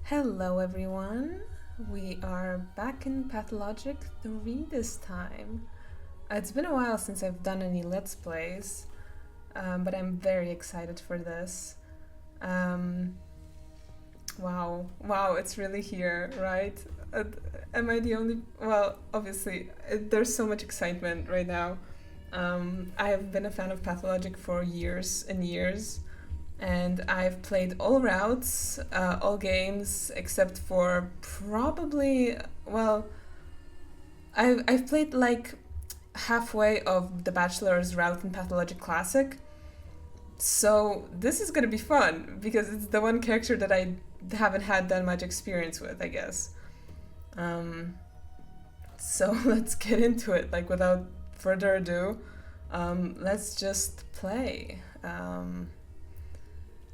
Hello everyone, we are back in Pathologic 3 this time. It's been a while since I've done any Let's Plays, but I'm very excited for this. Um, wow, it's really here, right? Am I the only... Well, obviously, there's so much excitement right now. I have been a fan of Pathologic for years and years. And I've played all routes, all games, except for probably, well, I've played like halfway of the Bachelor's route in Pathologic Classic. So this is gonna be fun because it's the one character that I haven't had that much experience with, I guess. Um, so let's get into it. Like without further ado, let's just play.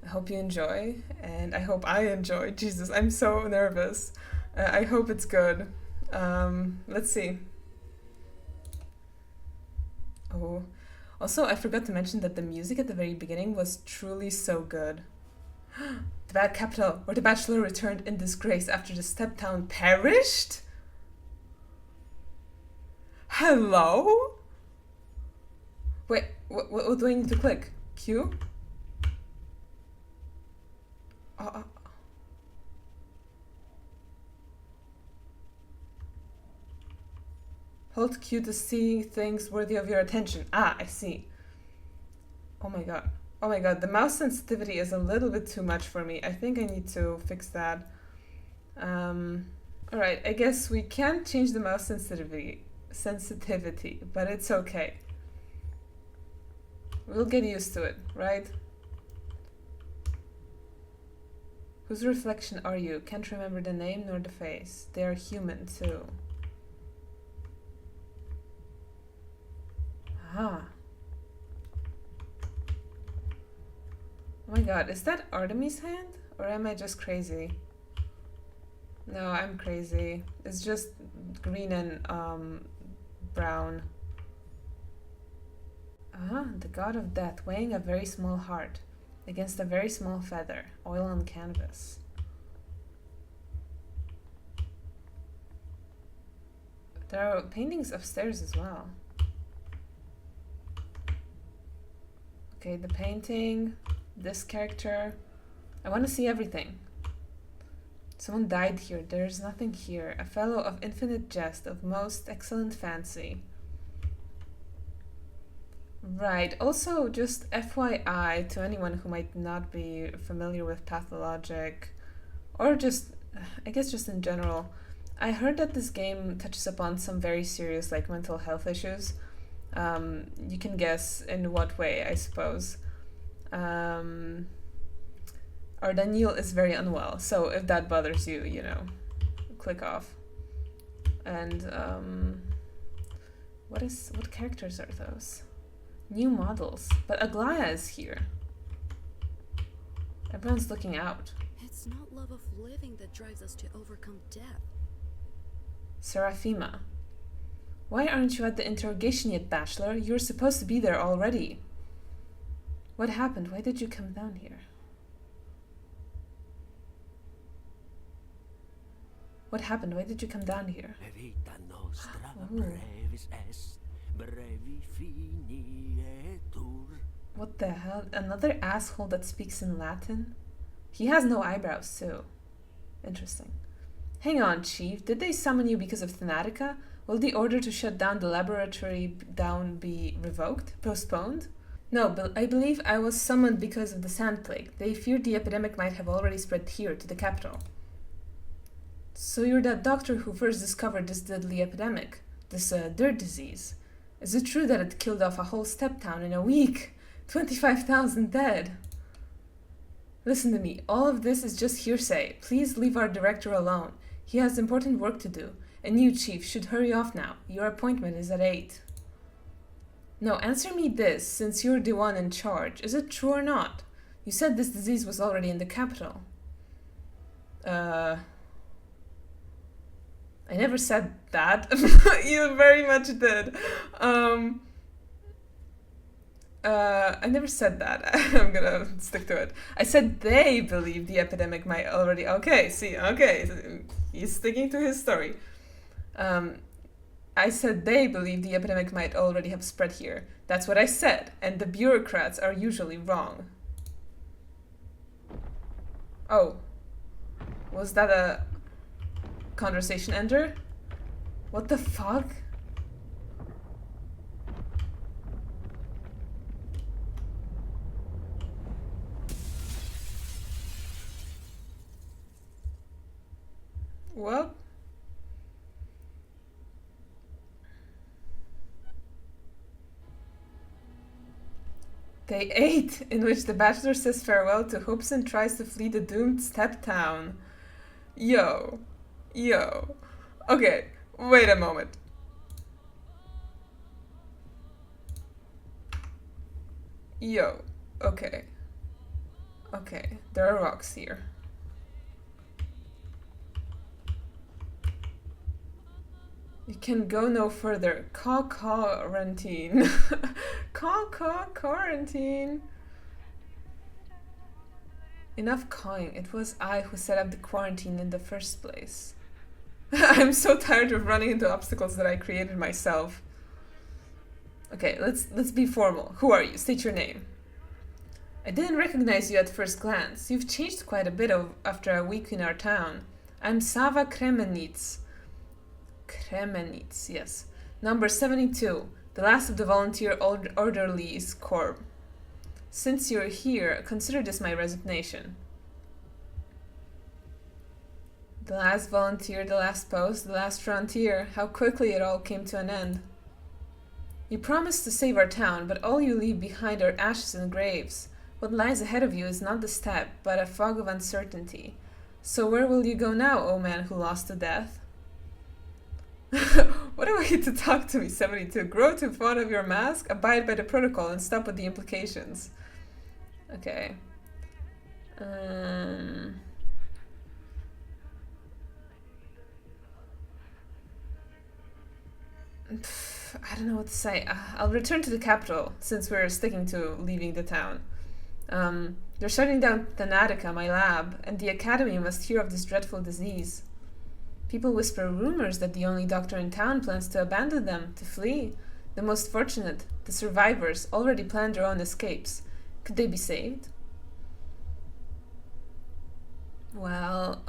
I hope you enjoy, and I hope I enjoy. Jesus, I'm so nervous. I hope it's good. Let's see. Oh, also, I forgot to mention that the music at the very beginning was truly so good. The bad capital, where the bachelor returned in disgrace after the step town perished? Hello? Wait, what do I need to click? Q? Uh, Hold Q to see things worthy of your attention. Ah, I see. Oh my god. Oh my god, the mouse sensitivity is a little bit too much for me. I think I need to fix that. Alright, I guess we can't change the mouse sensitivity, but it's okay. We'll get used to it, right? Whose reflection are you? Can't remember the name nor the face. They are human too. Ah. Oh my god, is that Artemis' hand? Or am I just crazy? No, I'm crazy. It's just green and brown. Ah, the god of death, weighing a very small heart against a very small feather, oil on canvas. There are paintings upstairs as well. Okay, the painting, this character. I want to see everything. Someone died here. There's nothing here. A fellow of infinite jest, of most excellent fancy. Right. Also, just FYI to anyone who might not be familiar with Pathologic, or just, I guess just in general, I heard that this game touches upon some very serious, like, mental health issues. You can guess in what way, I suppose. Our Daniel is very unwell, so if that bothers you, you know, click off. And, what characters are those? New models. But Aglaya is here. Everyone's looking out. It's not love of living that drives us to overcome death. Seraphima. Why aren't you at the interrogation yet, Bachelor? You're supposed to be there already. What happened? Why did you come down here? What happened? Why did you come down here? Ooh. What the hell? Another asshole that speaks in Latin? He has no eyebrows, too. Interesting. Hang on, Chief. Did they summon you because of Thanatica? Will the order to shut down the laboratory down be revoked? Postponed? No, but I believe I was summoned because of the sand plague. They feared the epidemic might have already spread here, to the capital. So you're that doctor who first discovered this deadly epidemic, this dirt disease. Is it true that it killed off a whole step town in a week? 25,000 dead. Listen to me, all of this is just hearsay. Please leave our director alone. He has important work to do. And you, Chief, should hurry off now. Your appointment is at 8. No, answer me this, since you're the one in charge. Is it true or not? You said this disease was already in the capital. I never said that. You very much did. I never said that. I'm gonna stick to it. I said they believe the epidemic might already. Okay, see, okay, he's sticking to his story. Um, I said they believe the epidemic might already have spread here. That's what I said, and the bureaucrats are usually wrong. Oh, was that a conversation ender? What the fuck? Well, day 8, in which the bachelor says farewell to hopes and tries to flee the doomed step town. Yo. Yo. Okay, wait a moment. Yo. Okay. Okay, there are rocks here. You can go no further. Call quarantine. Call quarantine. Enough cawing. It was I who set up the quarantine in the first place. I'm so tired of running into obstacles that I created myself. Okay, let's be formal. Who are you? State your name. I didn't recognize you at first glance. You've changed quite a bit after a week in our town. I'm Sava Kremenits. Kremenits, yes. Number 72, the last of the volunteer orderlies corps. Since you're here, consider this my resignation. The last volunteer, the last post, the last frontier. How quickly it all came to an end. You promised to save our town, but all you leave behind are ashes and graves. What lies ahead of you is not the step, but a fog of uncertainty. So where will you go now, O man who lost to death? What a way to talk to me, 72. Grow too fond of your mask, abide by the protocol, and stop with the implications. Okay. I don't know what to say. I'll return to the capital, since we're sticking to leaving the town. They're shutting down Thanatica, my lab, and the academy must hear of this dreadful disease. People whisper rumors that the only doctor in town plans to abandon them, to flee. The most fortunate, the survivors, already planned their own escapes. Could they be saved? Well,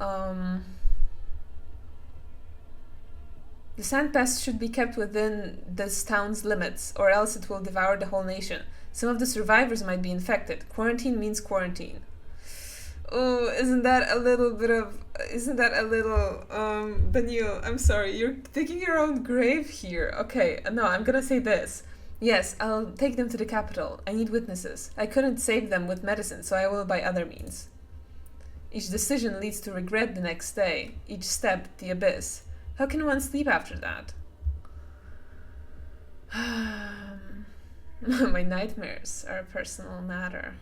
the sandpest should be kept within this town's limits, or else it will devour the whole nation. Some of the survivors might be infected. Quarantine means quarantine. Oh, isn't that a little, Daniel, I'm sorry, you're digging your own grave here. Okay, no, I'm gonna say this. Yes, I'll take them to the capital. I need witnesses. I couldn't save them with medicine, so I will by other means. Each decision leads to regret the next day. Each step, the abyss. How can one sleep after that? My nightmares are a personal matter.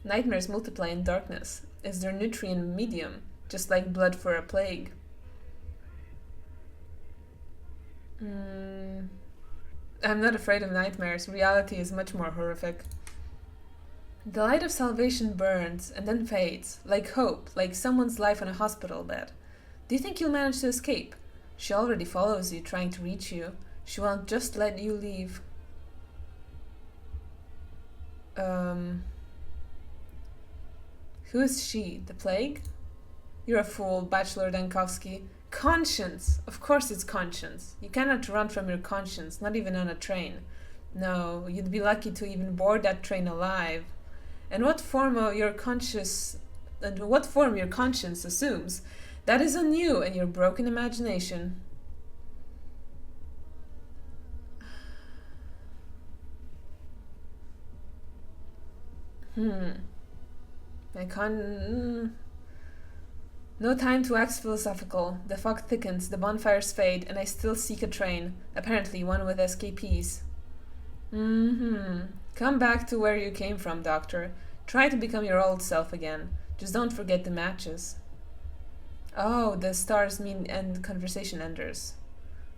Nightmares multiply in darkness. It's their nutrient medium, just like blood for a plague. I'm not afraid of nightmares. Reality is much more horrific. The light of salvation burns and then fades, like hope, like someone's life on a hospital bed. Do you think you'll manage to escape? She already follows you, trying to reach you. She won't just let you leave. Who is she? The plague? You're a fool, Bachelor Dankowski. Conscience! Of course it's conscience. You cannot run from your conscience, not even on a train. No, you'd be lucky to even board that train alive. And what form your conscience assumes, that is on you and your broken imagination. No time to wax philosophical. The fog thickens, the bonfires fade, and I still seek a train, apparently one with escapees. Come back to where you came from, Doctor. Try to become your old self again. Just don't forget the matches. Oh, the stars mean end conversation enders.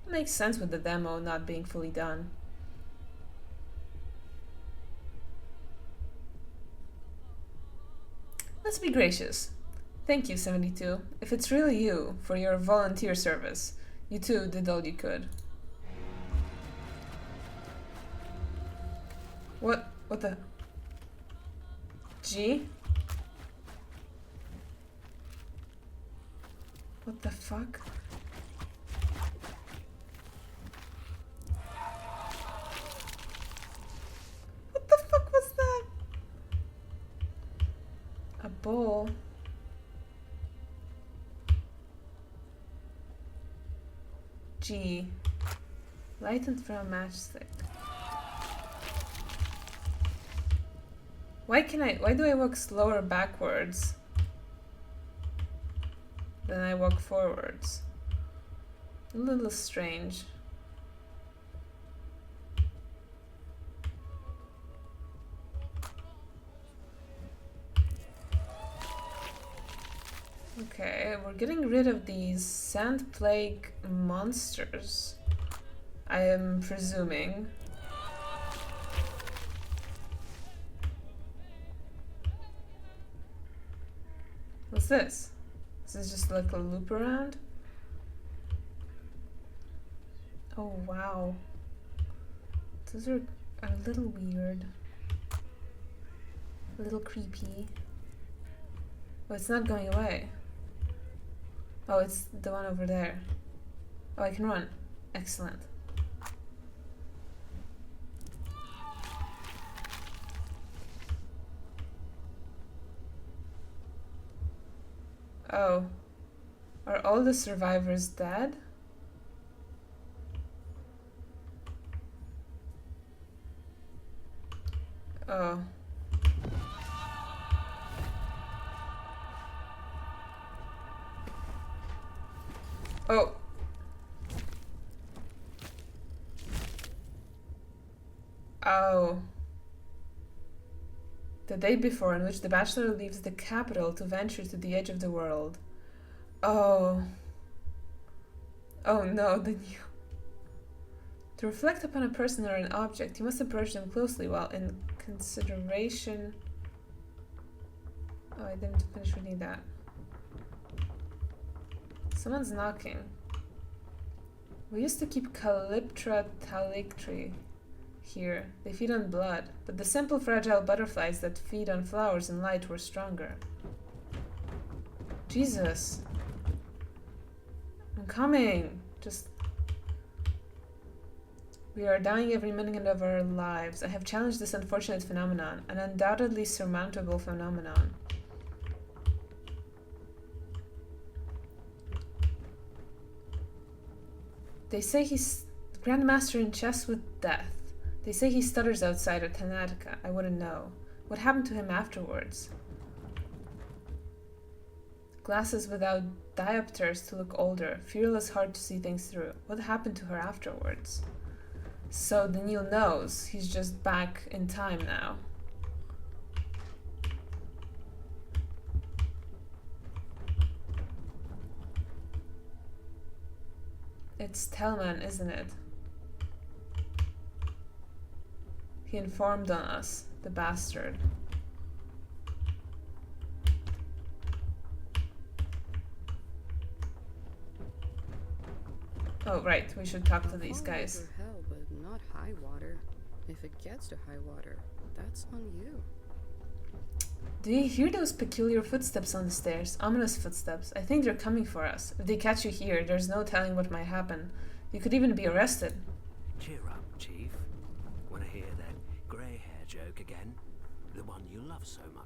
Makes sense with the demo not being fully done. Let's be gracious. Thank you, 72. If it's really you, for your volunteer service. You too did all you could. What the? G? What the fuck? What the fuck was that? A bowl? G. Lightened from a matchstick. Why do I walk slower backwards than I walk forwards? A little strange. Okay, we're getting rid of these sand plague monsters, I am presuming. What's this? Is this just like a loop around? Oh wow. Those are a little weird. A little creepy. Oh, it's not going away. Oh, it's the one over there. Oh, I can run. Excellent. Oh. Are all the survivors dead? Oh. Oh. Oh. The day before, in which the bachelor leaves the capital to venture to the edge of the world. Oh. Oh no, then you... To reflect upon a person or an object, you must approach them closely while in consideration... Oh, I didn't finish reading that. Someone's knocking. We used to keep Calyptra talictri here. They feed on blood, but the simple fragile butterflies that feed on flowers and light were stronger. Jesus. I'm coming. Just... We are dying every minute of our lives. I have challenged this unfortunate phenomenon, an undoubtedly surmountable phenomenon. They say he's Grandmaster in chess with death. They say he stutters outside at Thanatica. I wouldn't know. What happened to him afterwards? Glasses without diopters to look older. Fearless, hard to see things through. What happened to her afterwards? So Daniil knows. He's just back in time now. It's Telman, isn't it? He informed on us, the bastard. Oh, right, we should talk to these guys. Over hell, but not high water. If it gets to high water, that's on you. Do you hear those peculiar footsteps on the stairs? Ominous footsteps. I think they're coming for us. If they catch you here, there's no telling what might happen. You could even be arrested. Cheer up, Chief. Wanna hear that grey hair joke again? The one you love so much.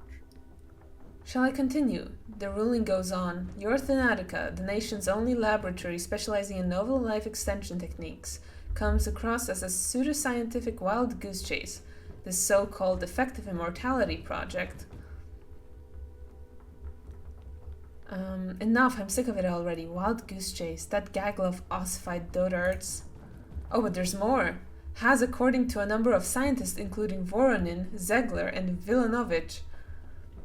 Shall I continue? The ruling goes on. Your Thanatica, the nation's only laboratory specializing in novel life extension techniques, comes across as a pseudoscientific wild goose chase. This so-called effective immortality project. Enough, I'm sick of it already. Wild goose chase, that gaggle of ossified dotards. Oh, but there's more. Has, according to a number of scientists, including Voronin, Zegler, and Vilanovich,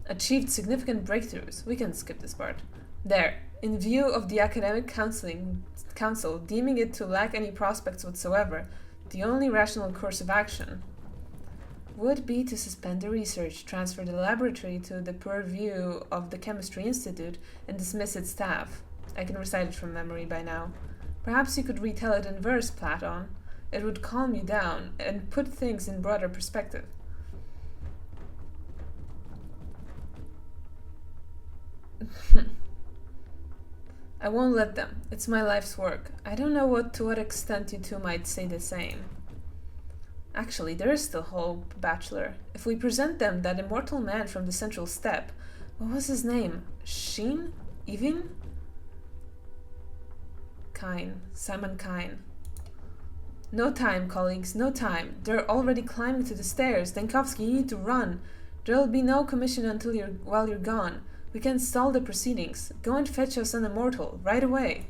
achieved significant breakthroughs. We can skip this part. There, in view of the academic council deeming it to lack any prospects whatsoever, the only rational course of action would be to suspend the research, transfer the laboratory to the purview of the Chemistry Institute, and dismiss its staff. I can recite it from memory by now. Perhaps you could retell it in verse, Platon. It would calm you down and put things in broader perspective. I won't let them. It's my life's work. I don't know to what extent you two might say the same. Actually, there is still hope, Bachelor. If we present them that immortal man from the Central Steppe, what was his name? Sheen? Evin? Kine. Simon Kine. No time, colleagues, no time. They're already climbing to the stairs. Denkovsky, you need to run. There'll be no commission while you're gone. We can stall the proceedings. Go and fetch us an immortal, right away.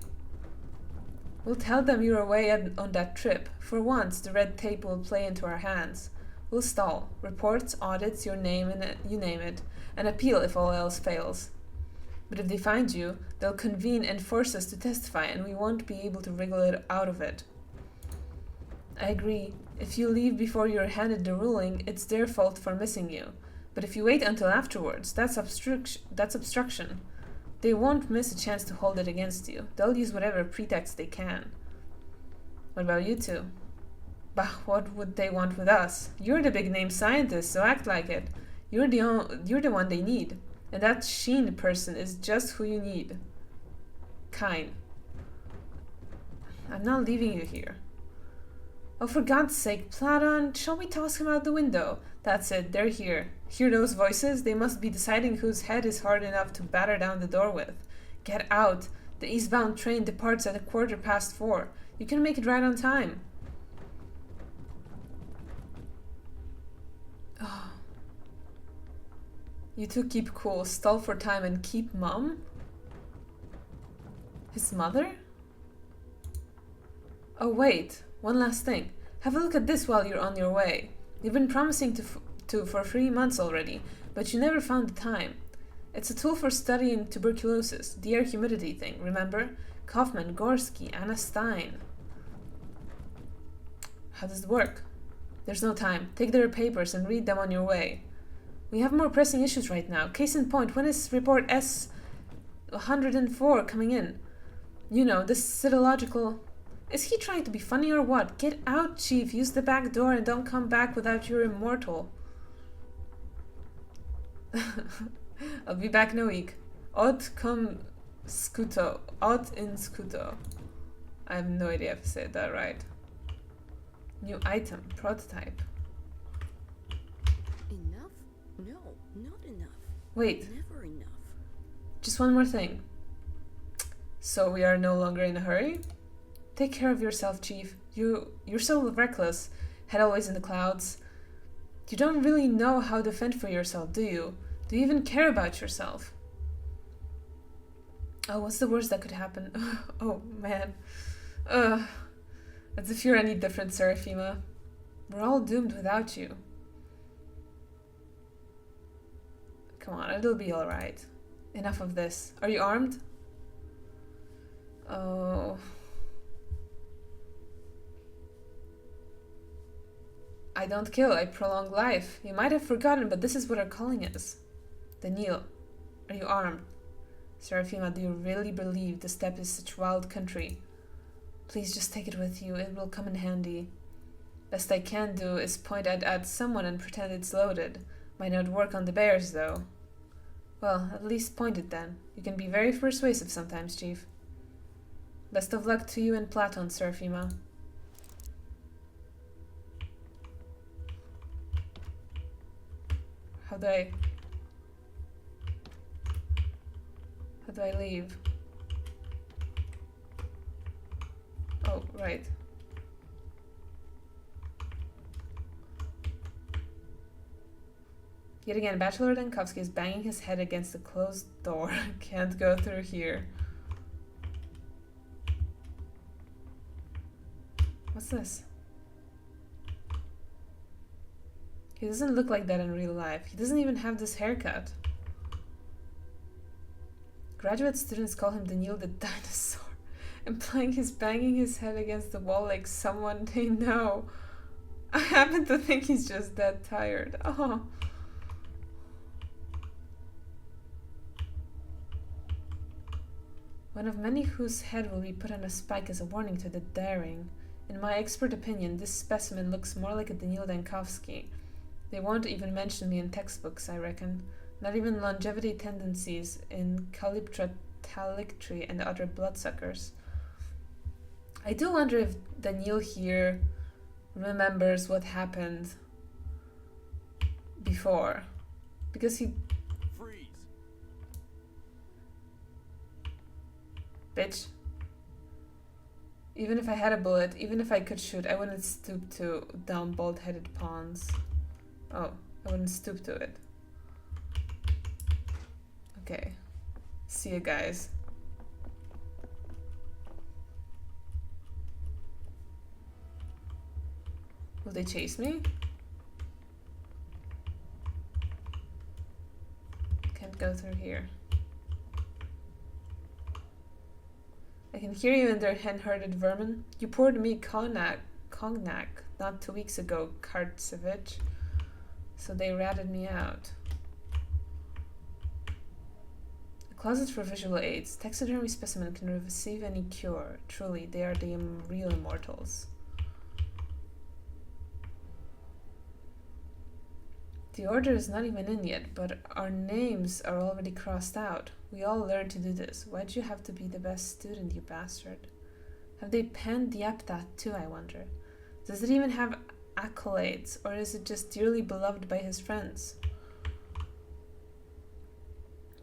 We'll tell them you're away on that trip. For once, the red tape will play into our hands. We'll stall. Reports, audits, your name, and you name it. An appeal if all else fails. But if they find you, they'll convene and force us to testify, and we won't be able to wriggle it out of it. I agree. If you leave before you're handed the ruling, it's their fault for missing you. But if you wait until afterwards, that's obstruction. They won't miss a chance to hold it against you. They'll use whatever pretext they can. What about you two? Bah, what would they want with us? You're the big-name scientist, so act like it. You're the one they need. And that Sheen person is just who you need. Kine. I'm not leaving you here. Oh, for God's sake, Platon, shall we toss him out the window? That's it, they're here. Hear those voices? They must be deciding whose head is hard enough to batter down the door with. Get out. The eastbound train departs at 4:15. You can make it right on time. Oh. You two keep cool, stall for time, and keep Mum? His mother? Oh, wait. One last thing. Have a look at this while you're on your way. You've been promising to for 3 months already, but you never found the time. It's a tool for studying tuberculosis, the air humidity thing, remember? Kaufman, Gorski, Anna Stein. How does it work? There's no time. Take their papers and read them on your way. We have more pressing issues right now. Case in point, when is report S-104 coming in? You know, this cytological... Is he trying to be funny or what? Get out, Chief. Use the back door and don't come back without your immortal. I'll be back in a week. Ot cum scuto. Ot in scuto. I have no idea if I said that right. New item. Prototype. Enough? No, not enough. Wait. Never enough. Just one more thing. So we are no longer in a hurry? Take care of yourself, Chief. You're so reckless. Head always in the clouds. You don't really know how to fend for yourself, do you? Do you even care about yourself? Oh, what's the worst that could happen? Oh, man. As if you're any different, Seraphima. We're all doomed without you. Come on, it'll be alright. Enough of this. Are you armed? Oh... I don't kill, I prolong life. You might have forgotten, but this is what our calling is. Daniil, are you armed? Seraphima, do you really believe the steppe is such wild country? Please just take it with you, it will come in handy. Best I can do is point at someone and pretend it's loaded. Might not work on the bears, though. Well, at least point it then. You can be very persuasive sometimes, Chief. Best of luck to you and Platon, Seraphima. How do I leave? Oh, right. Yet again, Bachelor Denkovsky is banging his head against the closed door. Can't go through here. What's this? He doesn't look like that in real life. He doesn't even have this haircut. Graduate students call him Daniil the Dinosaur, implying he's banging his head against the wall like someone they know. I happen to think he's just that tired. Oh. One of many whose head will be put on a spike as a warning to the daring. In my expert opinion, this specimen looks more like a Daniil Dankovsky. They won't even mention me in textbooks, I reckon. Not even longevity tendencies in calyptralictry and other bloodsuckers. I do wonder if Daniil here remembers what happened before. Because he... Freeze! Bitch. Even if I had a bullet, even if I could shoot, I wouldn't stoop to down bald-headed pawns. Oh, I wouldn't stoop to it. Okay. See you guys. Will they chase me? Can't go through here. I can hear you in there, hen-hearted vermin. You poured me cognac not 2 weeks ago, Kartsevich. So they ratted me out. A closet for visual aids. Taxidermy specimen can receive any cure. Truly, they are the real immortals. The order is not even in yet, but our names are already crossed out. We all learned to do this. Why'd you have to be the best student, you bastard? Have they penned the epitaph too, I wonder? Does it even have accolades, or is it just dearly beloved by his friends?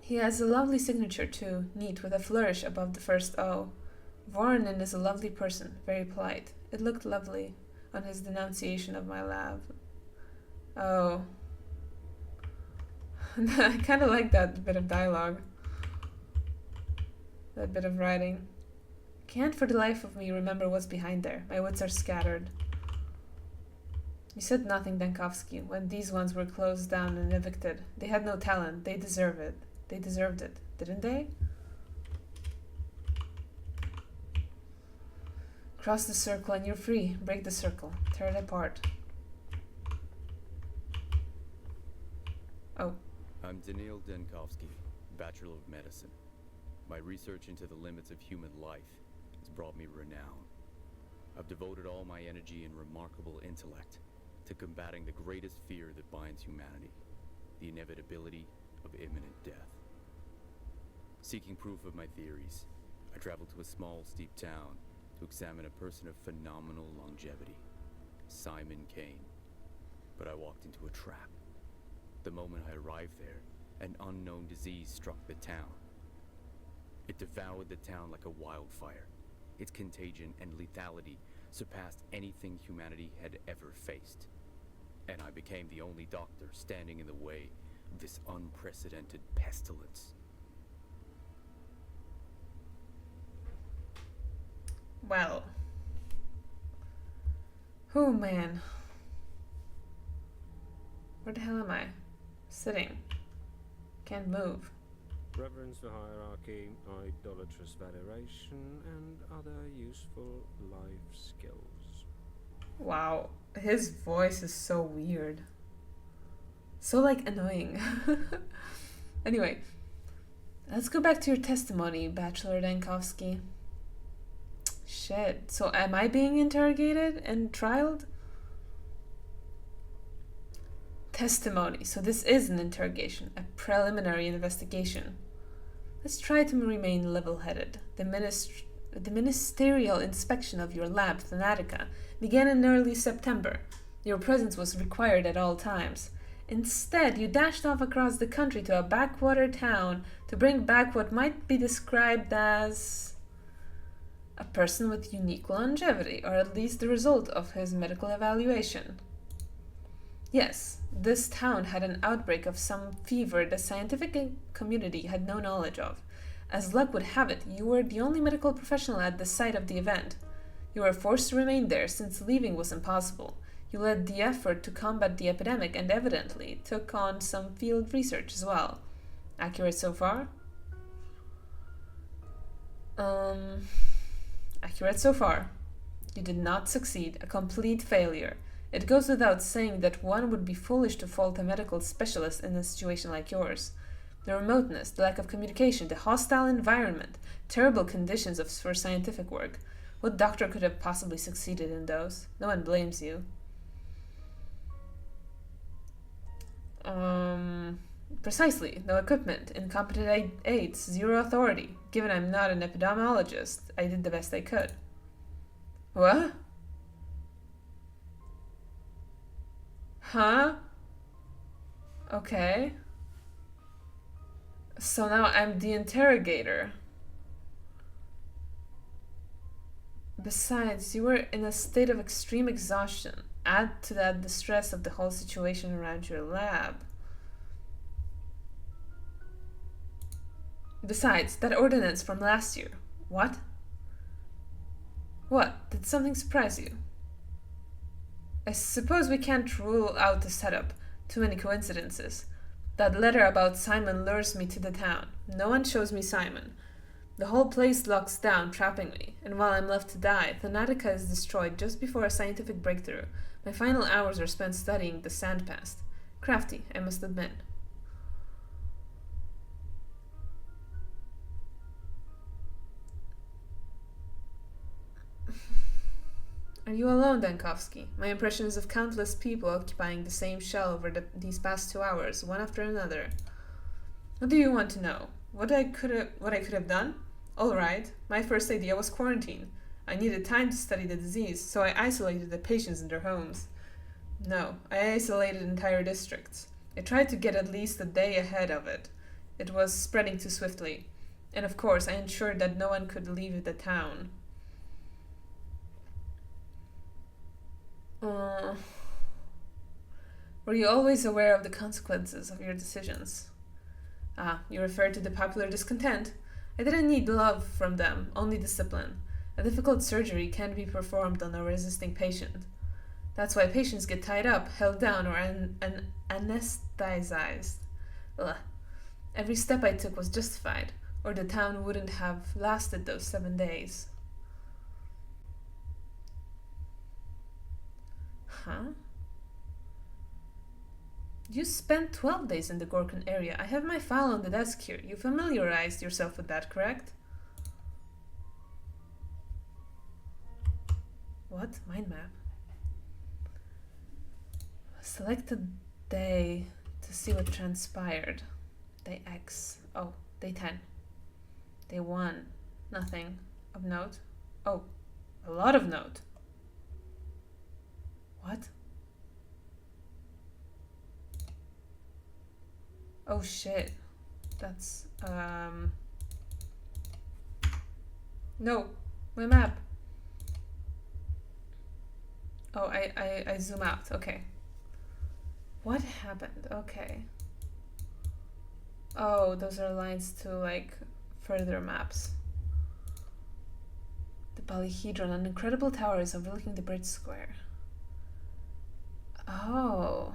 He has a lovely signature too, neat, with a flourish above the first O. Voronin is a lovely person, very polite. It looked lovely on his denunciation of my lab. Oh. I kind of like that bit of dialogue. That bit of writing. Can't for the life of me remember what's behind there. My wits are scattered. You said nothing, Dankovsky, when these ones were closed down and evicted. They had no talent. They deserve it. They deserved it, didn't they? Cross the circle and you're free. Break the circle. Tear it apart. Oh. I'm Daniil Dankovsky, Bachelor of Medicine. My research into the limits of human life has brought me renown. I've devoted all my energy and remarkable intellect to combating the greatest fear that binds humanity, the inevitability of imminent death. Seeking proof of my theories, I traveled to a small, steep town to examine a person of phenomenal longevity, Simon Kane. But I walked into a trap. The moment I arrived there, an unknown disease struck the town. It devoured the town like a wildfire. Its contagion and lethality surpassed anything humanity had ever faced. And I became the only doctor standing in the way of this unprecedented pestilence. Well. Oh man. Where the hell am I? Sitting. Can't move. Reverence for hierarchy, idolatrous veneration, and other useful life skills. Wow. His voice is so weird. So, like, annoying. Anyway. Let's go back to your testimony, Bachelor Dankovsky. Shit. So, am I being interrogated and trialed? Testimony. So this is an interrogation, a preliminary investigation. Let's try to remain level-headed. The ministerial inspection of your lab, Thanatica, began in early September. Your presence was required at all times. Instead, you dashed off across the country to a backwater town to bring back what might be described as a person with unique longevity, or at least the result of his medical evaluation. Yes, this town had an outbreak of some fever the scientific community had no knowledge of. As luck would have it, you were the only medical professional at the site of the event. You were forced to remain there since leaving was impossible. You led the effort to combat the epidemic and evidently took on some field research as well. Accurate so far? Accurate so far. You did not succeed. A complete failure. It goes without saying that one would be foolish to fault a medical specialist in a situation like yours. The remoteness, the lack of communication, the hostile environment, terrible conditions for scientific work. What doctor could have possibly succeeded in those? No one blames you. Precisely. No equipment, incompetent aides, zero authority. Given I'm not an epidemiologist, I did the best I could. What? Huh? Okay. So now I'm the interrogator. Besides, you were in a state of extreme exhaustion. Add to that the stress of the whole situation around your lab. Besides, that ordinance from last year. What? What? Did something surprise you? I suppose we can't rule out the setup. Too many coincidences. That letter about Simon lures me to the town. No one shows me Simon. The whole place locks down, trapping me, and while I'm left to die, Thanatica is destroyed just before a scientific breakthrough. My final hours are spent studying the sand past. Crafty, I must admit. Are you alone, Dankovsky? My impression is of countless people occupying the same shell over these past 2 hours, one after another. What do you want to know? What I could have done? All right. My first idea was quarantine. I needed time to study the disease, so I isolated the patients in their homes. No, I isolated entire districts. I tried to get at least a day ahead of it. It was spreading too swiftly. And of course, I ensured that no one could leave the town. Were you always aware of the consequences of your decisions? Ah, you refer to the popular discontent. I didn't need love from them, only discipline. A difficult surgery can't be performed on a resisting patient. That's why patients get tied up, held down, or anesthetized. Ugh. Every step I took was justified, or the town wouldn't have lasted those 7 days. Huh? You spent 12 days in the Gorkon area. I have my file on the desk here. You familiarized yourself with that, correct? What? Mind map? Select a day to see what transpired. Day X. Oh, day 10. Day 1. Nothing. Of note. Oh, a lot of note. What? Oh shit. That's, No, my map. Oh, I zoom out. Okay. What happened? Okay. Oh, those are lines to, like, further maps. The Polyhedron, an incredible tower is overlooking the bridge square. Oh.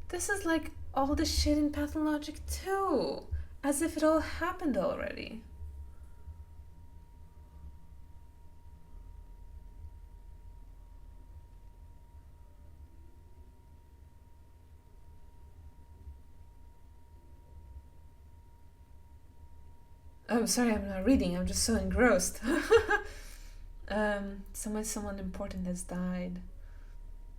This is like all the shit in Pathologic too. As if it all happened already. Oh, sorry, I'm not reading. I'm just so engrossed. Someone important has died.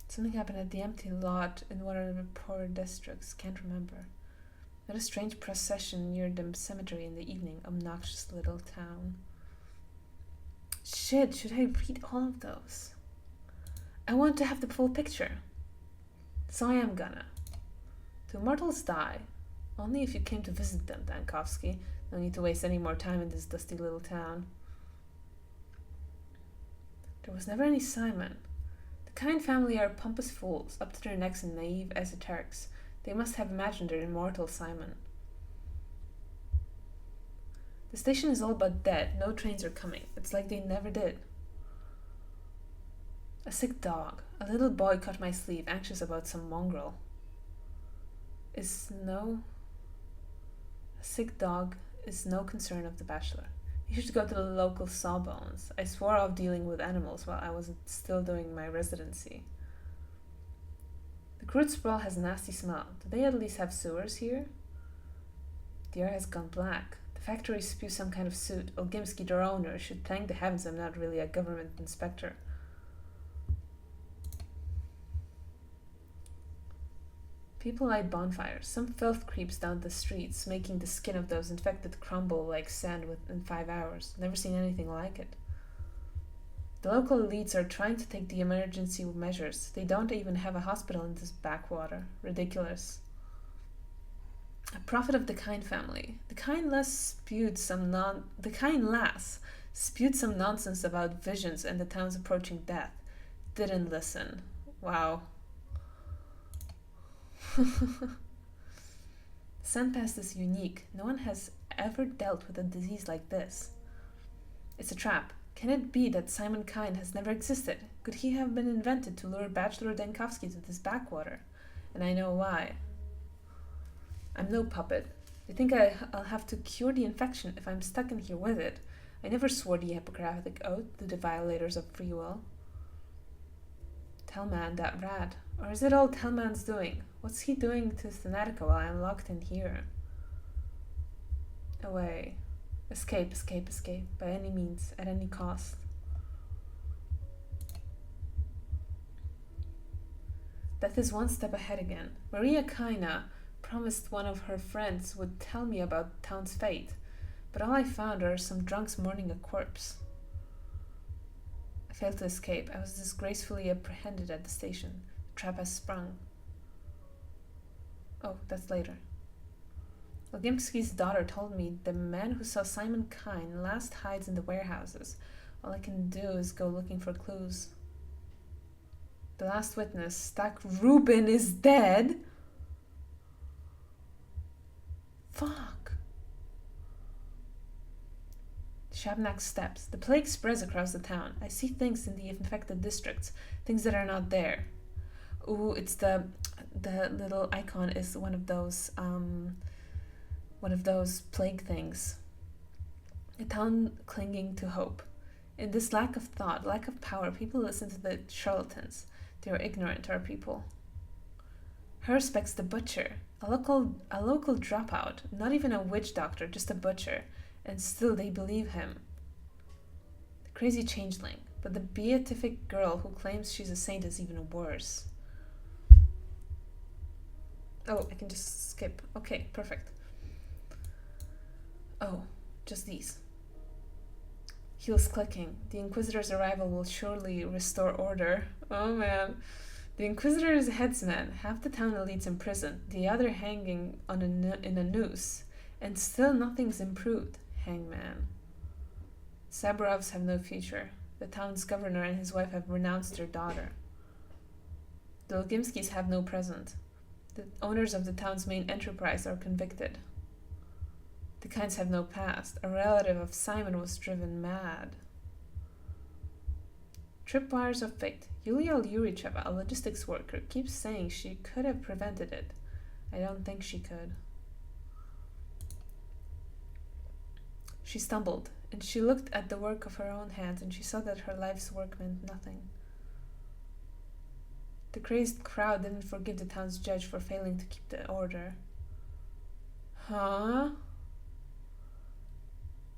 Something happened at the empty lot in one of the poor districts. Can't remember. Met a strange procession near the cemetery in the evening. Obnoxious little town. Shit, should I read all of those? I want to have the full picture. So I am gonna. Do mortals die? Only if you came to visit them, Dankovsky. No need to waste any more time in this dusty little town. There was never any Simon. The kind family are pompous fools, up to their necks in naive esoterics. They must have imagined their immortal Simon. The station is all but dead. No trains are coming. It's like they never did. A sick dog. A little boy cut my sleeve, anxious about some mongrel. A sick dog is no concern of the bachelor. You should go to the local sawbones. I swore off dealing with animals while I was still doing my residency. The crude sprawl has a nasty smell. Do they at least have sewers here? The air has gone black. The factory spews some kind of soot. Olgimsky, their owner, should thank the heavens I'm not really a government inspector. People light bonfires. Some filth creeps down the streets, making the skin of those infected crumble like sand within 5 hours. Never seen anything like it. The local elites are trying to take the emergency measures. They don't even have a hospital in this backwater. Ridiculous. A prophet of the Kind family. The kind lass spewed some nonsense about visions and the town's approaching death. Didn't listen. Wow. Sandpest is unique. No one has ever dealt with a disease like this. It's a trap. Can it be that Simon Kine has never existed? Could he have been invented to lure Bachelor Denkovsky to this backwater? And I know why. I'm no puppet. They think I'll have to cure the infection if I'm stuck in here with it. I never swore the Hippocratic oath to the violators of free will. Tellman, that rat. Or is it all Tellman's doing? What's he doing to Thanatica while I'm locked in here? Away. Escape, escape, escape. By any means, at any cost. Death is one step ahead again. Maria Kaina promised one of her friends would tell me about the town's fate, but all I found are some drunks mourning a corpse. I failed to escape. I was disgracefully apprehended at the station. The trap has sprung. Oh, that's later. Olgimsky's daughter told me the man who saw Simon Kine last hides in the warehouses. All I can do is go looking for clues. The last witness, Stack Rubin, is dead? Fuck. Shabnak steps. The plague spreads across the town. I see things in the infected districts, things that are not there. Ooh, it's the little icon is one of those plague things. A town clinging to hope. In this lack of thought, lack of power, people listen to the charlatans. They are ignorant, our people. Herspec's the butcher, a local dropout, not even a witch doctor, just a butcher, and still they believe him. The crazy changeling, but the beatific girl who claims she's a saint is even worse. Oh, I can just skip. Okay, perfect. Oh, just these. Heels clicking. The Inquisitor's arrival will surely restore order. Oh man. The Inquisitor's headsman, half the town elites imprisoned, the other hanging on in a noose, and still nothing's improved. Hangman. Saburovs have no future. The town's governor and his wife have renounced their daughter. The Olgimskys have no present. The owners of the town's main enterprise are convicted. The Kinds have no past. A relative of Simon was driven mad. Tripwires of fate. Yulia Yuricheva, a logistics worker, keeps saying she could have prevented it. I don't think she could. She stumbled, and she looked at the work of her own hands, and she saw that her life's work meant nothing. The crazed crowd didn't forgive the town's judge for failing to keep the order. Huh?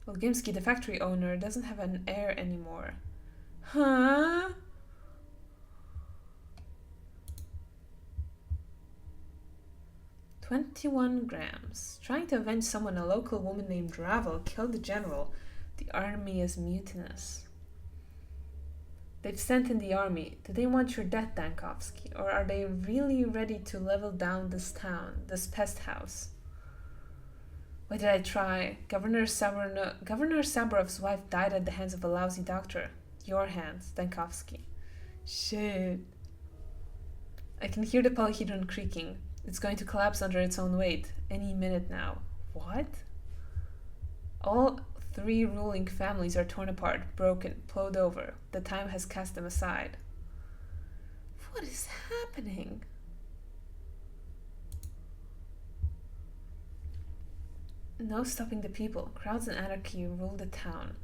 Olgimsky, the factory owner, doesn't have an heir anymore. Huh? "21 grams. Trying to avenge someone, a local woman named Ravel killed the general. The army is mutinous." They've sent in the army. Do they want your death, Dankovsky? Or are they really ready to level down this town, this pest house? Why did I try? Governor Saburov's wife died at the hands of a lousy doctor. Your hands, Dankovsky. Shit. I can hear the polyhedron creaking. It's going to collapse under its own weight any minute now. What? All three ruling families are torn apart, broken, plowed over. The time has cast them aside. What is happening? No stopping the people. Crowds and anarchy rule the town.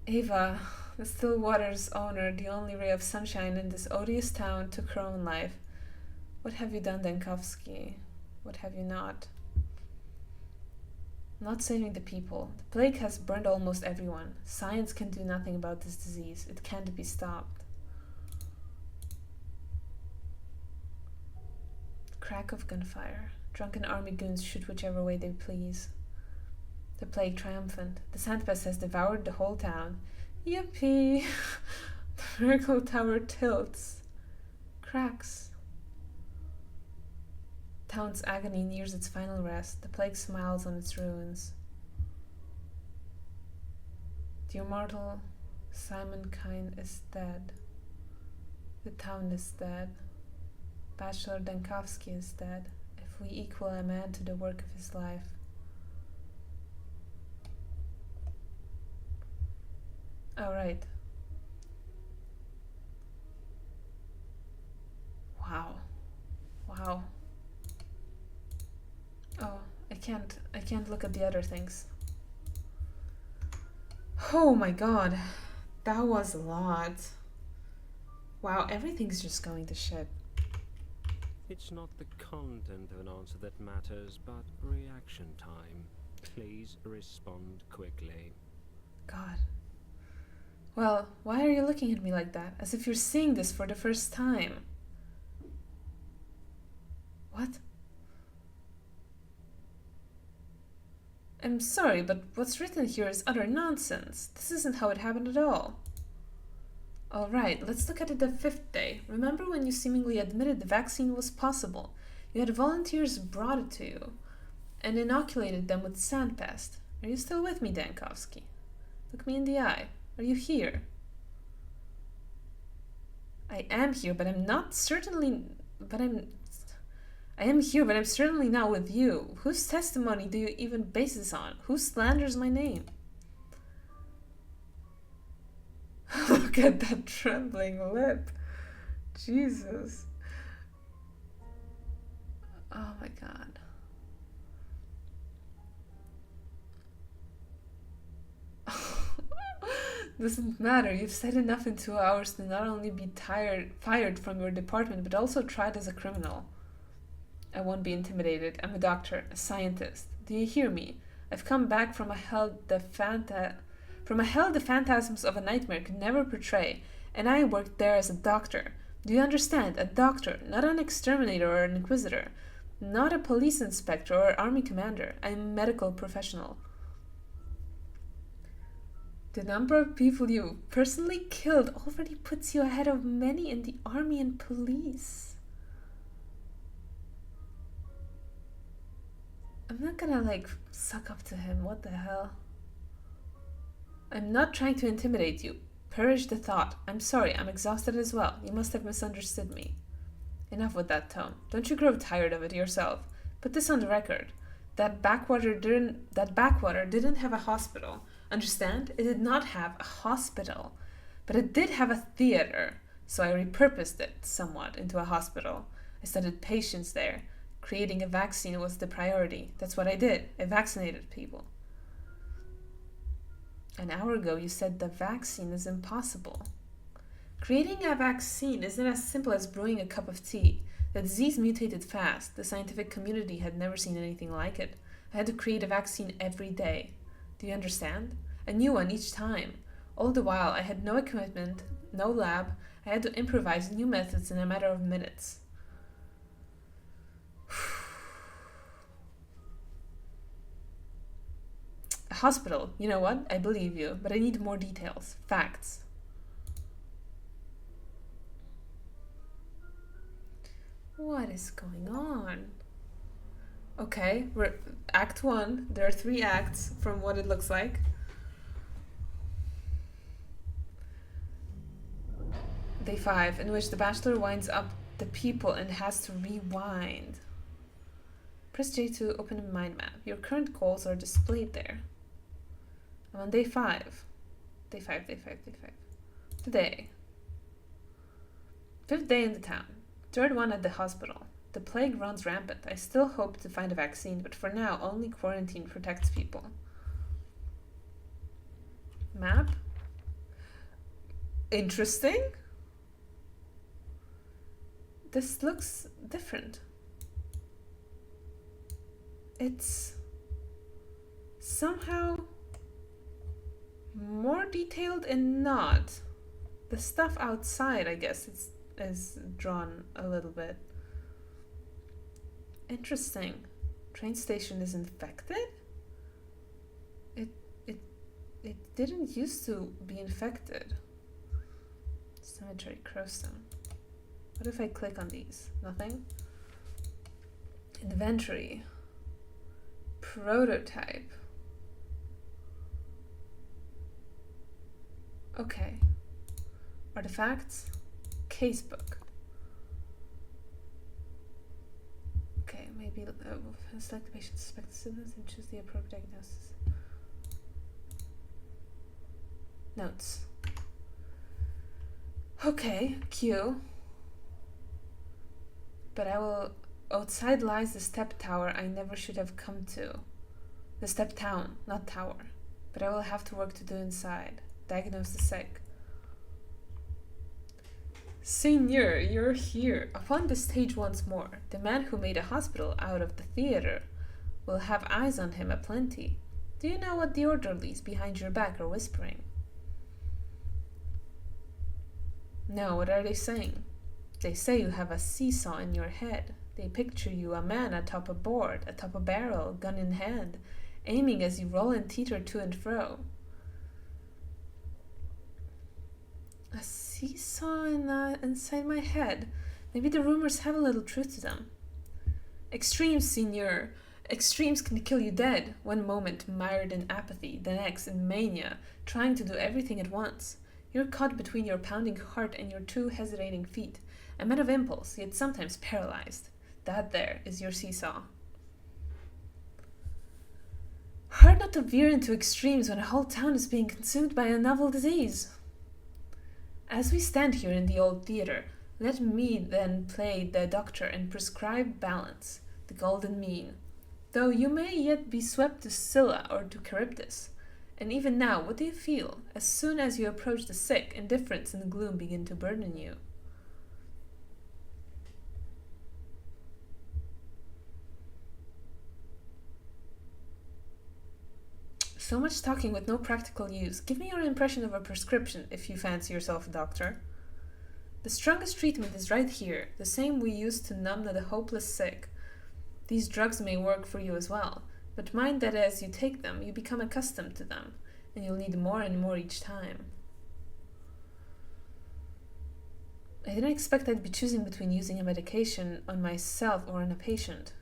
Ava, The still water's owner, the only ray of sunshine in this odious town, took her own life. What have you done, Denkovsky? What have you not? Not saving the people. The plague has burned almost everyone. Science can do nothing about this disease. It can't be stopped. Crack of gunfire. Drunken army goons shoot whichever way they please. The plague triumphant. The sandpest has devoured the whole town. Yippee! The miracle tower tilts. Cracks. Town's agony nears its final rest. The plague smiles on its ruins. The immortal Simon Kine is dead. The town is dead. Bachelor Denkovsky is dead. If we equal a man to the work of his life. Oh, right. Wow. Wow. Oh, I can't look at the other things. Oh my god. That was a lot. Wow, everything's just going to shit. It's not the content of an answer that matters, but reaction time. Please respond quickly. God. Well, why are you looking at me like that? As if you're seeing this for the first time. What? I'm sorry, but what's written here is utter nonsense. This isn't how it happened at all. Alright, let's look at it the 5th day. Remember when you seemingly admitted the vaccine was possible? You had volunteers brought it to you and inoculated them with sandpest. Are you still with me, Dankovsky? Look me in the eye. Are you here? I am here, but I'm not certainly... I am here, but I'm certainly not with you. Whose testimony do you even base this on? Who slanders my name? Look at that trembling lip. Jesus. Oh my god. Doesn't matter. You've said enough in 2 hours to not only be fired from your department, but also tried as a criminal. I won't be intimidated. I'm a doctor, a scientist. Do you hear me? I've come back from a hell the phantasms of a nightmare could never portray, and I worked there as a doctor. Do you understand? A doctor, not an exterminator or an inquisitor, not a police inspector or army commander. I'm a medical professional. The number of people you personally killed already puts you ahead of many in the army and police. I'm not gonna, suck up to him. What the hell? I'm not trying to intimidate you. Perish the thought. I'm sorry, I'm exhausted as well. You must have misunderstood me. Enough with that tone. Don't you grow tired of it yourself? Put this on the record. That backwater didn't have a hospital. Understand? It did not have a hospital. But it did have a theater. So I repurposed it somewhat into a hospital. I studied patients there. Creating a vaccine was the priority. That's what I did. I vaccinated people. An hour ago you said the vaccine is impossible. Creating a vaccine isn't as simple as brewing a cup of tea. The disease mutated fast. The scientific community had never seen anything like it. I had to create a vaccine every day. Do you understand? A new one each time. All the while I had no equipment, no lab. I had to improvise new methods in a matter of minutes. A hospital. You know what? I believe you, but I need more details. Facts. What is going on? Okay, we're Act 1. There are 3 acts from what it looks like. Day 5, in which the Bachelor winds up the people and has to rewind. Press J to open a mind map. Your current goals are displayed there. I'm on day 5. Day 5. Today. 5th day in the town. 3rd one at the hospital. The plague runs rampant. I still hope to find a vaccine, but for now, only quarantine protects people. Map? Interesting. This looks different. It's somehow more detailed and not. The stuff outside, I guess, is drawn a little bit. Interesting. Train station is infected? It didn't used to be infected. Cemetery, Crowstone. What if I click on these? Nothing? Inventory. Prototype. Okay. Artifacts. Casebook. Okay, maybe select the patient's suspected symptoms and choose the appropriate diagnosis. Notes. Okay, Q. But I will... Outside lies the step tower I never should have come to. The step town, not tower. But I will have to work to do inside. Diagnose the sick. Seigneur, you're here. Upon the stage once more, the man who made a hospital out of the theater will have eyes on him aplenty. Do you know what the orderlies behind your back are whispering? No, what are they saying? They say you have a seesaw in your head. They picture you a man atop a board, atop a barrel, gun in hand, aiming as you roll and teeter to and fro. A seesaw inside my head. Maybe the rumors have a little truth to them. Extremes, Seigneur. Extremes can kill you dead. One moment mired in apathy, the next in mania, trying to do everything at once. You're caught between your pounding heart and your two hesitating feet, a man of impulse, yet sometimes paralyzed. That there is your seesaw. Hard not to veer into extremes when a whole town is being consumed by a novel disease. As we stand here in the old theater, let me then play the doctor and prescribe balance, the golden mean, though you may yet be swept to Scylla or to Charybdis. And even now, what do you feel as soon as you approach the sick? Indifference and gloom begin to burden you. So much talking with no practical use. Give me your impression of a prescription, if you fancy yourself a doctor. The strongest treatment is right here, the same we use to numb the hopeless sick. These drugs may work for you as well, but mind that as you take them, you become accustomed to them, and you'll need more and more each time. I didn't expect I'd be choosing between using a medication on myself or on a patient.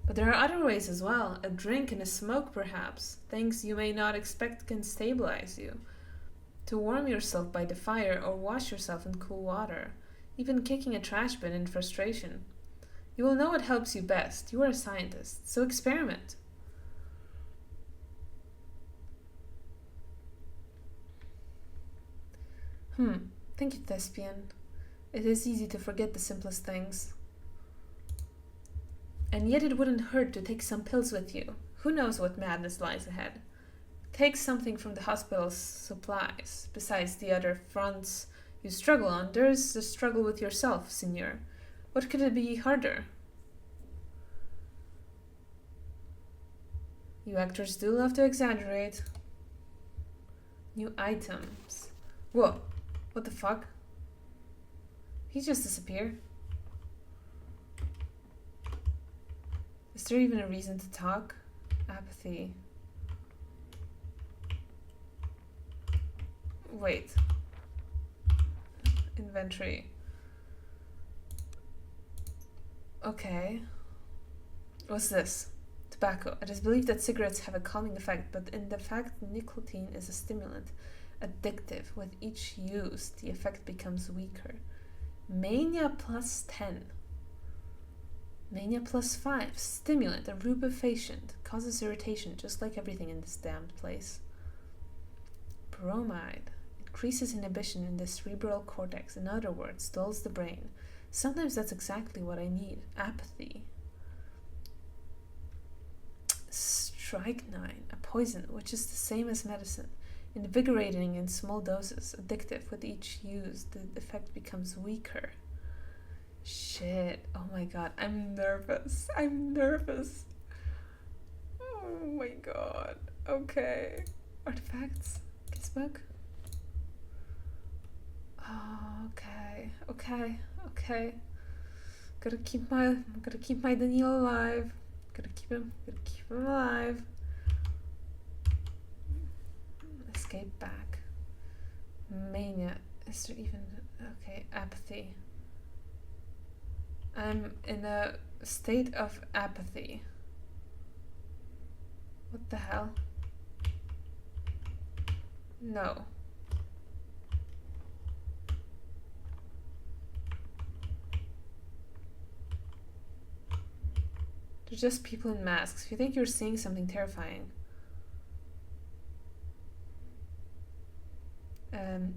But there are other ways as well. A drink and a smoke, perhaps. Things you may not expect can stabilize you. To warm yourself by the fire or wash yourself in cool water. Even kicking a trash bin in frustration. You will know what helps you best. You are a scientist, so experiment. Thank you, Thespian. It is easy to forget the simplest things. And yet it wouldn't hurt to take some pills with you. Who knows what madness lies ahead? Take something from the hospital's supplies. Besides the other fronts you struggle on, there's the struggle with yourself, Seigneur. What could it be harder? You actors do love to exaggerate. New items. Whoa, what the fuck? He just disappeared. Is there even a reason to talk? Apathy. Wait. Inventory. Okay. What's this? Tobacco. It is believed that cigarettes have a calming effect, but in the fact nicotine is a stimulant. Addictive. With each use, the effect becomes weaker. Mania plus 10. Mania plus 5. Stimulant, a rubefacient. Causes irritation, just like everything in this damned place. Bromide. Increases inhibition in the cerebral cortex. In other words, dulls the brain. Sometimes that's exactly what I need. Apathy. Strychnine. A poison, which is the same as medicine. Invigorating in small doses, addictive. With each use, the effect becomes weaker. Shit. Oh my god. I'm nervous. I'm nervous. Oh my god. Okay. Artifacts. Guessbook. Oh, okay. Okay. Okay. Gotta keep my Daniel alive. Gotta keep him alive. Escape back. Mania. Is there even... Okay, apathy. I'm in a state of apathy. What the hell? No. They're just people in masks. If you think you're seeing something terrifying,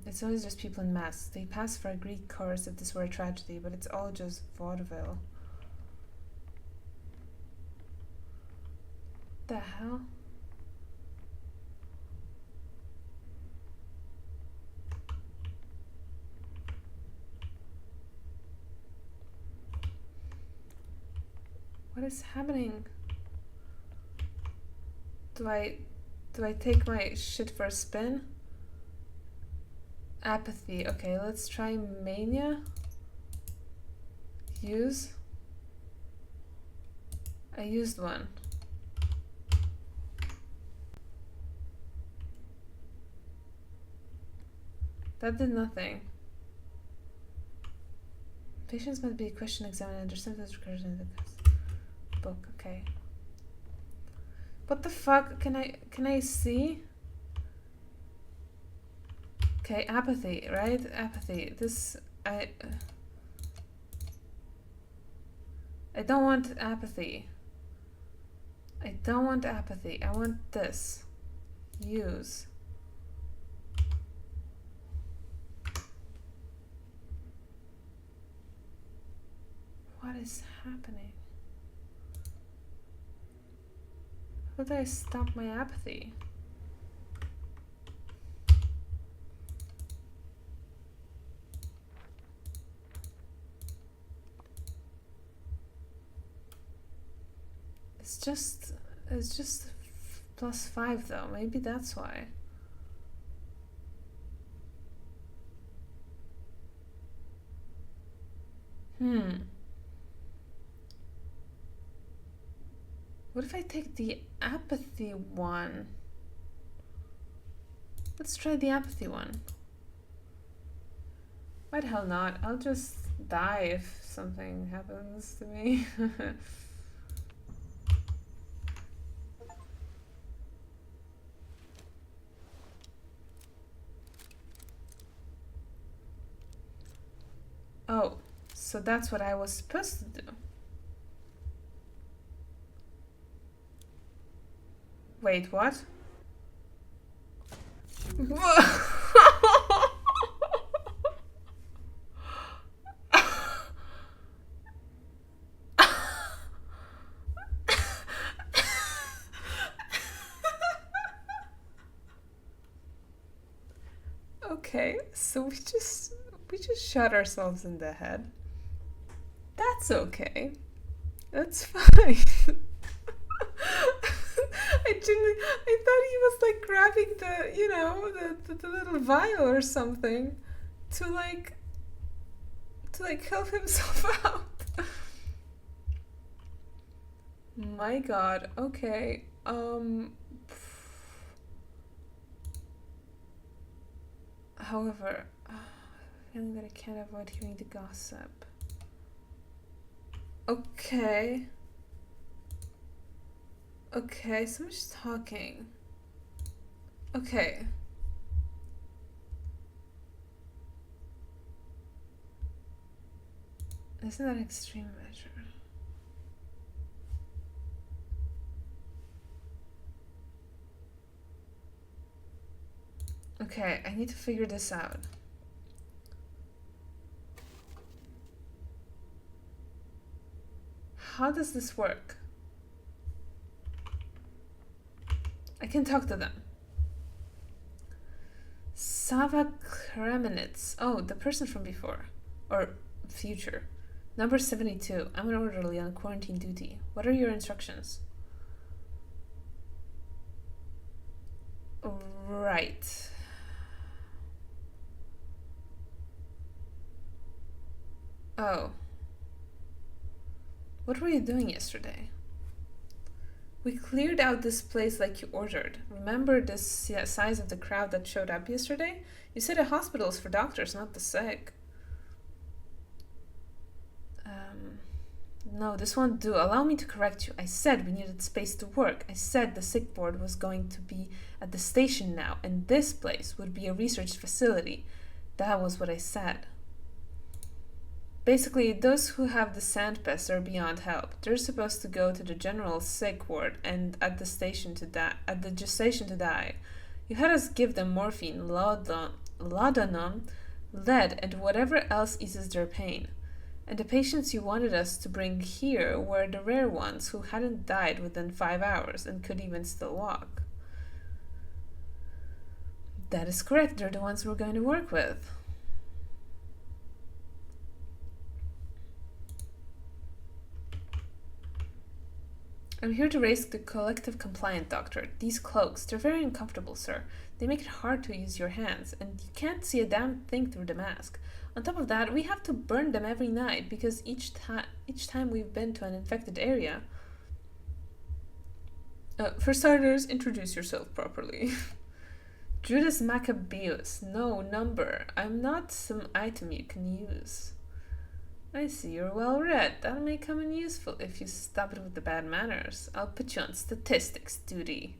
it's always just people in masks. They pass for a Greek chorus if this were a tragedy, but it's all just vaudeville. The hell? What is happening? Do I take my shit for a spin? Apathy. Okay, let's try mania. Use. I used one. That did nothing. Patients must be questioned, examined, and understand what's recorded in the book. Okay. What the fuck? Can I see? Okay, apathy, right? Apathy. This I don't want apathy. I don't want apathy. I want this. Use. What is happening? How do I stop my apathy? It's just +5 though. Maybe that's why. What if I take the apathy one? Let's try the apathy one. Why the hell not? I'll just die if something happens to me. Oh, so that's what I was supposed to do. Wait, what? Okay, so we just shot ourselves in the head. That's okay. That's fine. I thought he was like grabbing the, you know, the little vial or something to like help himself out. My god. Okay. However, feeling that I can't avoid hearing the gossip. Okay. Okay, so much talking. Okay. Isn't that an extreme measure? Okay, I need to figure this out. How does this work? I can talk to them. Sava Kremenets. Oh, the person from before. Or future. Number 72. I'm an orderly on quarantine duty. What are your instructions? Right. Oh. What were you doing yesterday? We cleared out this place like you ordered. Remember the size of the crowd that showed up yesterday? You said a hospital is for doctors, not the sick. No, this won't do. Allow me to correct you. I said we needed space to work. I said the sick ward was going to be at the station now, and this place would be a research facility. That was what I said. Basically, those who have the sand pest are beyond help. They're supposed to go to the general sick ward and at the station to die. At the station to die. You had us give them morphine, laudanum, lead, and whatever else eases their pain. And the patients you wanted us to bring here were the rare ones who hadn't died within 5 hours and could even still walk. That is correct. They're the ones we're going to work with. I'm here to raise the collective compliant doctor. These cloaks, they're very uncomfortable, sir. They make it hard to use your hands, and you can't see a damn thing through the mask. On top of that, we have to burn them every night, because each time we've been to an infected area... for starters, introduce yourself properly. Judas Maccabeus. No, number. I'm not some item you can use. I see you're well read. That may come in useful if you stop it with the bad manners. I'll put you on statistics duty.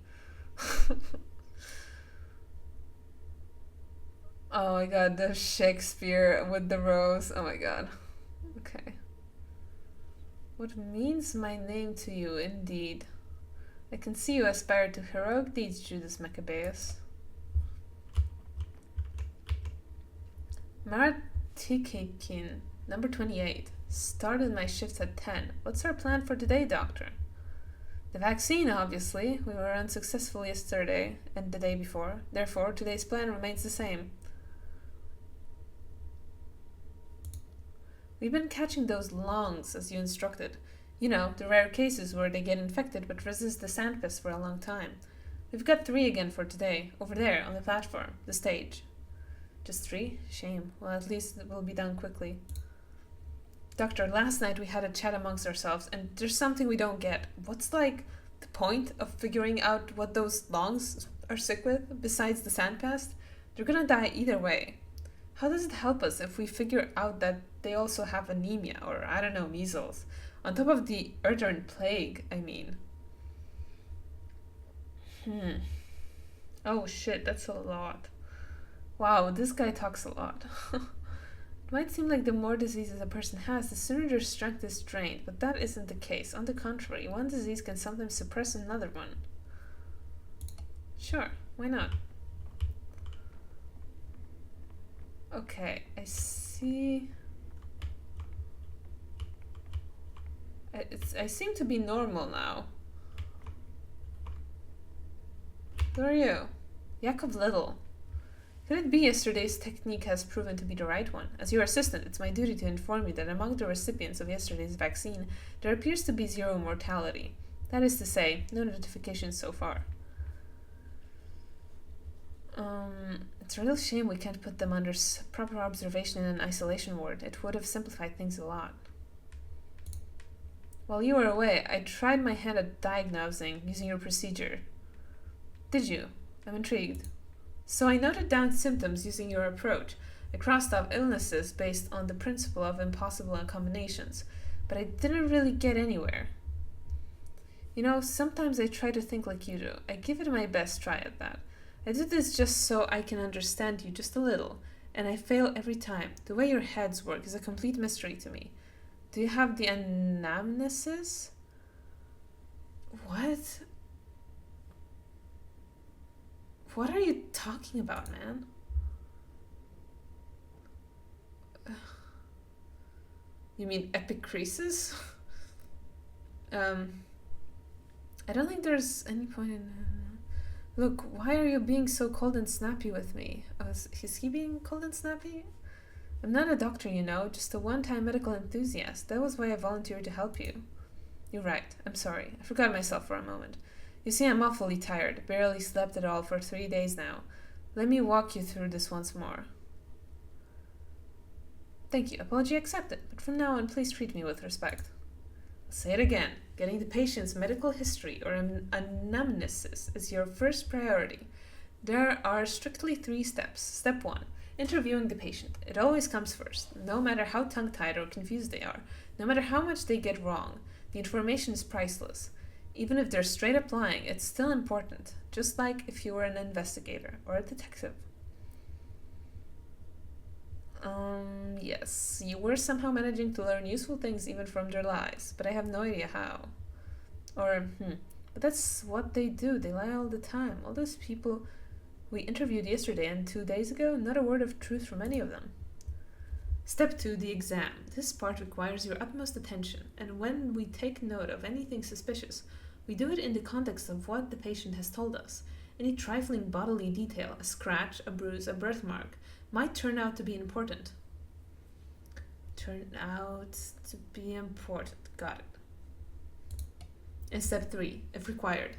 Oh my god, the Shakespeare with the rose. Oh my god. Okay. What means my name to you, indeed? I can see you aspire to heroic deeds, Judas Maccabeus. Maratikikin. Number 28. Started my shifts at 10. What's our plan for today, Doctor? The vaccine, obviously. We were unsuccessful yesterday and the day before. Therefore, today's plan remains the same. We've been catching those longs, as you instructed. You know, the rare cases where they get infected but resist the sandpest for a long time. We've got 3 again for today, over there, on the platform, the stage. Just 3? Shame. Well, at least it will be done quickly. Doctor, last night we had a chat amongst ourselves, and there's something we don't get. What's, like, the point of figuring out what those longs are sick with, besides the sandpest? They're gonna die either way. How does it help us if we figure out that they also have anemia, or, I don't know, measles? On top of the Earthern Plague, I mean. Oh shit, that's a lot. Wow, this guy talks a lot. It might seem like the more diseases a person has, the sooner their strength is drained, but that isn't the case. On the contrary, one disease can sometimes suppress another one. Sure, why not? Okay, I see... I seem to be normal now. Who are you? Jakob Little. Could it be yesterday's technique has proven to be the right one? As your assistant, it's my duty to inform you that among the recipients of yesterday's vaccine, there appears to be 0 mortality. That is to say, no notifications so far. It's a real shame we can't put them under proper observation in an isolation ward. It would have simplified things a lot. While you were away, I tried my hand at diagnosing using your procedure. Did you? I'm intrigued. So I noted down symptoms using your approach. I crossed off illnesses based on the principle of impossible combinations, but I didn't really get anywhere. You know, sometimes I try to think like you do. I give it my best try at that. I do this just so I can understand you just a little, and I fail every time. The way your heads work is a complete mystery to me. Do you have the anamnesis? What? What are you talking about, man? You mean epicresis? I don't think there's any point in... Look, why are you being so cold and snappy with me? Is he being cold and snappy? I'm not a doctor, you know, just a one-time medical enthusiast. That was why I volunteered to help you. You're right. I'm sorry. I forgot myself for a moment. You see, I'm awfully tired. Barely slept at all for 3 days now. Let me walk you through this once more. Thank you. Apology accepted. But from now on, please treat me with respect. I'll say it again. Getting the patient's medical history or anamnesis is your first priority. There are strictly 3 steps. Step 1. Interviewing the patient. It always comes first, no matter how tongue-tied or confused they are, no matter how much they get wrong. The information is priceless. Even if they're straight up lying, it's still important, just like if you were an investigator or a detective. Yes, you were somehow managing to learn useful things even from their lies, but I have no idea how. But that's what they do. They lie all the time. All those people we interviewed yesterday and 2 days ago, not a word of truth from any of them. Step 2, the exam. This part requires your utmost attention, and when we take note of anything suspicious, we do it in the context of what the patient has told us. Any trifling bodily detail, a scratch, a bruise, a birthmark, might turn out to be important. Got it. And step 3, if required,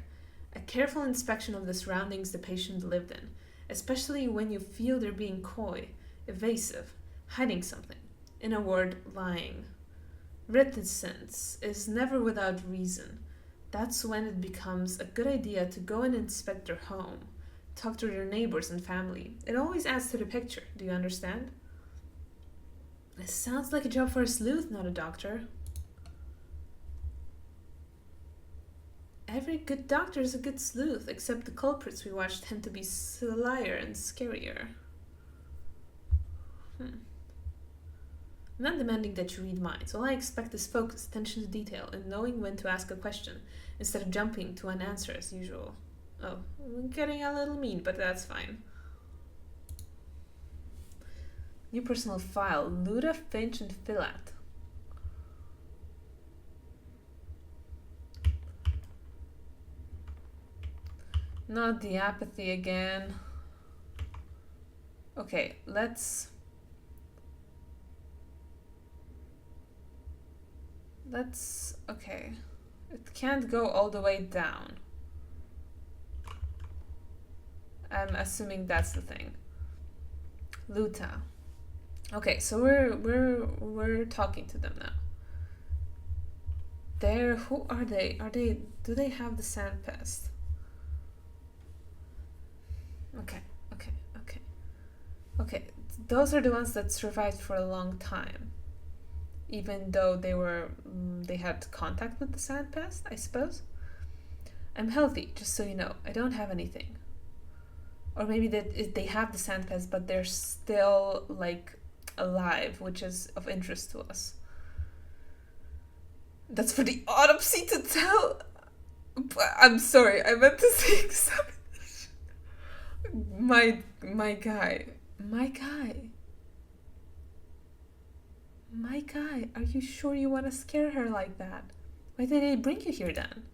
a careful inspection of the surroundings the patient lived in, especially when you feel they're being coy, evasive, hiding something. In a word, lying. Reticence is never without reason. That's when it becomes a good idea to go and inspect their home. Talk to their neighbors and family. It always adds to the picture. Do you understand? This sounds like a job for a sleuth, not a doctor. Every good doctor is a good sleuth, except the culprits we watch tend to be slier and scarier. I'm not demanding that you read minds. All I expect is focus, attention to detail, and knowing when to ask a question, instead of jumping to an answer as usual. Oh, I'm getting a little mean, but that's fine. New personal file, Luda, Finch, and Philat. Not the apathy again. Okay, okay. It can't go all the way down. I'm assuming that's the thing. Luta. Okay, so we're talking to them now. Who are they? Do they have the sand pest? Okay. Those are the ones that survived for a long time. Even though they had contact with the sand pest, I suppose. I'm healthy, just so you know. I don't have anything. Or maybe they have the sand pest, but they're still, like, alive, which is of interest to us. That's for the autopsy to tell? I'm sorry, I meant to say examination. My guy, are you sure you want to scare her like that? Why did they bring you here then?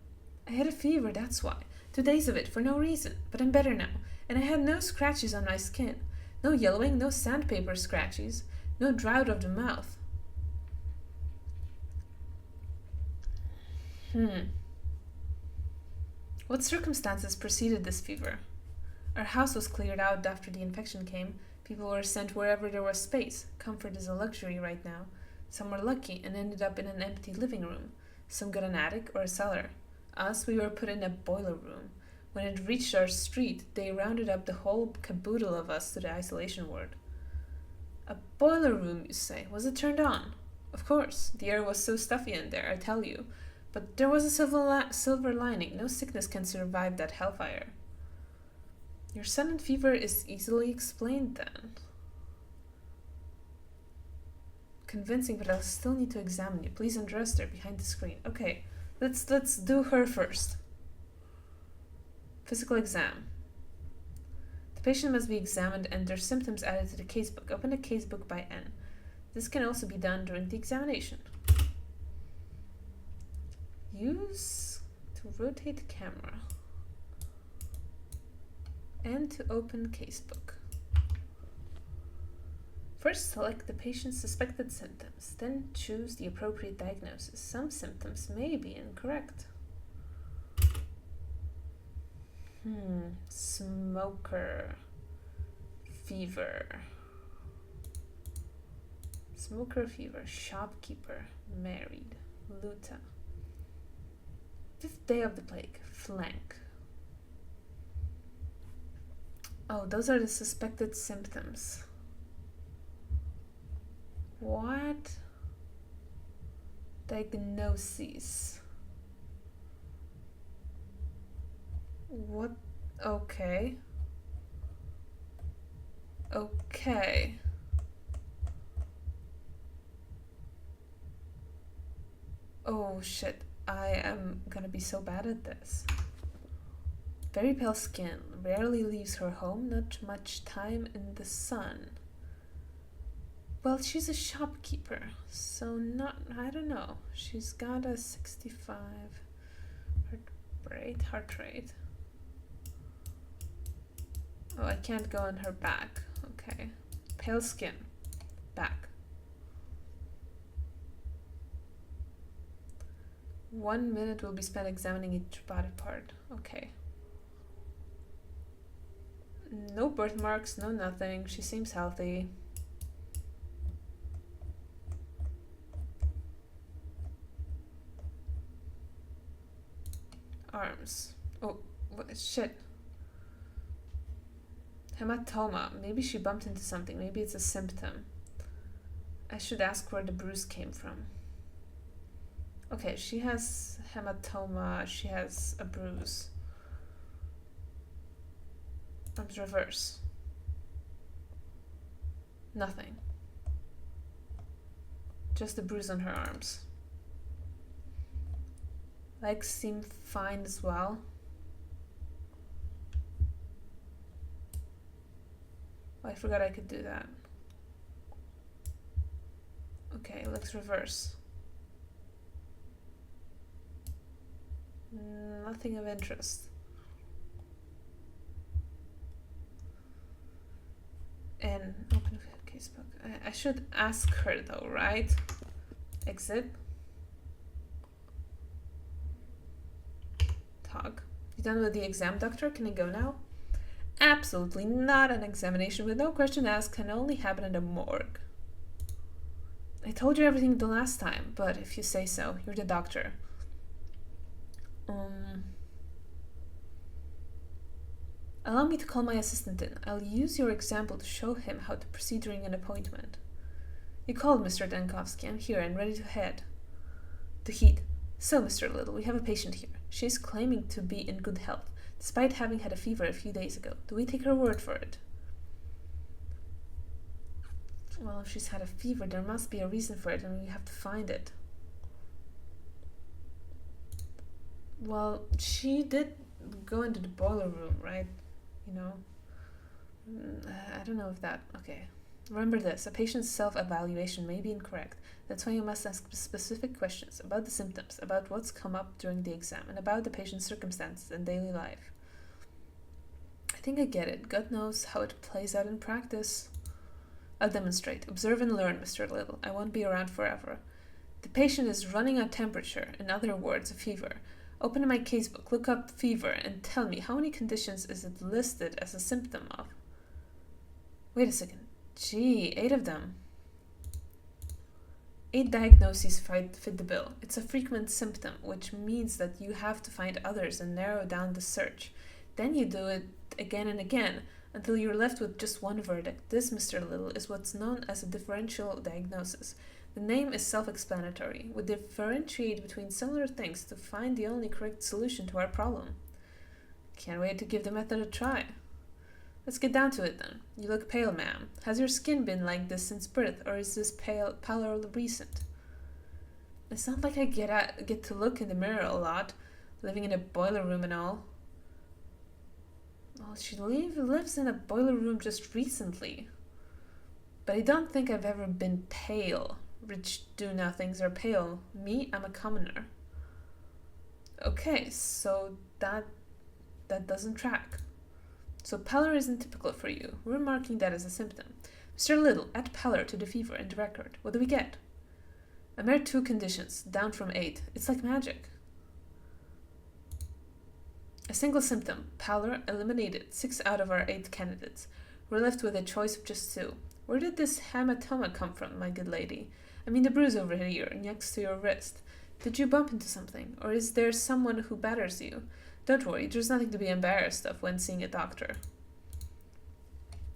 I had a fever, that's why. 2 days of it, for no reason. But I'm better now. And I had no scratches on my skin. No yellowing, no sandpaper scratches. No drought of the mouth. What circumstances preceded this fever? Our house was cleared out after the infection came. People were sent wherever there was space. Comfort is a luxury right now. Some were lucky and ended up in an empty living room. Some got an attic or a cellar. Us, we were put in a boiler room. When it reached our street, they rounded up the whole caboodle of us to the isolation ward. A boiler room, you say? Was it turned on? Of course. The air was so stuffy in there, I tell you. But there was a silver lining. No sickness can survive that hellfire. Your sudden fever is easily explained then. Convincing, but I'll still need to examine you. Please undress there behind the screen. Okay, let's do her first. Physical exam. The patient must be examined and their symptoms added to the casebook. Open the casebook by N. This can also be done during the examination. Use to rotate the camera. And to open casebook. First, select the patient's suspected symptoms, then choose the appropriate diagnosis. Some symptoms may be incorrect. Smoker. Fever. Smoker fever. Shopkeeper. Married. Luta. 5th day of the plague. Flank. Oh, those are the suspected symptoms. What? Diagnoses. What? Okay. Okay. Oh shit. I am gonna be so bad at this. Very pale skin. Rarely leaves her home. Not much time in the sun. Well, she's a shopkeeper, so I don't know. She's got a 65 heart rate. Oh, I can't go on her back. Okay. Pale skin. Back. 1 minute will be spent examining each body part. Okay. No birthmarks, no nothing. She seems healthy. Arms. Oh, what, shit. Hematoma. Maybe she bumped into something. Maybe it's a symptom. I should ask where the bruise came from. Okay, she has hematoma. She has a bruise. Arms reverse. Nothing. Just a bruise on her arms. Legs seem fine as well. Oh, I forgot I could do that. Okay, legs reverse. Nothing of interest. And open casebook. I should ask her though, right? Exit. Talk. You done with the exam, doctor? Can I go now? Absolutely not. An examination with no question asked can only happen in a morgue. I told you everything the last time, but if you say so, you're the doctor. Allow me to call my assistant in. I'll use your example to show him how to proceed during an appointment. You called, Mr. Dankovsky. I'm here and ready to head. To heat. So, Mr. Little, we have a patient here. She is claiming to be in good health, despite having had a fever a few days ago. Do we take her word for it? Well, if she's had a fever, there must be a reason for it, and we have to find it. Well, she did go into the boiler room, right? You know? I don't know if that... Okay. Remember this. A patient's self-evaluation may be incorrect. That's why you must ask specific questions about the symptoms, about what's come up during the exam, and about the patient's circumstances and daily life. I think I get it. God knows how it plays out in practice. I'll demonstrate. Observe and learn, Mr. Little. I won't be around forever. The patient is running a temperature, in other words, a fever. Open my casebook, look up fever, and tell me how many conditions is it listed as a symptom of? Wait a second. Gee, 8 of them. 8 diagnoses fit the bill. It's a frequent symptom, which means that you have to find others and narrow down the search. Then you do it again and again, until you're left with just one verdict. This, Mr. Little, is what's known as a differential diagnosis. The name is self-explanatory. We differentiate between similar things to find the only correct solution to our problem. Can't wait to give the method a try. Let's get down to it then. You look pale, ma'am. Has your skin been like this since birth, or is this pallor recent? It's not like I get to look in the mirror a lot, living in a boiler room and all. Well, she lives in a boiler room just recently. But I don't think I've ever been pale. Rich do-nothings are pale. Me, I'm a commoner. Okay, so that doesn't track. So pallor isn't typical for you. We're marking that as a symptom. Mr. Little, add pallor to the fever in the record. What do we get? A mere 2 conditions, down from 8. It's like magic. A single symptom, pallor, eliminated 6 out of our 8 candidates. We're left with a choice of just 2. Where did this hematoma come from, my good lady? I mean the bruise over here, next to your wrist. Did you bump into something? Or is there someone who batters you? Don't worry, there's nothing to be embarrassed of when seeing a doctor.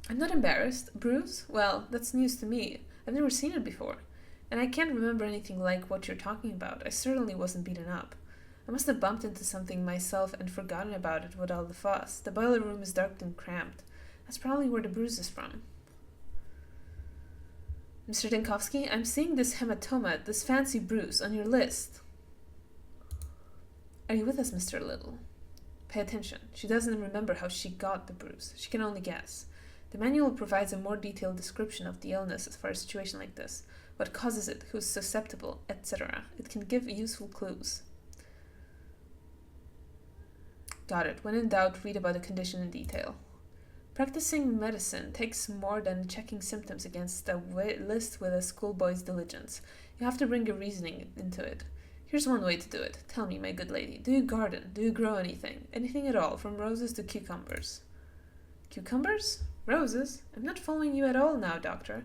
I'm not embarrassed. Bruise? Well, that's news to me. I've never seen it before. And I can't remember anything like what you're talking about. I certainly wasn't beaten up. I must have bumped into something myself and forgotten about it with all the fuss. The boiler room is dark and cramped. That's probably where the bruise is from. Mr. Dinkowski, I'm seeing this hematoma, this fancy bruise, on your list. Are you with us, Mr. Little? Pay attention. She doesn't remember how she got the bruise. She can only guess. The manual provides a more detailed description of the illness for a situation like this, what causes it, who's susceptible, etc. It can give useful clues. Got it. When in doubt, read about the condition in detail. Practicing medicine takes more than checking symptoms against a list with a schoolboy's diligence. You have to bring your reasoning into it. Here's one way to do it. Tell me, my good lady, do you garden? Do you grow anything? Anything at all, from roses to cucumbers? Cucumbers? Roses? I'm not following you at all now, doctor.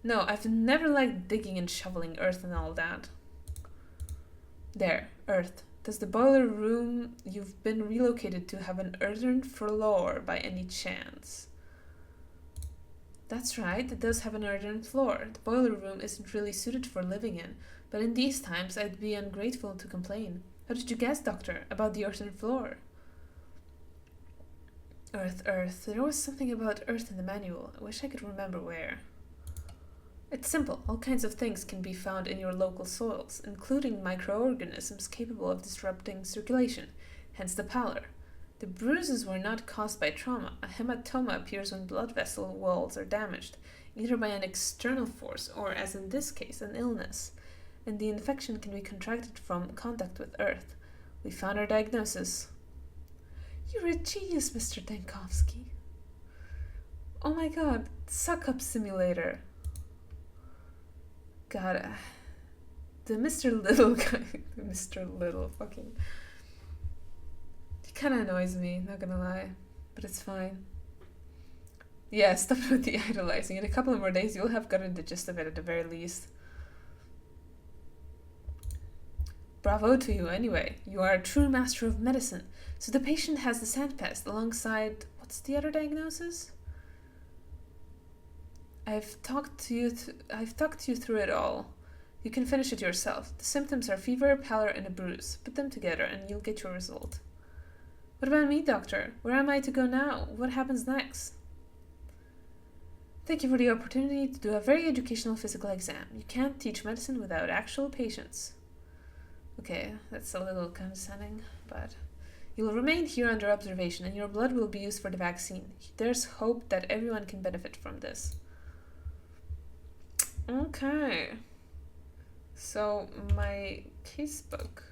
No, I've never liked digging and shoveling earth and all that. There, earth. Does the boiler room you've been relocated to have an earthen floor by any chance? That's right, it does have an earthen floor. The boiler room isn't really suited for living in, but in these times I'd be ungrateful to complain. How did you guess, doctor, about the earthen floor? Earth. There was something about earth in the manual. I wish I could remember where. It's simple. All kinds of things can be found in your local soils, including microorganisms capable of disrupting circulation, hence the pallor. The bruises were not caused by trauma. A hematoma appears when blood vessel walls are damaged, either by an external force or, as in this case, an illness. And the infection can be contracted from contact with earth. We found our diagnosis. You're a genius, Mr. Dankowski. Oh my god, suck-up simulator. God, the Mr. Little guy, Mr. Little, fucking, he kind of annoys me, not gonna lie, but it's fine. Yeah, stop with the idolizing. In a couple of more days, you'll have gotten the gist of it at the very least. Bravo to you, anyway. You are a true master of medicine. So the patient has the sandpest alongside, what's the other diagnosis? I've talked to you through it all. You can finish it yourself. The symptoms are fever, pallor, and a bruise. Put them together and you'll get your result. What about me, doctor? Where am I to go now? What happens next? Thank you for the opportunity to do a very educational physical exam. You can't teach medicine without actual patients. Okay, that's a little condescending, but you will remain here under observation and your blood will be used for the vaccine. There's hope that everyone can benefit from this. Okay. So, my casebook.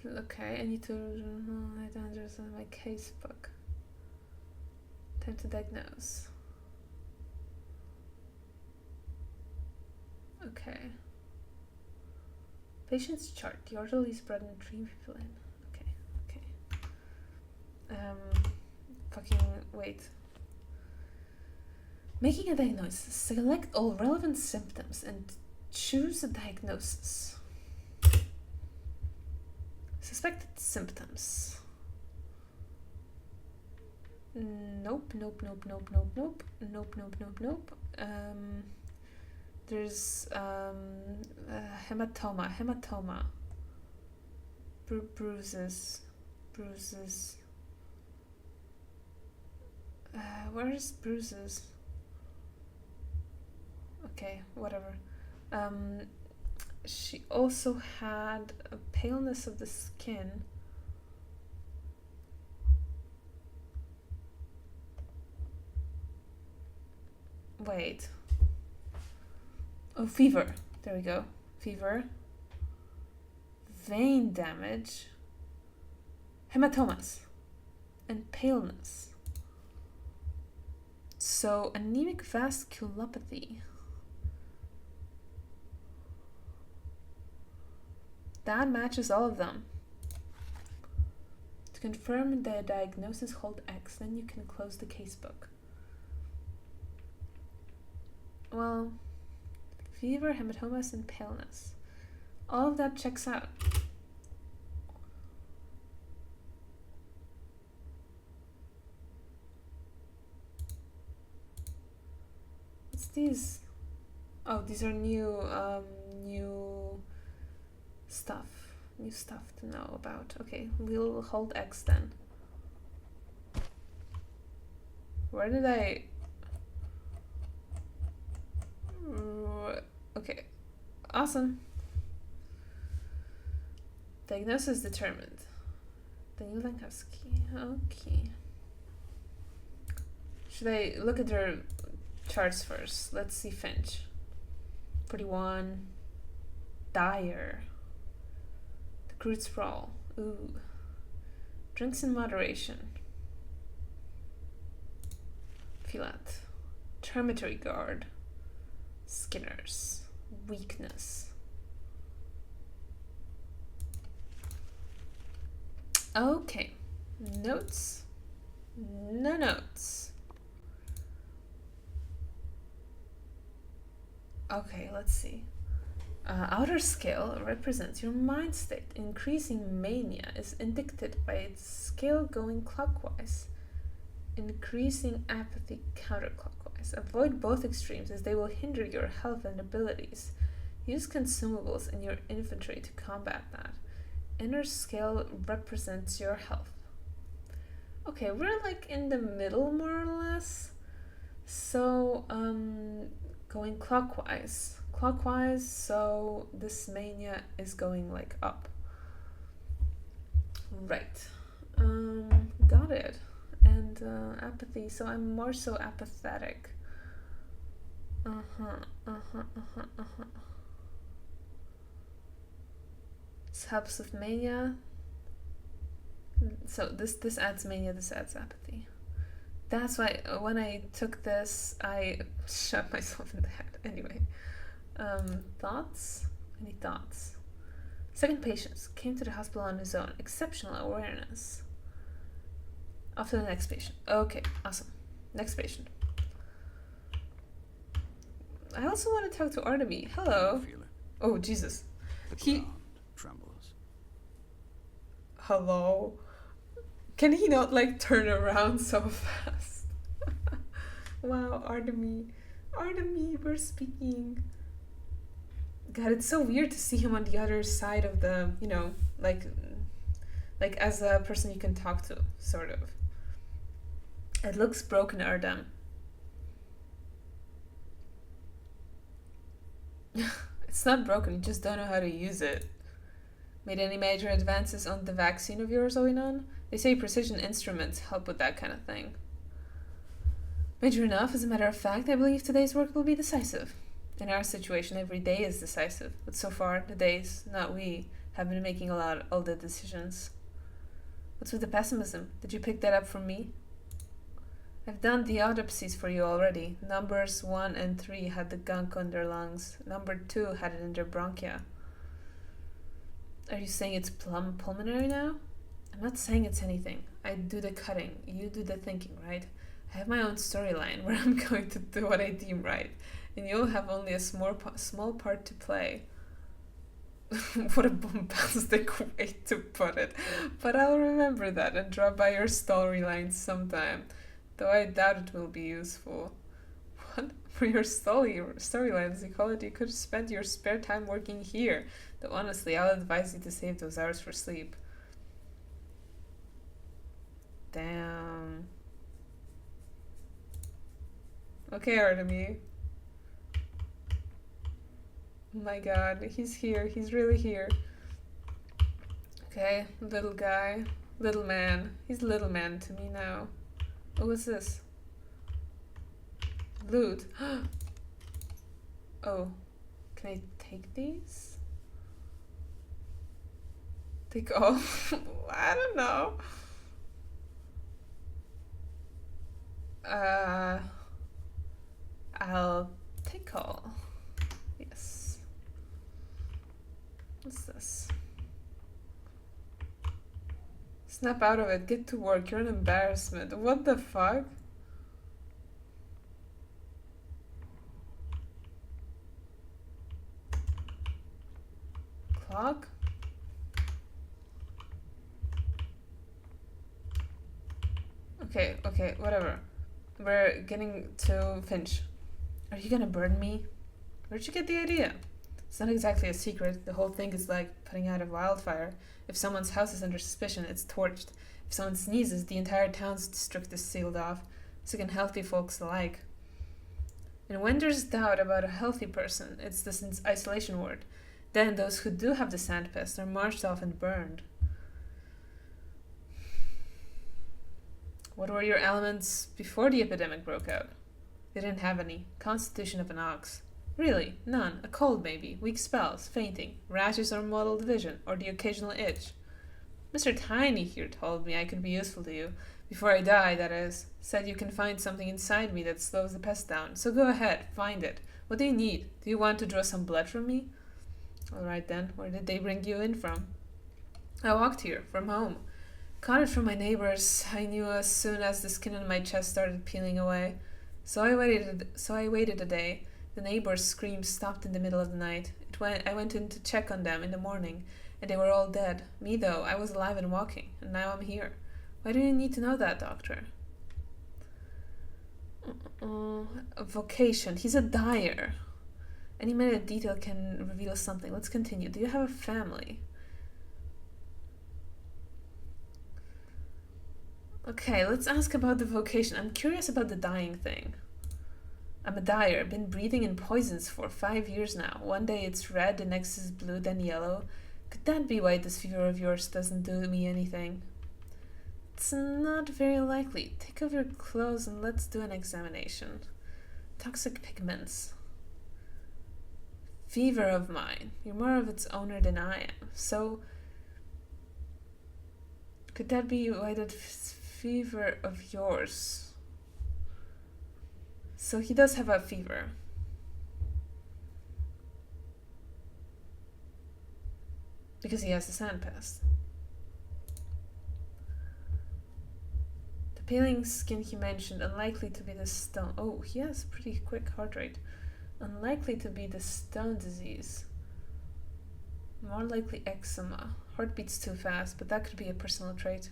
Okay, I need to write down my casebook. Time to diagnose. Okay. Patient's chart. The orderly is brought in 3 people in. Okay. Fucking wait. Making a diagnosis. Select all relevant symptoms and choose a diagnosis. Suspected symptoms. Nope. There's hematoma. Bruises. Where's bruises? Okay, whatever. She also had a paleness of the skin. Wait. Oh, fever. There we go. Fever. vein damage, hematomas, and paleness. So, anemic vasculopathy. That matches all of them. To confirm the diagnosis, hold X, then you can close the casebook. Well, fever, hematomas, and paleness. All of that checks out. What's these? Oh, these are new stuff. New stuff to know about. Okay, we'll hold X then. Where did I... Okay, awesome. Diagnosis determined. Daniel Lankowski. Okay. Should I look at their charts first? Let's see Finch. 41. Dyer. The crude sprawl. Ooh. Drinks in moderation. Filat. Termitory guard. Skinners. Weakness. Okay. Notes. No notes. Okay, let's see. Outer scale represents your mind state. Increasing mania is indicated by its scale going clockwise. Increasing apathy counterclockwise. Avoid both extremes as they will hinder your health and abilities. Use consumables in your inventory to combat that. Inner scale represents your health. Okay, we're like in the middle more or less. So, going clockwise. Clockwise, so this mania is going like up. Right. Got it. And apathy, so I'm more so apathetic. This helps with mania. So this adds mania, this adds apathy. That's why when I took this, I shot myself in the head. Anyway. Thoughts? Any thoughts? Second patient came to the hospital on his own. Exceptional awareness. Off to the next patient. Okay, awesome. Next patient. I also want to talk to Artemy. Hello. Feel it. Oh, Jesus. The He- ground trembles. Hello. Can he not like turn around so fast? Wow, Artemy. Artemy, we're speaking. God, it's so weird to see him on the other side of the, you know, like as a person you can talk to, sort of. It looks broken, Ardem. It's not broken, you just don't know how to use it. Made any major advances on the vaccine of yours, Oinon? They say precision instruments help with that kind of thing. Major enough, as a matter of fact, I believe today's work will be decisive. In our situation, every day is decisive, but so far, the days, not we, have been making all the decisions. What's with the pessimism? Did you pick that up from me? I've done the autopsies for you already. Numbers 1 and 3 had the gunk on their lungs. Number 2 had it in their bronchia. Are you saying it's pulmonary now? I'm not saying it's anything. I do the cutting. You do the thinking, right? I have my own storyline where I'm going to do what I deem right. And you'll have only a small part to play. What a bombastic way to put it. But I'll remember that and drop by your storyline sometime. Though I doubt it will be useful. What? For your storyline, as you call it, you could spend your spare time working here. Though honestly, I'll advise you to save those hours for sleep. Damn. Okay, Artemy. Oh my god, he's here. He's really here. Okay, little guy. Little man. He's little man to me now. Oh, what's this? Loot. Oh, can I take these? Take all. I don't know. I'll take all. Yes. What's this? Snap out of it. Get to work. You're an embarrassment. What the fuck? Clock? Okay, whatever. We're getting to Finch. Are you gonna burn me? Where'd you get the idea? It's not exactly a secret. The whole thing is like putting out a wildfire. If someone's house is under suspicion, it's torched. If someone sneezes, the entire town's district is sealed off. Sick and healthy folks alike. And when there's doubt about a healthy person, it's this isolation ward. Then those who do have the sand pest are marched off and burned. What were your ailments before the epidemic broke out? They didn't have any. Constitution of an ox. Really? None. A cold maybe. Weak spells. Fainting. Rashes or mottled vision. Or the occasional itch. Mr. Tiny here told me I could be useful to you. Before I die, that is. Said you can find something inside me that slows the pest down. So go ahead. Find it. What do you need? Do you want to draw some blood from me? Alright then. Where did they bring you in from? I walked here. From home. Caught it from my neighbors. I knew as soon as the skin on my chest started peeling away. So I waited a day. The neighbors' screams stopped in the middle of the night. I went in to check on them in the morning, and they were all dead. Me, though, I was alive and walking, and now I'm here. Why do you need to know that, Doctor? A vocation. He's a dyer. Any minute detail can reveal something. Let's continue. Do you have a family? Okay, let's ask about the vocation. I'm curious about the dyeing thing. I'm a dyer. Been breathing in poisons for 5 years now. One day it's red, the next is blue, then yellow. Could that be why this fever of yours doesn't do me anything? It's not very likely. Take off your clothes and let's do an examination. Toxic pigments. Fever of mine. You're more of its owner than I am. So, could that be why that fever of yours? So he does have a fever. Because he has the sand pest. The peeling skin he mentioned, unlikely to be the stone. Oh, he has pretty quick heart rate. Unlikely to be the stone disease. More likely eczema. Heart beats too fast, but that could be a personal trait.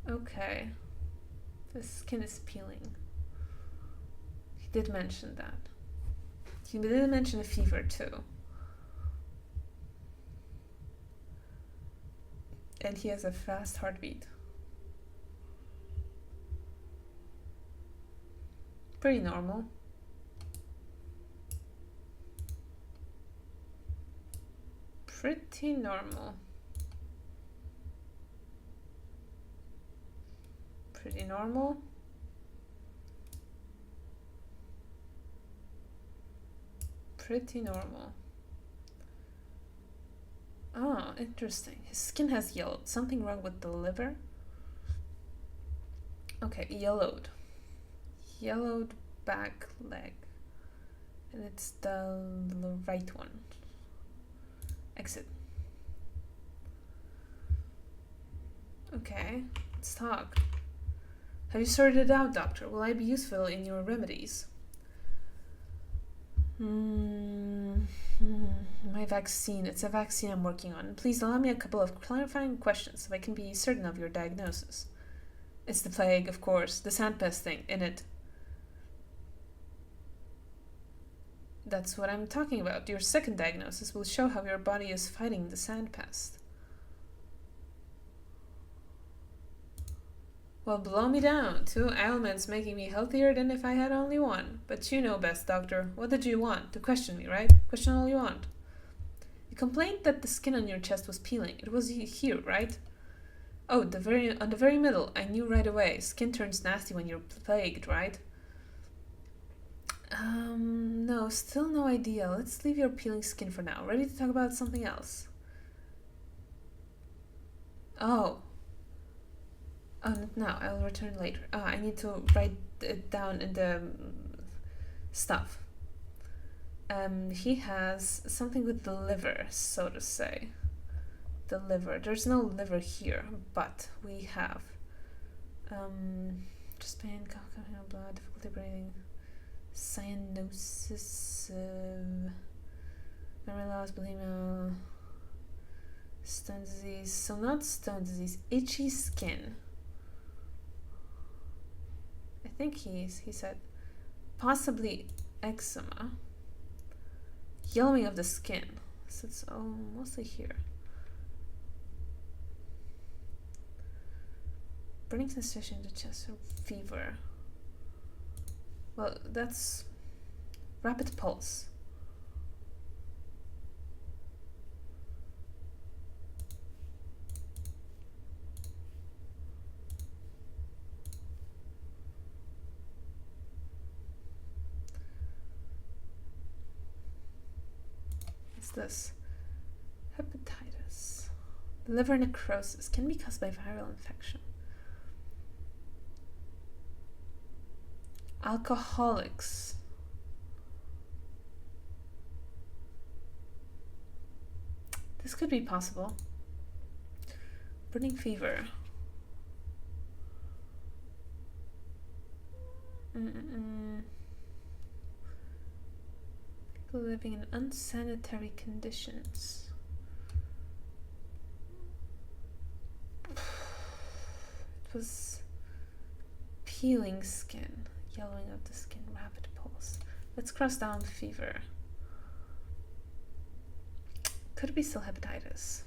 Okay. The skin is peeling. He did mention that. He did mention a fever too. And he has a fast heartbeat. Pretty normal. Pretty normal. Pretty normal. Pretty normal. Ah, interesting. His skin has yellowed. Something wrong with the liver? Okay, yellowed. Yellowed back leg. And it's the right one. Exit. Okay, let's talk. Have you sorted it out, Doctor? Will I be useful in your remedies? My vaccine. It's a vaccine I'm working on. Please allow me a couple of clarifying questions so I can be certain of your diagnosis. It's the plague, of course. The sandpest thing, in it. That's what I'm talking about. Your second diagnosis will show how your body is fighting the sandpest. Well, blow me down. 2 ailments making me healthier than if I had only one. But you know best, Doctor. What did you want? To question me, right? Question all you want. You complained that the skin on your chest was peeling. It was here, right? Oh, on the very middle. I knew right away. Skin turns nasty when you're plagued, right? No, still no idea. Let's leave your peeling skin for now. Ready to talk about something else? Oh. Oh, no, I'll return later. I need to write it down in the stuff. He has something with the liver, so to say. The liver. There's no liver here, but we have. Just pain, blood, difficulty breathing, cyanosis, memory loss, bulimia, stone disease. So not stone disease, itchy skin. I think he said possibly eczema, yellowing of the skin. So it's mostly here. Burning sensation in the chest or fever. Well, that's rapid pulse. What's this? Hepatitis. Liver necrosis can be caused by viral infection. Alcoholics. This could be possible. Burning fever. People living in unsanitary conditions. It was peeling skin. Yellowing of the skin, rapid pulse. Let's cross down fever. Could it be still hepatitis?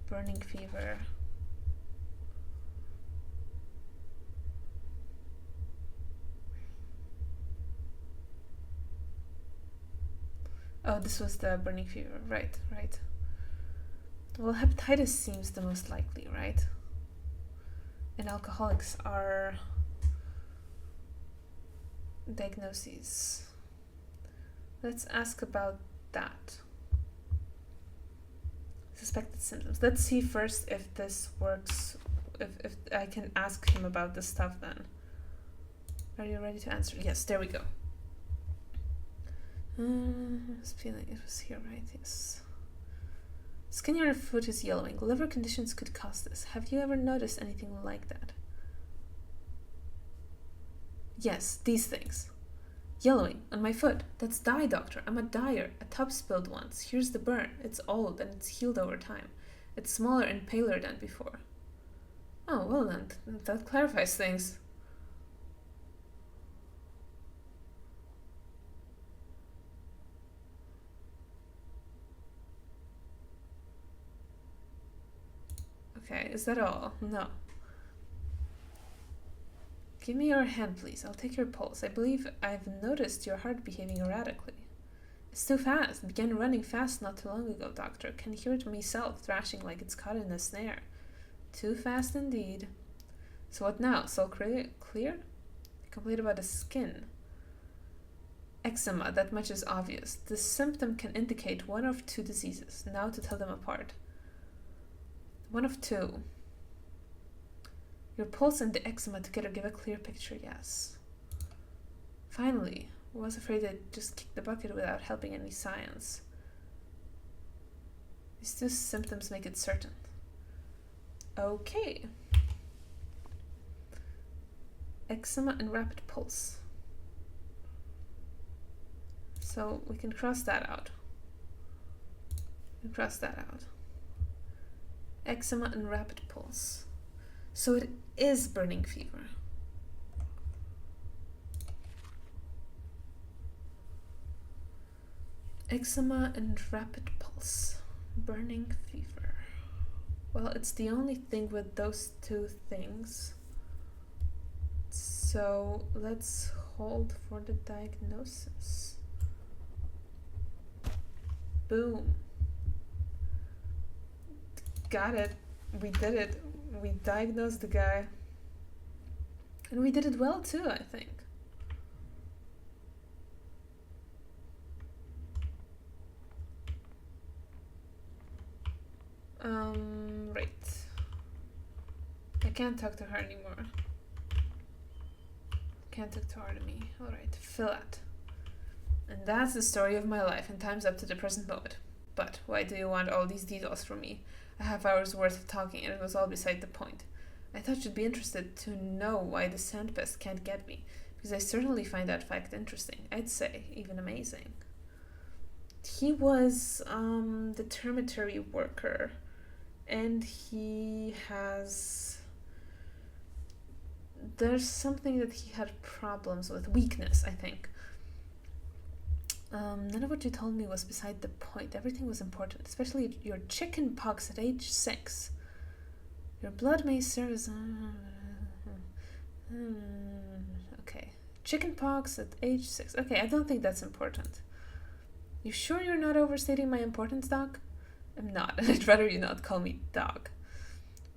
Burning fever. Oh, this was the burning fever. Right. Well, hepatitis seems the most likely, right? And alcoholics are diagnoses. Let's ask about that. Suspected symptoms. Let's see first if this works, if I can ask him about this stuff then. Are you ready to answer? Yes, there we go. I was feeling it was here, right? Yes. Skin on your foot is yellowing. Liver conditions could cause this. Have you ever noticed anything like that? Yes, these things. Yellowing on my foot. That's dye, doctor. I'm a dyer. A tub spilled once. Here's the burn. It's old and it's healed over time. It's smaller and paler than before. Oh, well then, that clarifies things. Okay, is that all? No. Give me your hand, please. I'll take your pulse. I believe I've noticed your heart behaving erratically. It's too fast. It began running fast not too long ago, doctor. Can hear it myself, thrashing like it's caught in a snare. Too fast indeed. So what now? So clear? Complain about the skin. Eczema, that much is obvious. This symptom can indicate one of two diseases. Now to tell them apart. One of two. Your pulse and the eczema together give a clear picture, yes. Finally, I was afraid I'd just kick the bucket without helping any science. These two symptoms make it certain. Okay. Eczema and rapid pulse. So we can cross that out. Eczema and rapid pulse. So it is burning fever. Eczema and rapid pulse. Burning fever. Well, it's the only thing with those two things. So let's hold for the diagnosis. Boom. Got it. We did it. We diagnosed the guy. And we did it well too, I think. Right. I can't talk to her anymore. Can't talk to her to me. Alright, fill out. And that's the story of my life, and time's up to the present moment. But why do you want all these details from me? A half hour's worth of talking, and it was all beside the point. I thought you'd be interested to know why the sandpest can't get me, because I certainly find that fact interesting. I'd say even amazing. He was the termitory worker, and there's something that he had problems with, weakness, I think. None of what you told me was beside the point. Everything was important, especially your chicken pox at age 6. Your blood may serve as... okay. Chicken pox at age 6. Okay, I don't think that's important. You sure you're not overstating my importance, Doc? I'm not. I'd rather you not call me Doc.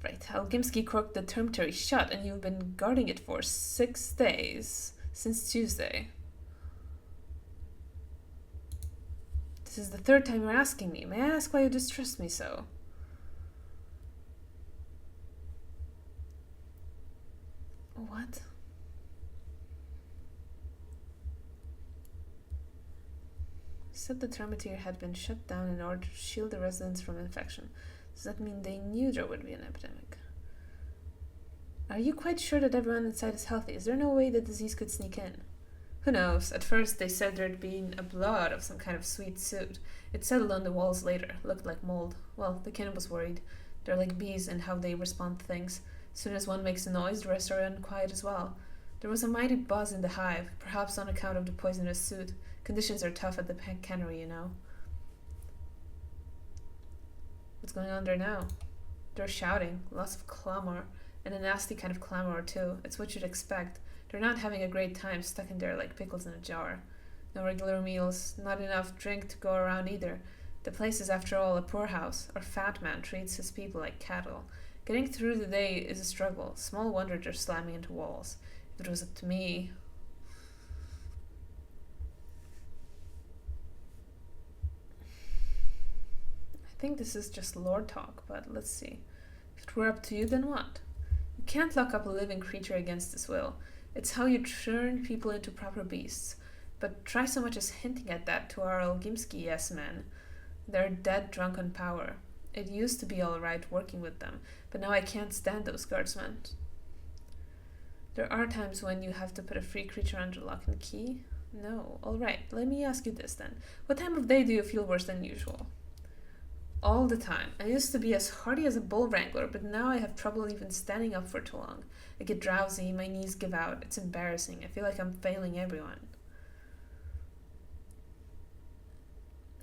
Right, Algimsky corked the termitory shut, and you've been guarding it for 6 days. Since Tuesday. This is the 3rd time you're asking me. May I ask why you distrust me so? What? You said the termitory had been shut down in order to shield the residents from infection. Does that mean they knew there would be an epidemic? Are you quite sure that everyone inside is healthy? Is there no way the disease could sneak in? Who knows? At first they said there'd been a blood of some kind of sweet soot. It settled on the walls later. Looked like mold. Well, the kin was worried. They're like bees in how they respond to things. As soon as one makes a noise, the rest are unquiet as well. There was a mighty buzz in the hive, perhaps on account of the poisonous soot. Conditions are tough at the cannery, you know. What's going on there now? They're shouting, lots of clamor, and a nasty kind of clamor too. It's what you'd expect. They're not having a great time stuck in there like pickles in a jar. No regular meals, not enough drink to go around either. The place is after all a poorhouse. Our fat man treats his people like cattle. Getting through the day is a struggle. Small wonder they're slamming into walls. If it was up to me... I think this is just lore talk, but let's see. If it were up to you, then what? You can't lock up a living creature against his will. It's how you turn people into proper beasts. But try so much as hinting at that to our Olgimsky yes-men. They're dead drunk on power. It used to be alright working with them, but now I can't stand those guardsmen. There are times when you have to put a free creature under lock and key. No. Alright, let me ask you this then. What time of day do you feel worse than usual? All the time. I used to be as hardy as a bull wrangler, but now I have trouble even standing up for too long. I get drowsy, my knees give out. It's embarrassing. I feel like I'm failing everyone.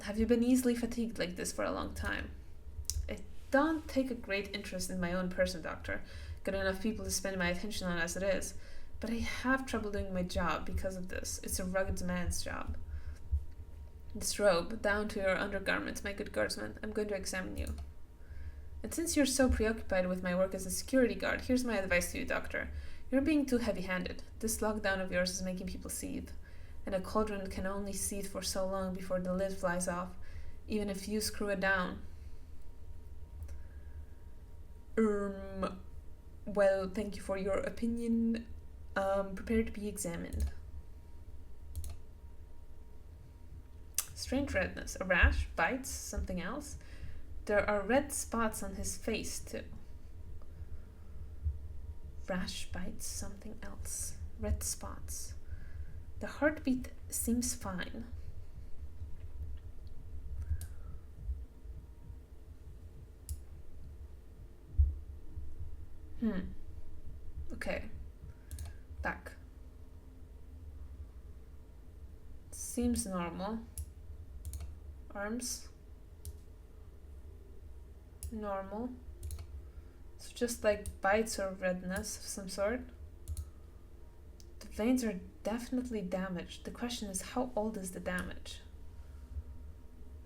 Have you been easily fatigued like this for a long time? I don't take a great interest in my own person, Doctor. Got enough people to spend my attention on as it is. But I have trouble doing my job because of this. It's a rugged man's job. This robe, down to your undergarments, my good guardsman. I'm going to examine you. And since you're so preoccupied with my work as a security guard, here's my advice to you, Doctor. You're being too heavy-handed. This lockdown of yours is making people seethe. And a cauldron can only seethe for so long before the lid flies off, even if you screw it down. Well, thank you for your opinion. Prepare to be examined. Strange redness. A rash? Bites? Something else? There are red spots on his face, too. Rash, bites, something else. Red spots. The heartbeat seems fine. Okay. Back. Seems normal. Arms. Normal. It's just like bites or redness of some sort. The veins are definitely damaged. The question is, how old is the damage?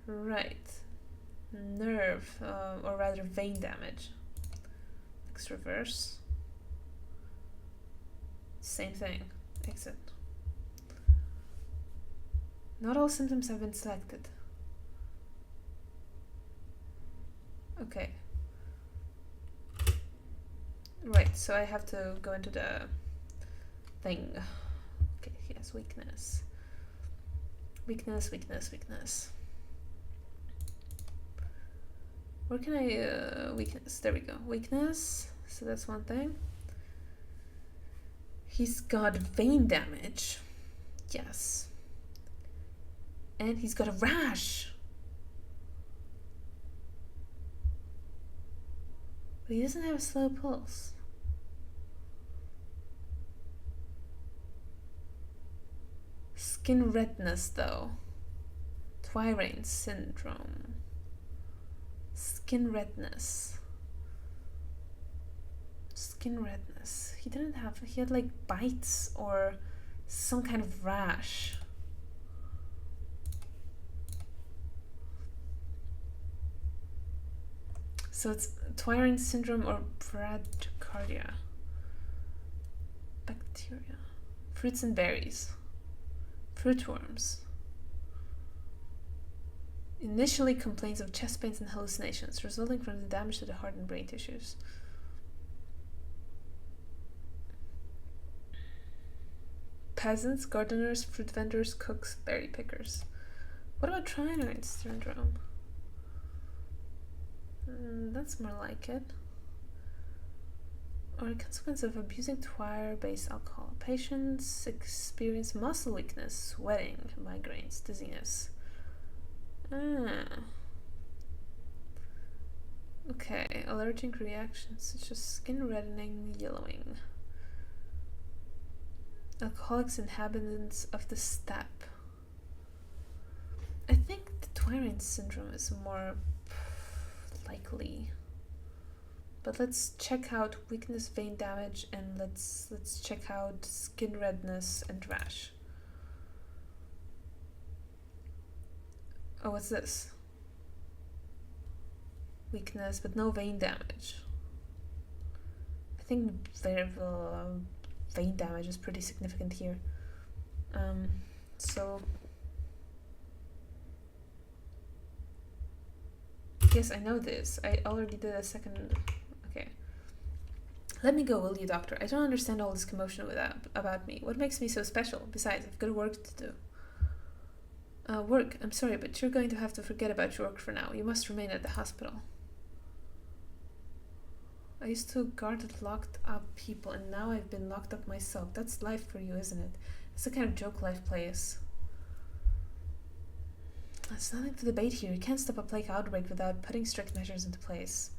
Right. Nerve, or rather vein damage. Next reverse. Same thing. Exit. Not all symptoms have been selected. Okay, Right, so I have to go into the thing. Okay, yes, weakness. Weakness, weakness, weakness. Where can I, weakness, there we go. Weakness, so that's one thing. He's got vein damage. Yes. And he's got a rash. But he doesn't have a slow pulse. Skin redness, though. Twirane syndrome. Skin redness. Skin redness. He didn't have... He had, like, bites or some kind of rash. So it's Twirane syndrome or bradycardia. Bacteria. Fruits and berries. Fruitworms. Initially complains of chest pains and hallucinations resulting from the damage to the heart and brain tissues. Peasants, gardeners, fruit vendors, cooks, berry pickers. What about Twirane syndrome? That's more like it. Or a consequence of abusing twire-based alcohol. Patients experience muscle weakness, sweating, migraines, dizziness. Okay, allergic reactions such as skin reddening, yellowing. Alcoholics inhabitants of the steppe. I think the Twirane syndrome is more likely. But let's check out weakness, vein damage, and let's check out skin redness and rash. Oh, what's this? Weakness, but no vein damage. I think vein damage is pretty significant here. So yes, I know this. I already did a second. Okay. Let me go, will you, doctor? I don't understand all this commotion about me. What makes me so special? Besides, I've got work to do. Work? I'm sorry, but you're going to have to forget about your work for now. You must remain at the hospital. I used to guard locked up people, and now I've been locked up myself. That's life for you, isn't it? It's the kind of joke life plays. There's nothing to debate here. You can't stop a plague outbreak without putting strict measures into place.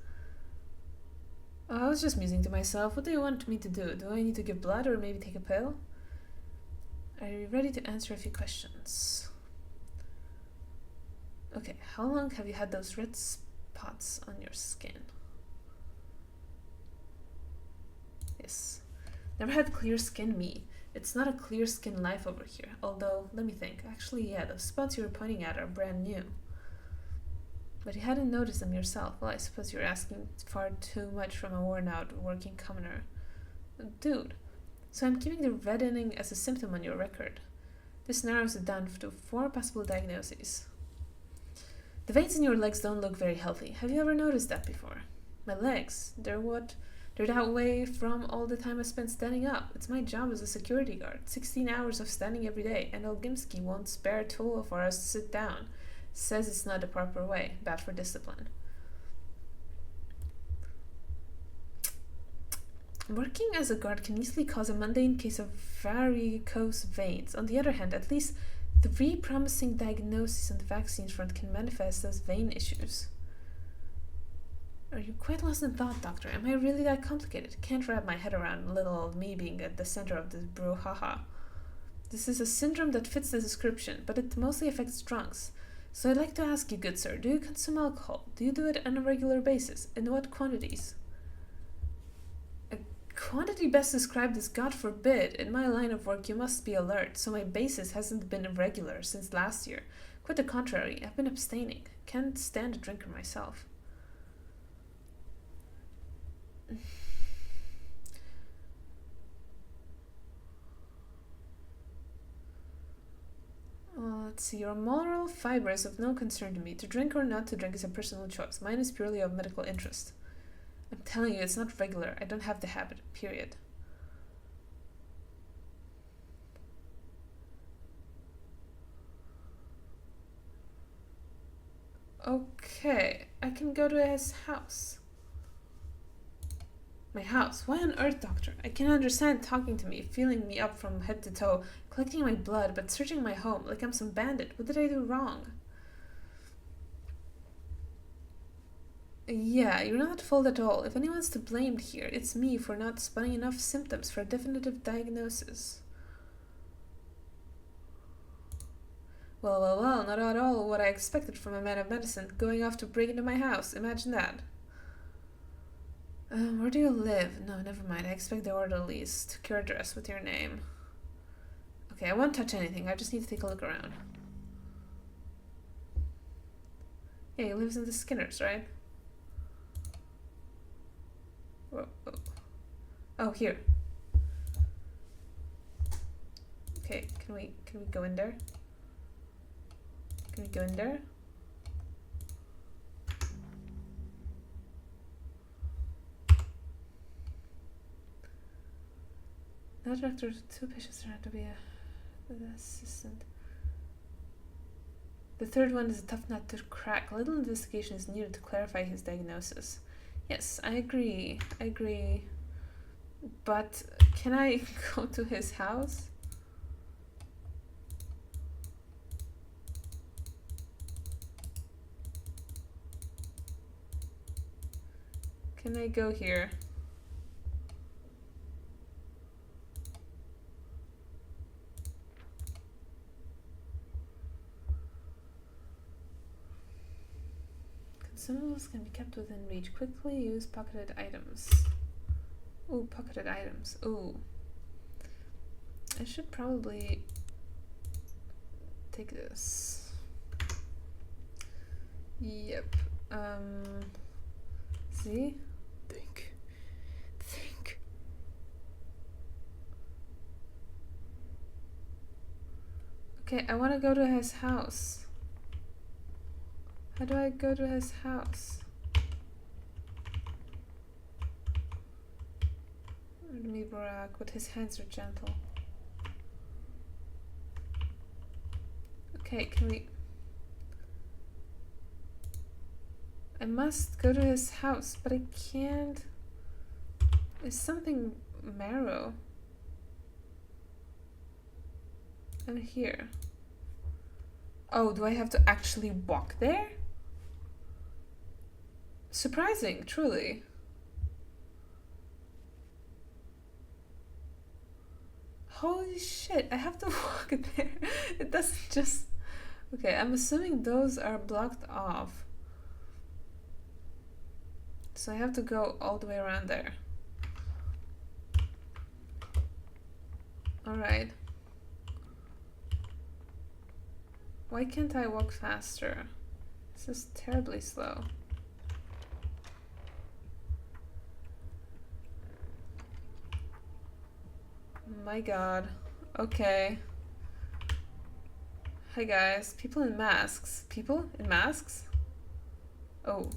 I was just musing to myself. What do you want me to do? Do I need to give blood or maybe take a pill? Are you ready to answer a few questions? Okay, how long have you had those red spots on your skin? Yes. Never had clear skin, me. It's not a clear skin life over here. Although, let me think. Actually, yeah, those spots you were pointing at are brand new. But you hadn't noticed them yourself. Well, I suppose you're asking far too much from a worn-out working commoner. Dude, so I'm keeping the reddening as a symptom on your record. This narrows it down to 4 possible diagnoses. The veins in your legs don't look very healthy. Have you ever noticed that before? My legs? They're that way from all the time I spent standing up. It's my job as a security guard. 16 hours of standing every day, and Olgimsky won't spare a tool for us to sit down. Says it's not the proper way. Bad for discipline. Working as a guard can easily cause a mundane case of varicose veins. On the other hand, at least 3 promising diagnoses on the vaccines front can manifest as vein issues. Are you quite lost in thought, doctor? Am I really that complicated? Can't wrap my head around little old me being at the center of this brouhaha. This is a syndrome that fits the description, but it mostly affects drunks. So I'd like to ask you, good sir, do you consume alcohol? Do you do it on a regular basis? In what quantities? A quantity best described as God forbid. In my line of work, you must be alert, so my basis hasn't been irregular since last year. Quite the contrary, I've been abstaining. Can't stand a drinker myself. Let's see. Your moral fiber is of no concern to me. To drink or not to drink is a personal choice. Mine is purely of medical interest. I'm telling you, it's not regular. I don't have the habit, period. Okay, I can go to his house. My house? Why on earth, Doctor? I can understand talking to me, feeling me up from head to toe, collecting my blood, but searching my home like I'm some bandit. What did I do wrong? Yeah, you're not at fault at all. If anyone's to blame here, it's me for not spotting enough symptoms for a definitive diagnosis. Well, not at all what I expected from a man of medicine, going off to break into my house. Imagine that. Where do you live? No, never mind. I expect the orderlies to your address with your name. Okay, I won't touch anything. I just need to take a look around. Yeah, he lives in the Skinners, right? Whoa, oh. Oh, here. Okay, can we go in there? Can we go in there? Now, doctor, 2 patients turn out to be an assistant. The third one is a tough nut to crack. A little investigation is needed to clarify his diagnosis. Yes, I agree. But can I go to his house? Can I go here? Consumables can be kept within reach. Quickly use pocketed items. Ooh, pocketed items. Ooh. I should probably take this. Yep. See? Think. Okay, I want to go to his house. How do I go to his house? Me, Barack, but his hands are gentle. Okay, can we... I must go to his house, but I can't... There's something marrow. I'm here. Oh, do I have to actually walk there? Surprising, truly. Holy shit, I have to walk there. It doesn't just... Okay, I'm assuming those are blocked off. So I have to go all the way around there. Alright. Why can't I walk faster? This is terribly slow. My god. Okay. Hi guys. People in masks. People in masks? Oh.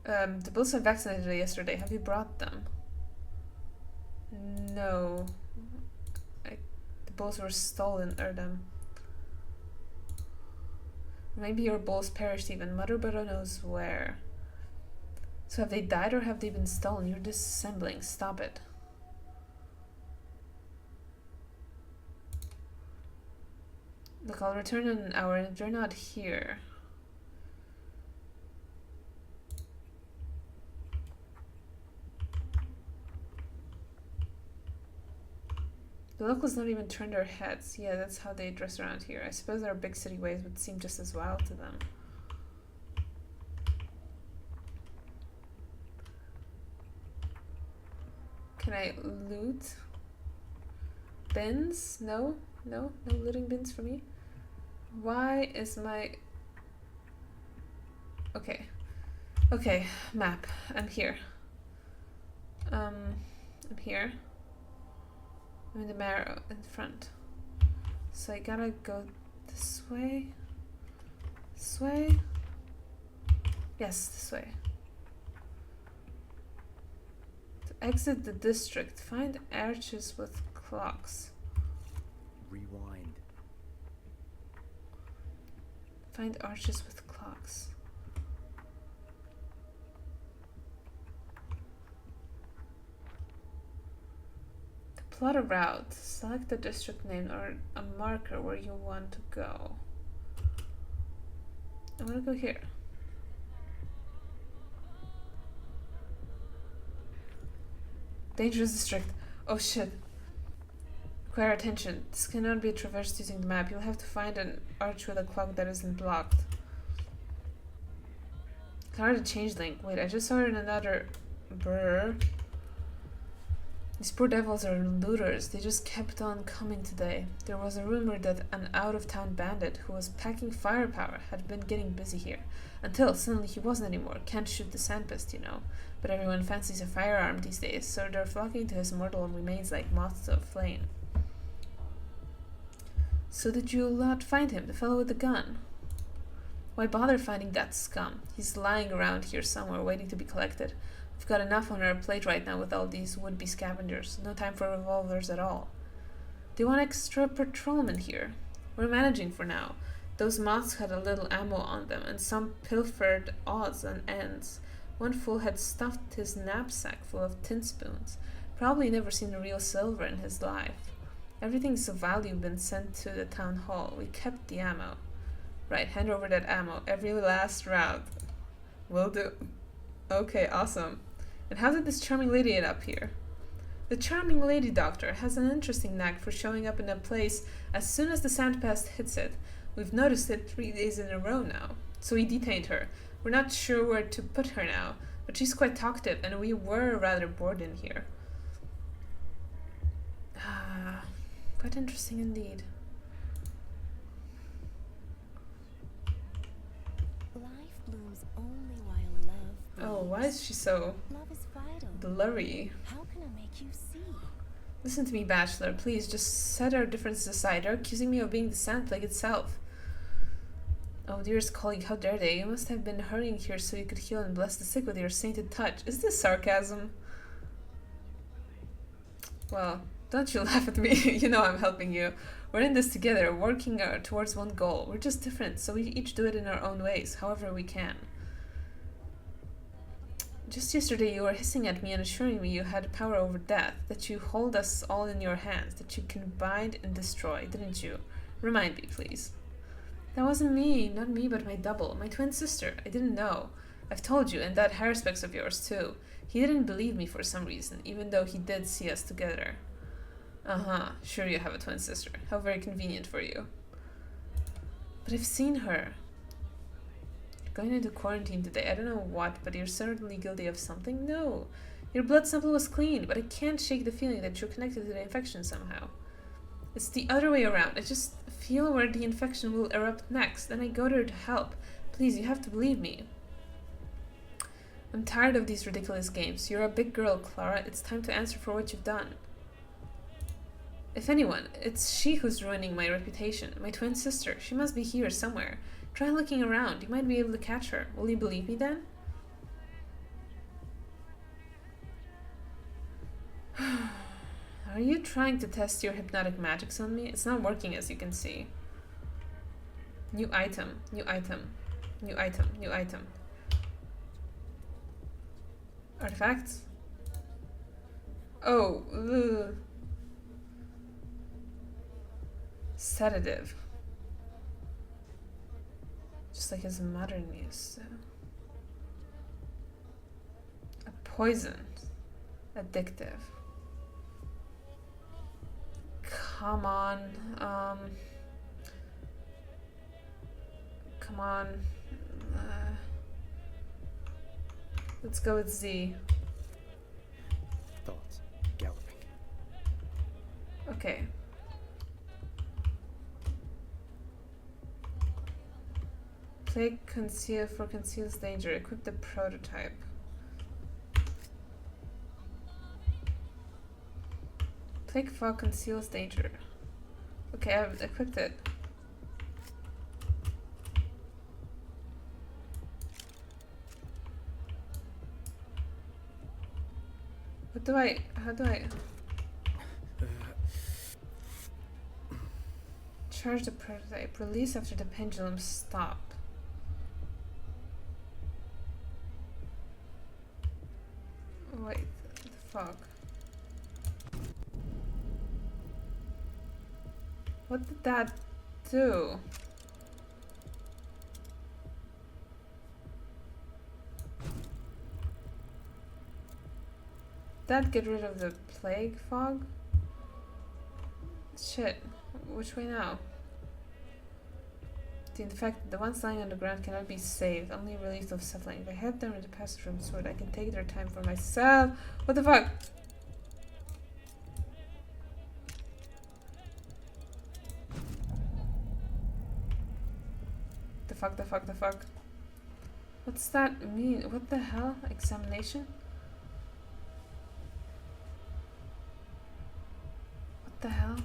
The bulls were vaccinated yesterday. Have you brought them? No. The bulls were stolen, Erdem. Maybe your bulls perished even. Mother Buddha knows where. So have they died or have they been stolen? You're disassembling. Stop it. Look, I'll return in an hour, and if you're not here... The locals don't even turn their heads. Yeah, that's how they dress around here. I suppose our big city ways would seem just as wild to them. Can I loot? Bins? No? No? No looting bins for me? Why is my... Okay. Okay, map. I'm here. I'm here. I'm in the marrow in front. So I gotta go this way. This way? Yes, this way. To exit the district, find arches with clocks. Rewind. Find arches with clocks. To plot a route, select the district name or a marker where you want to go. I want to go here. Dangerous district. Oh shit. Require attention. This cannot be traversed using the map. You'll have to find an arch with a clock that isn't blocked. Clara the changeling. Wait, I just saw her in another... Brr. These poor devils are looters. They just kept on coming today. There was a rumor that an out-of-town bandit who was packing firepower had been getting busy here. Until suddenly he wasn't anymore. Can't shoot the sandpest, you know. But everyone fancies a firearm these days, so they're flocking to his mortal remains like moths to a flame. So did you not find him, the fellow with the gun? Why bother finding that scum? He's lying around here somewhere, waiting to be collected. We've got enough on our plate right now with all these would-be scavengers. No time for revolvers at all. Do you want extra patrolmen here? We're managing for now. Those moths had a little ammo on them, and some pilfered odds and ends. One fool had stuffed his knapsack full of tin spoons. Probably never seen real silver in his life. Everything's of value been sent to the town hall. We kept the ammo. Right, hand over that ammo. Every last round. Will do. Okay, awesome. And how did this charming lady end up here? The charming lady doctor has an interesting knack for showing up in a place as soon as the sandpest hits it. We've noticed it 3 days in a row now. So we detained her. We're not sure where to put her now, but she's quite talkative and we were rather bored in here. Ah, quite interesting indeed. Life blooms only while love blooms. Oh, why is she so Love is vital. blurry? How can I make you see? Listen to me, Bachelor. Please, just set our differences aside. They're accusing me of being the sand plague itself. Oh, dearest colleague, how dare they? You must have been hurrying here so you could heal and bless the sick with your sainted touch. Is this sarcasm? Well, don't you laugh at me. You know I'm helping you. We're in this together, working towards one goal. We're just different, so we each do it in our own ways, however we can. Just yesterday you were hissing at me and assuring me you had power over death, that you hold us all in your hands, that you can bind and destroy, didn't you? Remind me, please. That wasn't me, not me, but my double, my twin sister. I didn't know. I've told you, and that hair-specs of yours too. He didn't believe me for some reason, even though he did see us together. Uh-huh, sure you have a twin sister. How very convenient for you. But I've seen her. Going into quarantine today, I don't know what, but you're certainly guilty of something? No. Your blood sample was clean, but I can't shake the feeling that you're connected to the infection somehow. It's the other way around. I just feel where the infection will erupt next, then I go there to help. Please, you have to believe me. I'm tired of these ridiculous games. You're a big girl, Clara. It's time to answer for what you've done. If anyone, it's she who's ruining my reputation. My twin sister. She must be here somewhere. Try looking around. You might be able to catch her. Will you believe me then? Are you trying to test your hypnotic magics on me? It's not working, as you can see. New item. New item. New item. New item. Artifacts? Oh. Ugh. Sedative. Just like his modern use. A poison. Addictive. Come on. Come on. Let's go with Z. Thoughts. Galloping. Okay. Plague conceal for conceals danger. Equip the prototype. Plague fog conceals danger. Okay, I've equipped it. How do I charge the prototype? Release after the pendulum stop. Wait, the fuck? What did that do? That get rid of the plague fog? Shit. Which way now? The fact that the ones lying on the ground cannot be saved, only relieved of suffering. If I help them with the passage from sword, I can take their time for myself. What the fuck? The fuck? What's that mean? What the hell? Examination? What the hell?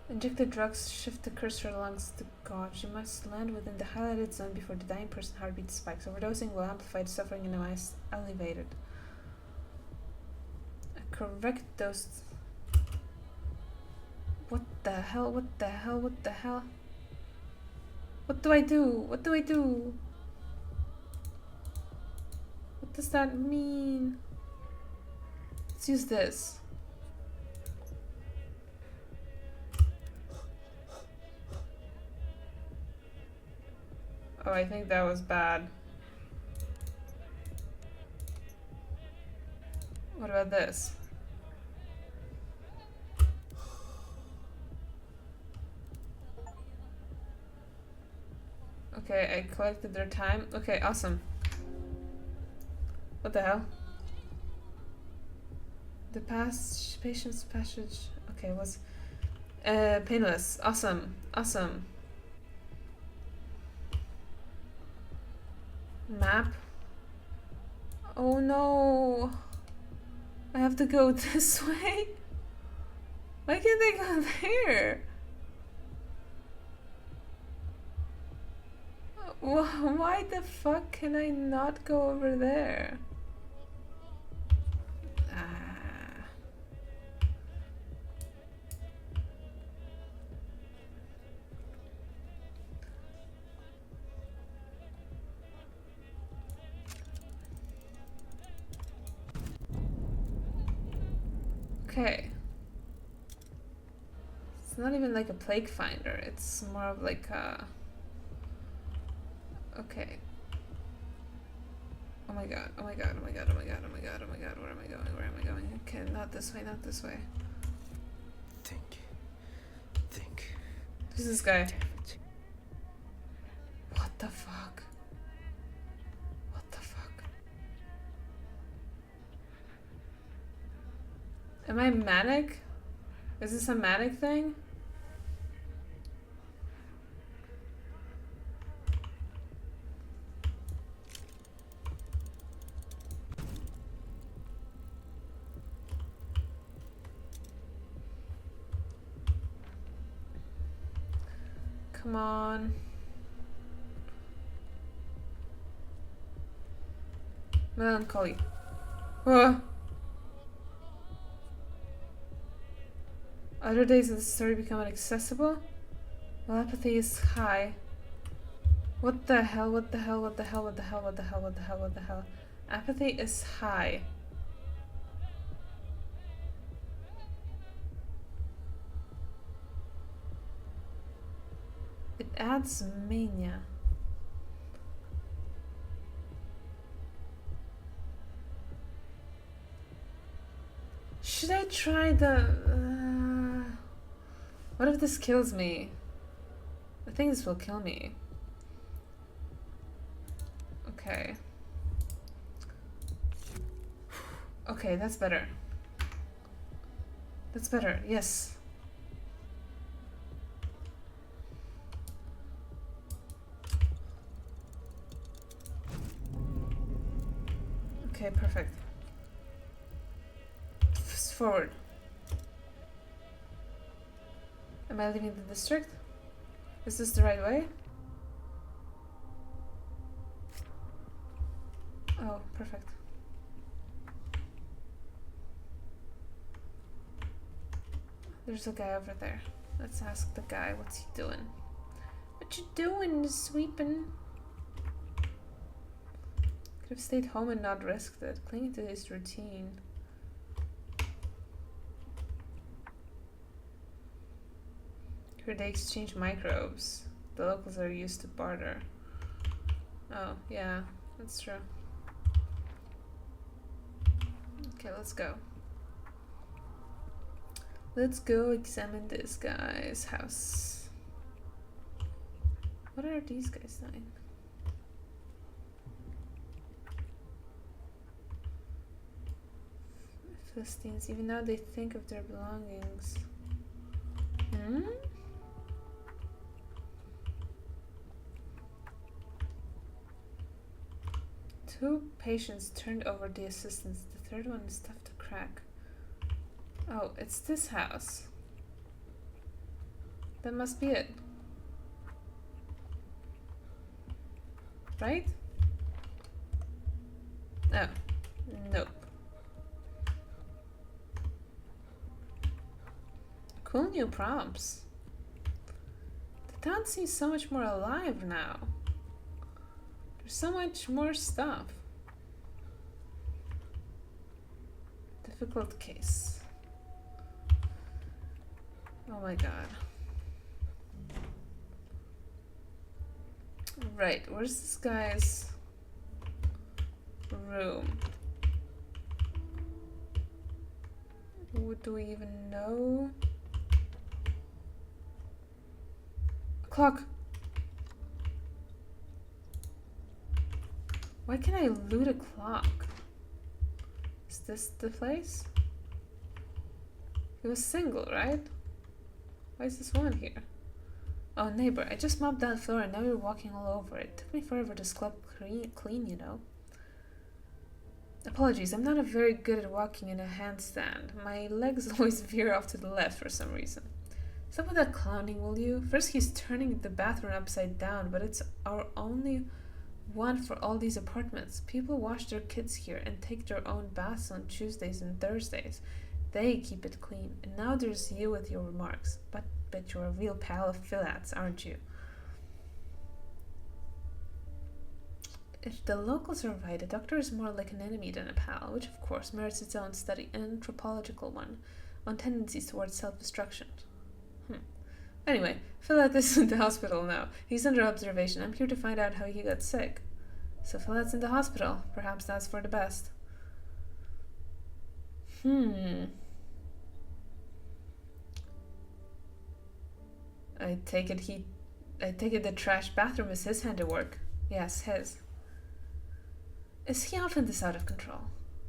Inject the drugs, shift the cursor along the gauge. You must land within the highlighted zone before the dying person's heartbeat spikes. Overdosing will amplify the suffering and minimize elevated. A correct dose. What the hell? What the hell? What the hell? What do I do? What do I do? What does that mean? Let's use this. Oh, I think that was bad. What about this? Okay, I collected their time. Okay, awesome. What the hell? The patient's passage. Okay, was painless. Awesome. Awesome. Map. Oh no. I have to go this way? Why can't I go there? Why the fuck can I not go over there? Ah. Okay. It's not even like a plague finder, it's more of like a... Okay. Oh my god, oh my god, oh my god, oh my god, oh my god, oh my god, where am I going, where am I going? Okay, not this way, not this way. Think. Who's this guy? Damn it. What the fuck? What the fuck? Am I manic? Is this a manic thing? Come on. Melancholy. Other days of the story become inaccessible? Well, apathy is high. What the hell? What the hell? What the hell? What the hell? What the hell? What the hell? What the hell? Apathy is high. It adds mania. Should I try the... What if this kills me? I think this will kill me. Okay. Okay, that's better. That's better, yes. Okay, perfect. Forward. Am I leaving the district? Is this the right way? Oh, perfect. There's a guy over there. Let's ask the guy, what's he doing? What you doing, sweeping? Could have stayed home and not risked it. Clinging to his routine. Here they exchange microbes. The locals are used to barter. Oh, yeah, that's true. Okay, let's go. Let's go examine this guy's house. What are these guys doing? Philistines, even now they think of their belongings. Hmm? Two patients turned over the assistants. The third one is tough to crack. Oh, it's this house. That must be it. Right? Oh, nope. Cool new prompts. The town seems so much more alive now. There's so much more stuff. Difficult case. Oh my god. Right, where's this guy's room? What do we even know? A clock! Why can I loot a clock? Is this the place? He was single, right? Why is this woman here? Oh, neighbor, I just mopped that floor and now you're walking all over it. Took me forever to scrub clean, you know. Apologies, I'm not very good at walking in a handstand. My legs always veer off to the left for some reason. Stop with that clowning, will you? First he's turning the bathroom upside down, but it's our only one for all these apartments. People wash their kids here and take their own baths on Tuesdays and Thursdays. They keep it clean. And now there's you with your remarks. But you're a real pal of Philat's, aren't you? If the locals are right, a doctor is more like an enemy than a pal, which of course merits its own study, an anthropological one, on tendencies towards self-destruction. Anyway, Philat is in the hospital now. He's under observation. I'm here to find out how he got sick. So Philat's in the hospital. Perhaps that's for the best. I take it the trash bathroom is his handiwork. Yes, his. Is he often this out of control?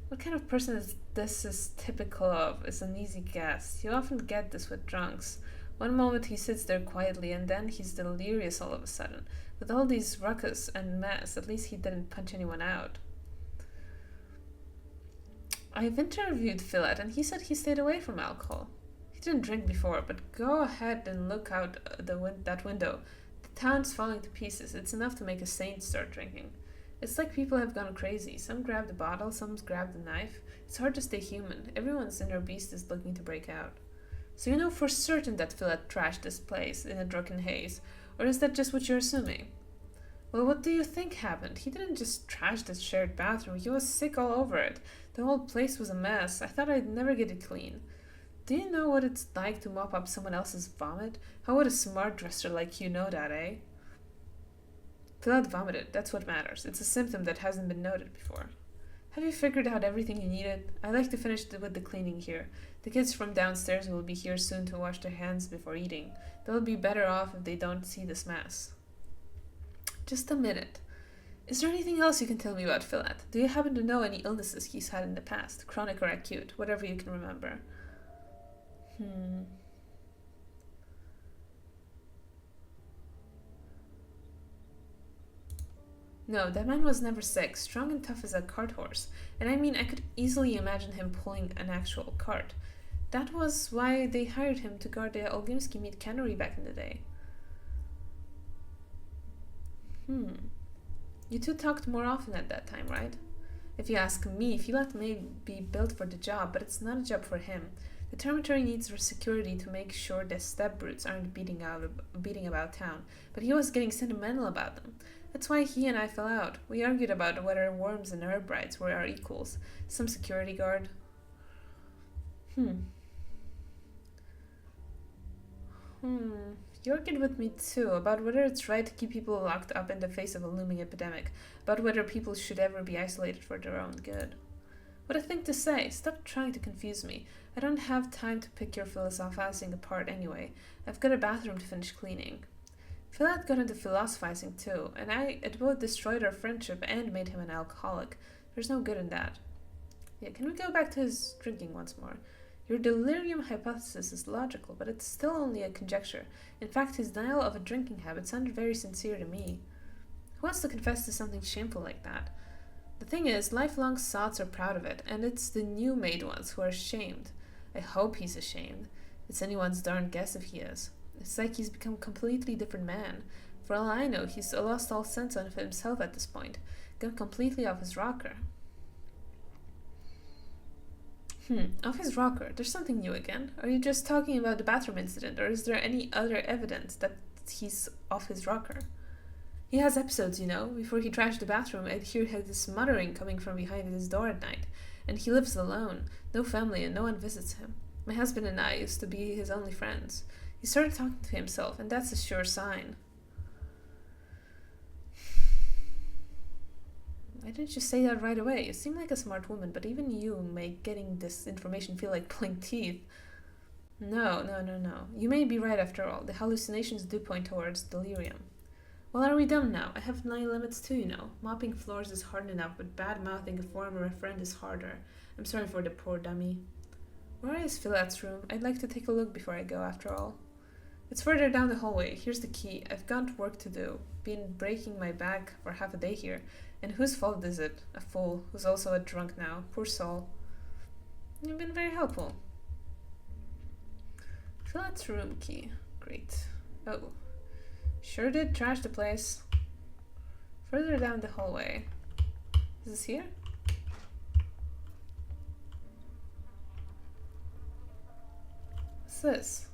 What kind of person is this is typical of is an easy guess. You often get this with drunks. One moment he sits there quietly and then he's delirious all of a sudden. With all these ruckus and mess, at least he didn't punch anyone out. I've interviewed Philat and he said he stayed away from alcohol. He didn't drink before, but go ahead and look out that window. The town's falling to pieces. It's enough to make a saint start drinking. It's like people have gone crazy. Some grab the bottle, some grab the knife. It's hard to stay human. Everyone's inner beast is looking to break out. So you know for certain that Philat trashed this place in a drunken haze, or is that just what you're assuming? Well, what do you think happened? He didn't just trash the shared bathroom, he was sick all over it. The whole place was a mess. I thought I'd never get it clean. Do you know what it's like to mop up someone else's vomit? How would a smart dresser like you know that, eh? Philat vomited, that's what matters. It's a symptom that hasn't been noted before. Have you figured out everything you needed? I'd like to finish with the cleaning here. The kids from downstairs will be here soon to wash their hands before eating. They'll be better off if they don't see this mess. Just a minute. Is there anything else you can tell me about Philat? Do you happen to know any illnesses he's had in the past? Chronic or acute, whatever you can remember. No, that man was never sick, strong and tough as a cart horse. And I mean, I could easily imagine him pulling an actual cart. That was why they hired him to guard the Olgimsky meat cannery back in the day. You two talked more often at that time, right? If you ask me, Filat may be built for the job, but it's not a job for him. The dormitory needs security to make sure the step brutes aren't beating about town, but he was getting sentimental about them. That's why he and I fell out. We argued about whether worms and herb brides were our equals. Some security guard. You argued with me too about whether it's right to keep people locked up in the face of a looming epidemic, about whether people should ever be isolated for their own good. What a thing to say! Stop trying to confuse me. I don't have time to pick your philosophizing apart anyway. I've got a bathroom to finish cleaning. Philat got into philosophizing too, and it both destroyed our friendship and made him an alcoholic. There's no good in that. Yeah, can we go back to his drinking once more? Your delirium hypothesis is logical, but it's still only a conjecture. In fact, his denial of a drinking habit sounded very sincere to me. Who wants to confess to something shameful like that? The thing is, lifelong sots are proud of it, and it's the new made ones who are ashamed. I hope he's ashamed. It's anyone's darn guess if he is. It's like he's become a completely different man. For all I know, he's lost all sense of himself at this point, gone completely off his rocker. Off his rocker. There's something new again. Are you just talking about the bathroom incident, or is there any other evidence that he's off his rocker? He has episodes, you know. Before he trashed the bathroom, I'd hear this muttering coming from behind his door at night. And he lives alone. No family and no one visits him. My husband and I used to be his only friends. He started talking to himself, and that's a sure sign. Why didn't you say that right away? You seem like a smart woman, but even you make getting this information feel like pulling teeth. No. You may be right after all. The hallucinations do point towards delirium. Well, are we done now? I have my limits too, you know. Mopping floors is hard enough, but bad-mouthing a former friend is harder. I'm sorry for the poor dummy. Where is Philat's room? I'd like to take a look before I go, after all. It's further down the hallway. Here's the key. I've got work to do. Been breaking my back for half a day here. And whose fault is it? A fool, who's also a drunk now. Poor soul. You've been very helpful. Philat's room key. Great. Oh. Sure did trash the place. Further down the hallway. Is this here? What's this?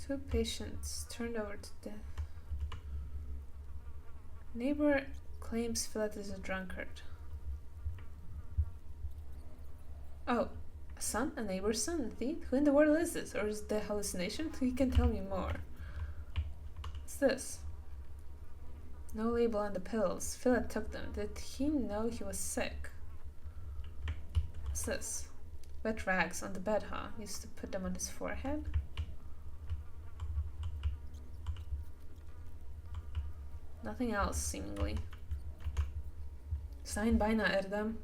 Two patients turned over to death. Neighbor claims Philat is a drunkard. Oh, a son? A neighbor's son? A thief? Who in the world is this? Or is it a hallucination? He can tell me more. What's this? No label on the pills. Philat took them. Did he know he was sick? What's this? Wet rags on the bed, huh? Used to put them on his forehead? Nothing else, seemingly. Signed by Na Erdem.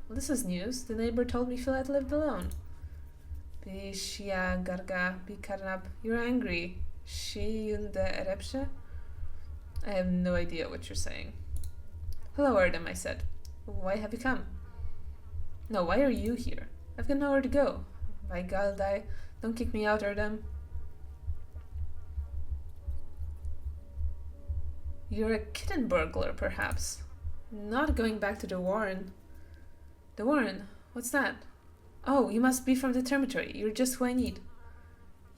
Well, this is news. The neighbor told me Philat lived alone. Bishia Garga Bikarnab. You're angry. She Yunde Erepshe? I have no idea what you're saying. Hello, Erdem, I said. Why have you come? No, why are you here? I've got nowhere to go. By Galdai, don't kick me out, Erdem. You're a kitten burglar, perhaps. Not going back to the Warren. The Warren? What's that? Oh, you must be from the dormitory. You're just who I need.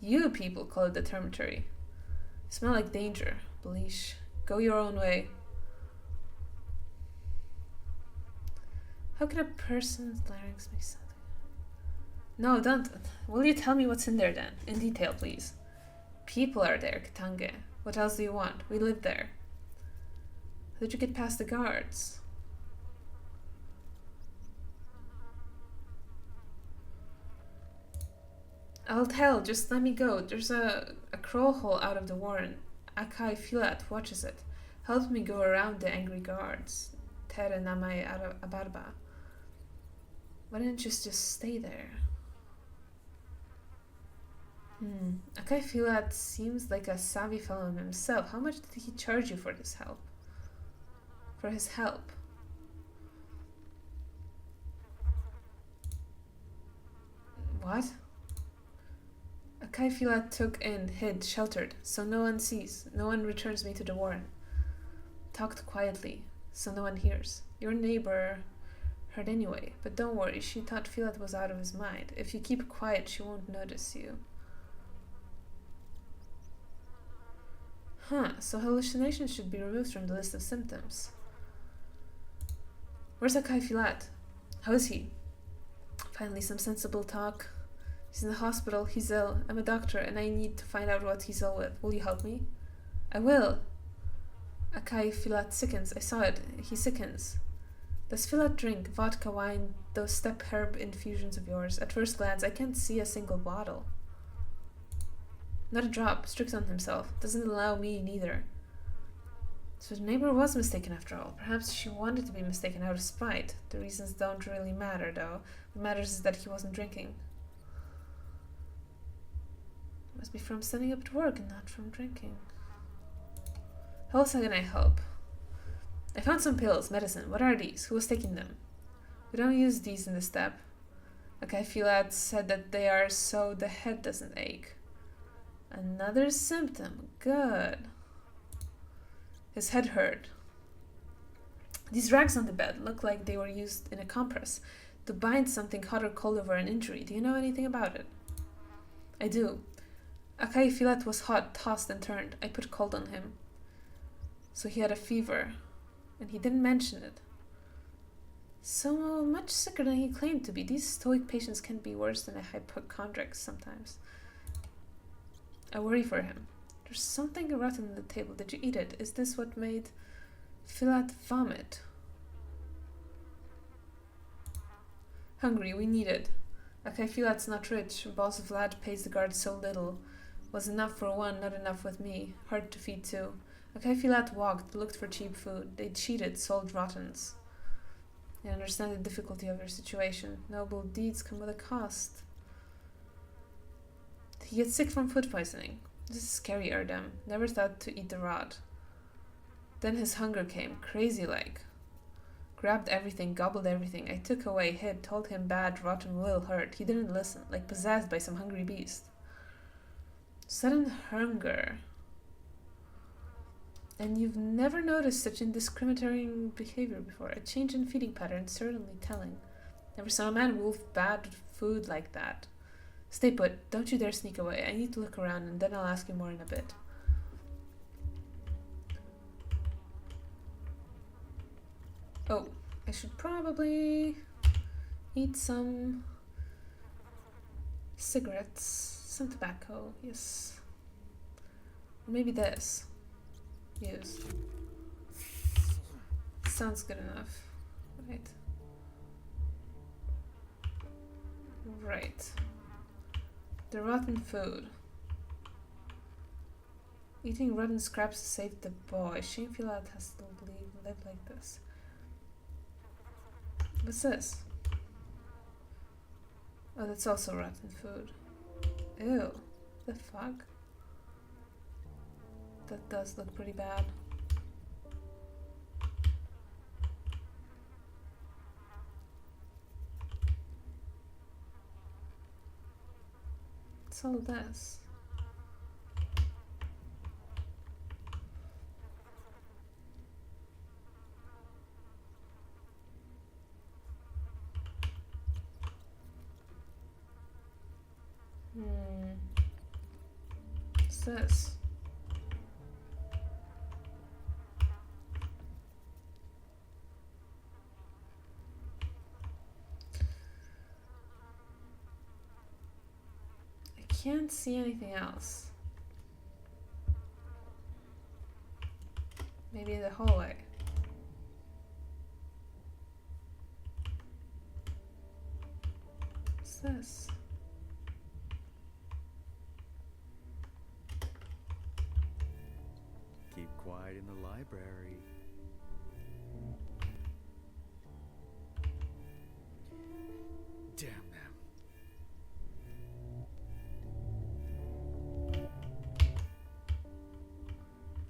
You people call it the dormitory. You smell like danger. Bleesh. Go your own way. How can a person's larynx make something? No, don't. Will you tell me what's in there then? In detail, please. People are there, Katange. What else do you want? We live there. How did you get past the guards? I'll tell, just let me go. There's a crawl hole out of the warren. Akai Philat watches it. Help me go around the angry guards. Tere namai abarba. Why didn't you just stay there? Akai Philat seems like a savvy fellow himself. How much did he charge you for his help? For his help? What? Akai Philat took in, hid, sheltered, so no one sees. No one returns me to the warren. talked quietly, so no one hears. Your neighbor heard anyway, but don't worry, she thought Filat was out of his mind. If you keep quiet, she won't notice you. Huh, so hallucinations should be removed from the list of symptoms. Where's Akai Filat? How is he? Finally, some sensible talk. He's in the hospital, he's ill. I'm a doctor, and I need to find out what he's ill with. Will you help me? I will. Akai Filat sickens. I saw it. He sickens. Does Filat drink vodka, wine, those steppe herb infusions of yours? At first glance, I can't see a single bottle. Not a drop. Strict on himself. Doesn't allow me neither. So the neighbor was mistaken after all. Perhaps she wanted to be mistaken out of spite. The reasons don't really matter, though. What matters is that he wasn't drinking. Must be from standing up at work and not from drinking. How else can I help? I found some pills, medicine. What are these? Who was taking them? We don't use these in the steppe. Akai Filat said that they are so the head doesn't ache. Another symptom. Good. His head hurt. These rags on the bed look like they were used in a compress to bind something hot or cold over an injury. Do you know anything about it? I do. Akai Filat was hot, tossed and turned. I put cold on him. So he had a fever. And he didn't mention it. So much sicker than he claimed to be. These stoic patients can be worse than a hypochondriac sometimes. I worry for him. There's something rotten on the table. Did you eat it? Is this what made Filat vomit? Hungry, we need it. Akai Filat's not rich. Boss Vlad pays the guards so little. Was enough for one, not enough with me. Hard to feed too. Akai Filat walked, looked for cheap food. They cheated, sold rottens. I understand the difficulty of your situation. Noble deeds come with a cost. He gets sick from food poisoning. This is scary, Erdem. Never thought to eat the rod. Then his hunger came, crazy-like. Grabbed everything, gobbled everything. I took away, hid, told him bad, rotten will hurt. He didn't listen, like possessed by some hungry beast. Sudden hunger. And you've never noticed such indiscriminate behavior before. A change in feeding patterns, certainly telling. Never saw a man wolf bad food like that. Stay put. Don't you dare sneak away. I need to look around and then I'll ask you more in a bit. Oh, I should probably eat some cigarettes, some tobacco, yes. Or maybe this. Use. Sounds good enough. Right. Right. The rotten food. Eating rotten scraps to save the boy. Shame Filat has to live like this. What's this? Oh, that's also rotten food. Ew. The fuck? That does look pretty bad. What's all this? What's this? I can't see anything else. Maybe in the hallway. What's this? Keep quiet in the library. Damn them.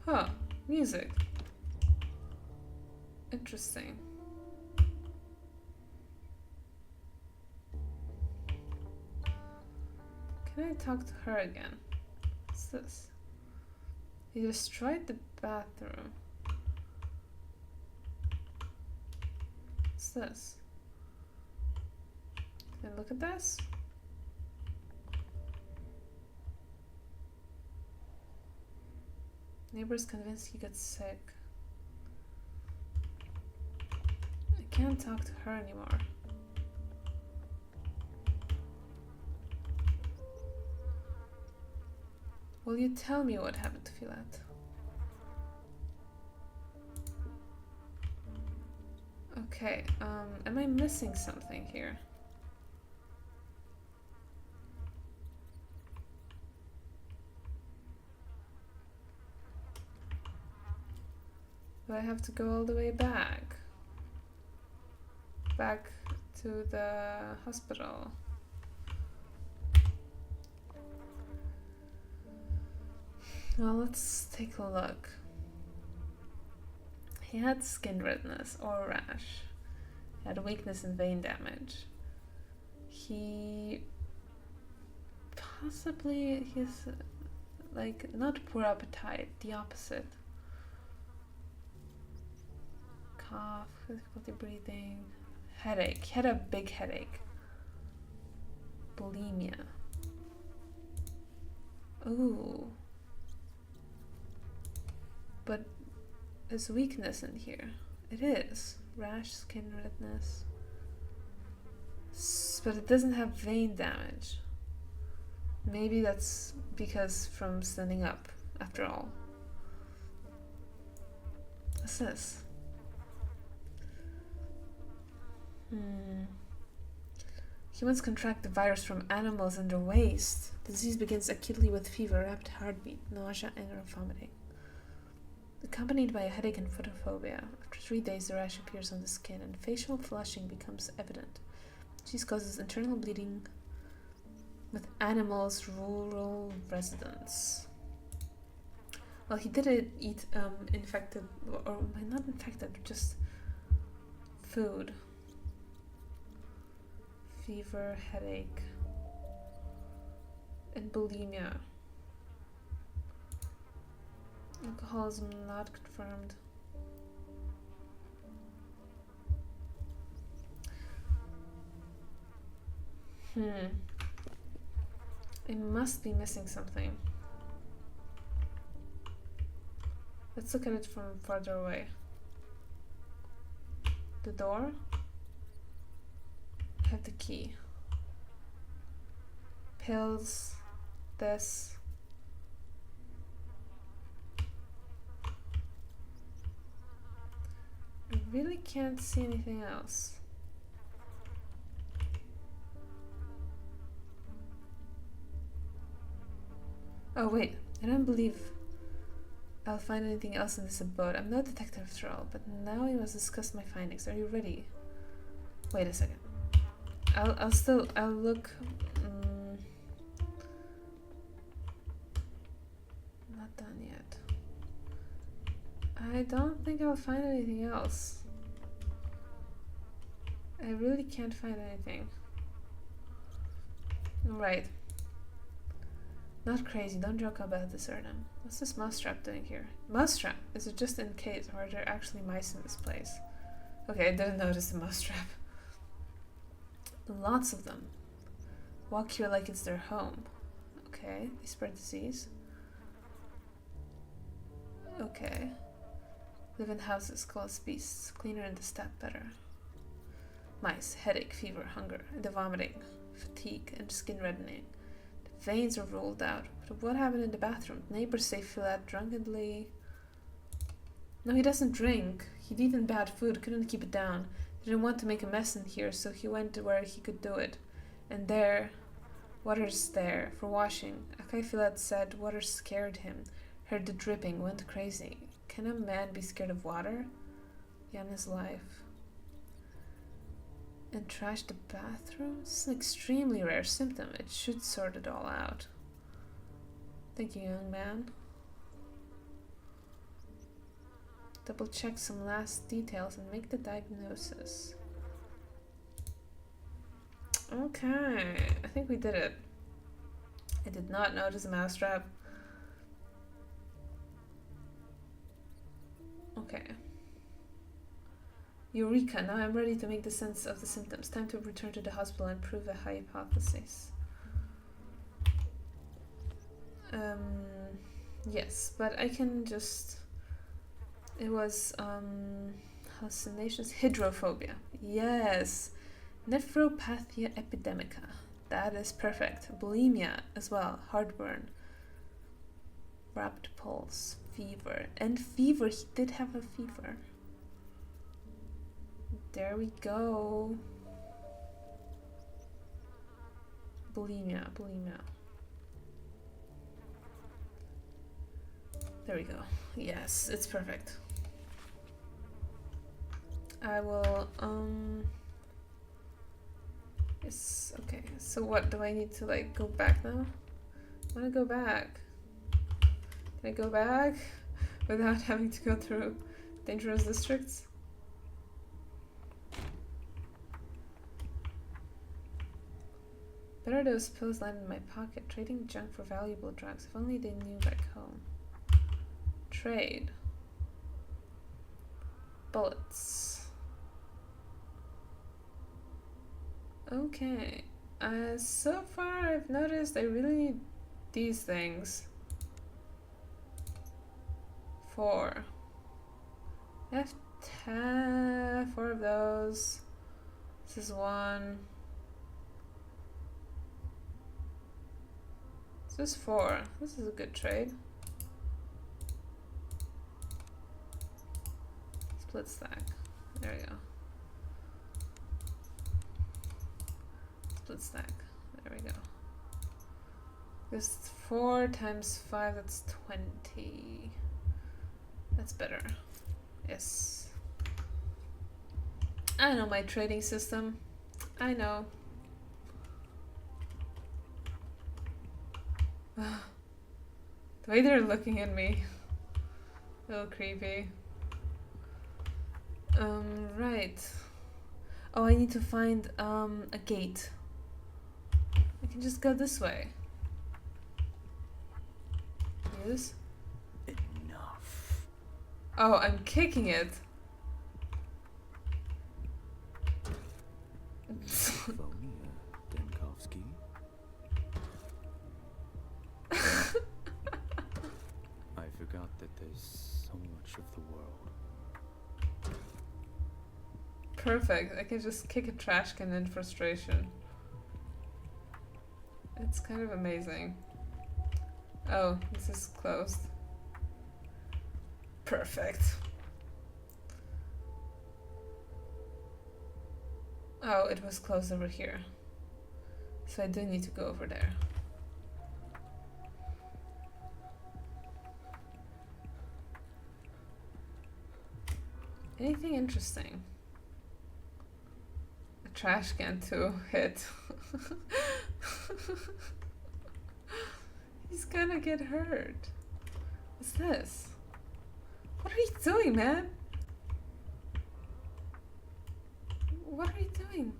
Huh, music. Interesting. Can I talk to her again? What's this? He destroyed the bathroom. What's this? Can I look at this? Neighbor's convinced he got sick. I can't talk to her anymore. Will you tell me what happened to Filat? Okay, am I missing something here? Do I have to go all the way back? Back to the hospital. Well, let's take a look. He had skin redness or rash. He had a weakness and vein damage. He possibly, he's like not poor appetite, the opposite. Cough, difficulty breathing, headache. He had a big headache. Bulimia. Ooh. But there's weakness in here. It is. Rash, skin redness. But it doesn't have vein damage. Maybe that's because from standing up, after all. What's this? Humans contract the virus from animals in their waste. The disease begins acutely with fever, rapid heartbeat, nausea, anger, and vomiting. Accompanied by a headache and photophobia. After 3 days, the rash appears on the skin and facial flushing becomes evident. Disease causes internal bleeding with animals' rural residents. Well, he did eat infected, or not infected, just food. Fever, headache, and bulimia. Alcoholism not confirmed. I must be missing something. Let's look at it from farther away. The door? I have the key. Pills. This. I really can't see anything else. Oh wait, I don't believe I'll find anything else in this abode. I'm no detective after all, but now we must discuss my findings. Are you ready? Wait a second. I'll look. Not done yet. I don't think I'll find anything else. I really can't find anything. Right. Not crazy, don't joke about this, Erdem. What's this mousetrap doing here? Mousetrap? Is it just in case, or are there actually mice in this place? Okay, I didn't notice the mousetrap. Lots of them. Walk here like it's their home. Okay, they spread disease. Okay. Live in houses, cause beasts. Cleaner in the steppe, better. Mice, headache, fever, hunger, and the vomiting, fatigue, and skin reddening. The veins are ruled out. But what happened in the bathroom? Neighbors say Filat drunkenly. No, he doesn't drink. He'd eaten bad food, couldn't keep it down. Didn't want to make a mess in here, so he went to where he could do it. And there, water's there for washing. Akai Filat said water scared him. Heard the dripping, went crazy. Can a man be scared of water? Yana's life. And trash the bathroom? This is an extremely rare symptom. It should sort it all out. Thank you, young man. Double check some last details and make the diagnosis. Okay, I think we did it. I did not notice a mousetrap. Okay. Eureka! Now I'm ready to make the sense of the symptoms. Time to return to the hospital and prove a hypothesis. Yes, but I can just... It was, hallucinations, hydrophobia. Yes! Nephropathia epidemica. That is perfect. Bulimia as well. Heartburn. Rapid pulse. Fever. And fever. He did have a fever. There we go. Bulimia. There we go. Yes, it's perfect. I will, Yes, okay. So what, do I need to, like, go back now? I wanna go back. Can I go back without having to go through dangerous districts? Better those pills land in my pocket. Trading junk for valuable drugs. If only they knew back home. Trade. Bullets. Okay. So far I've noticed I really need these things. 4. I have 4 of those. This is 1. This is 4. This is a good trade. Split stack. There we go. Split stack. There we go. This 4 times 5, that's 20. That's better. Yes. I know my trading system. I know. The way they're looking at me. A little creepy. Right. Oh, I need to find a gate. I can just go this way. Use. Enough. Oh, I'm kicking it. Phonia, Denkovsky. I forgot that there's so much of the world. Perfect. I can just kick a trash can in frustration. It's kind of amazing. Oh, this is closed. Perfect. Oh, it was closed over here. So I do need to go over there. Anything interesting? A trash can to hit. He's gonna get hurt. What's this? What are you doing, man? What are you doing?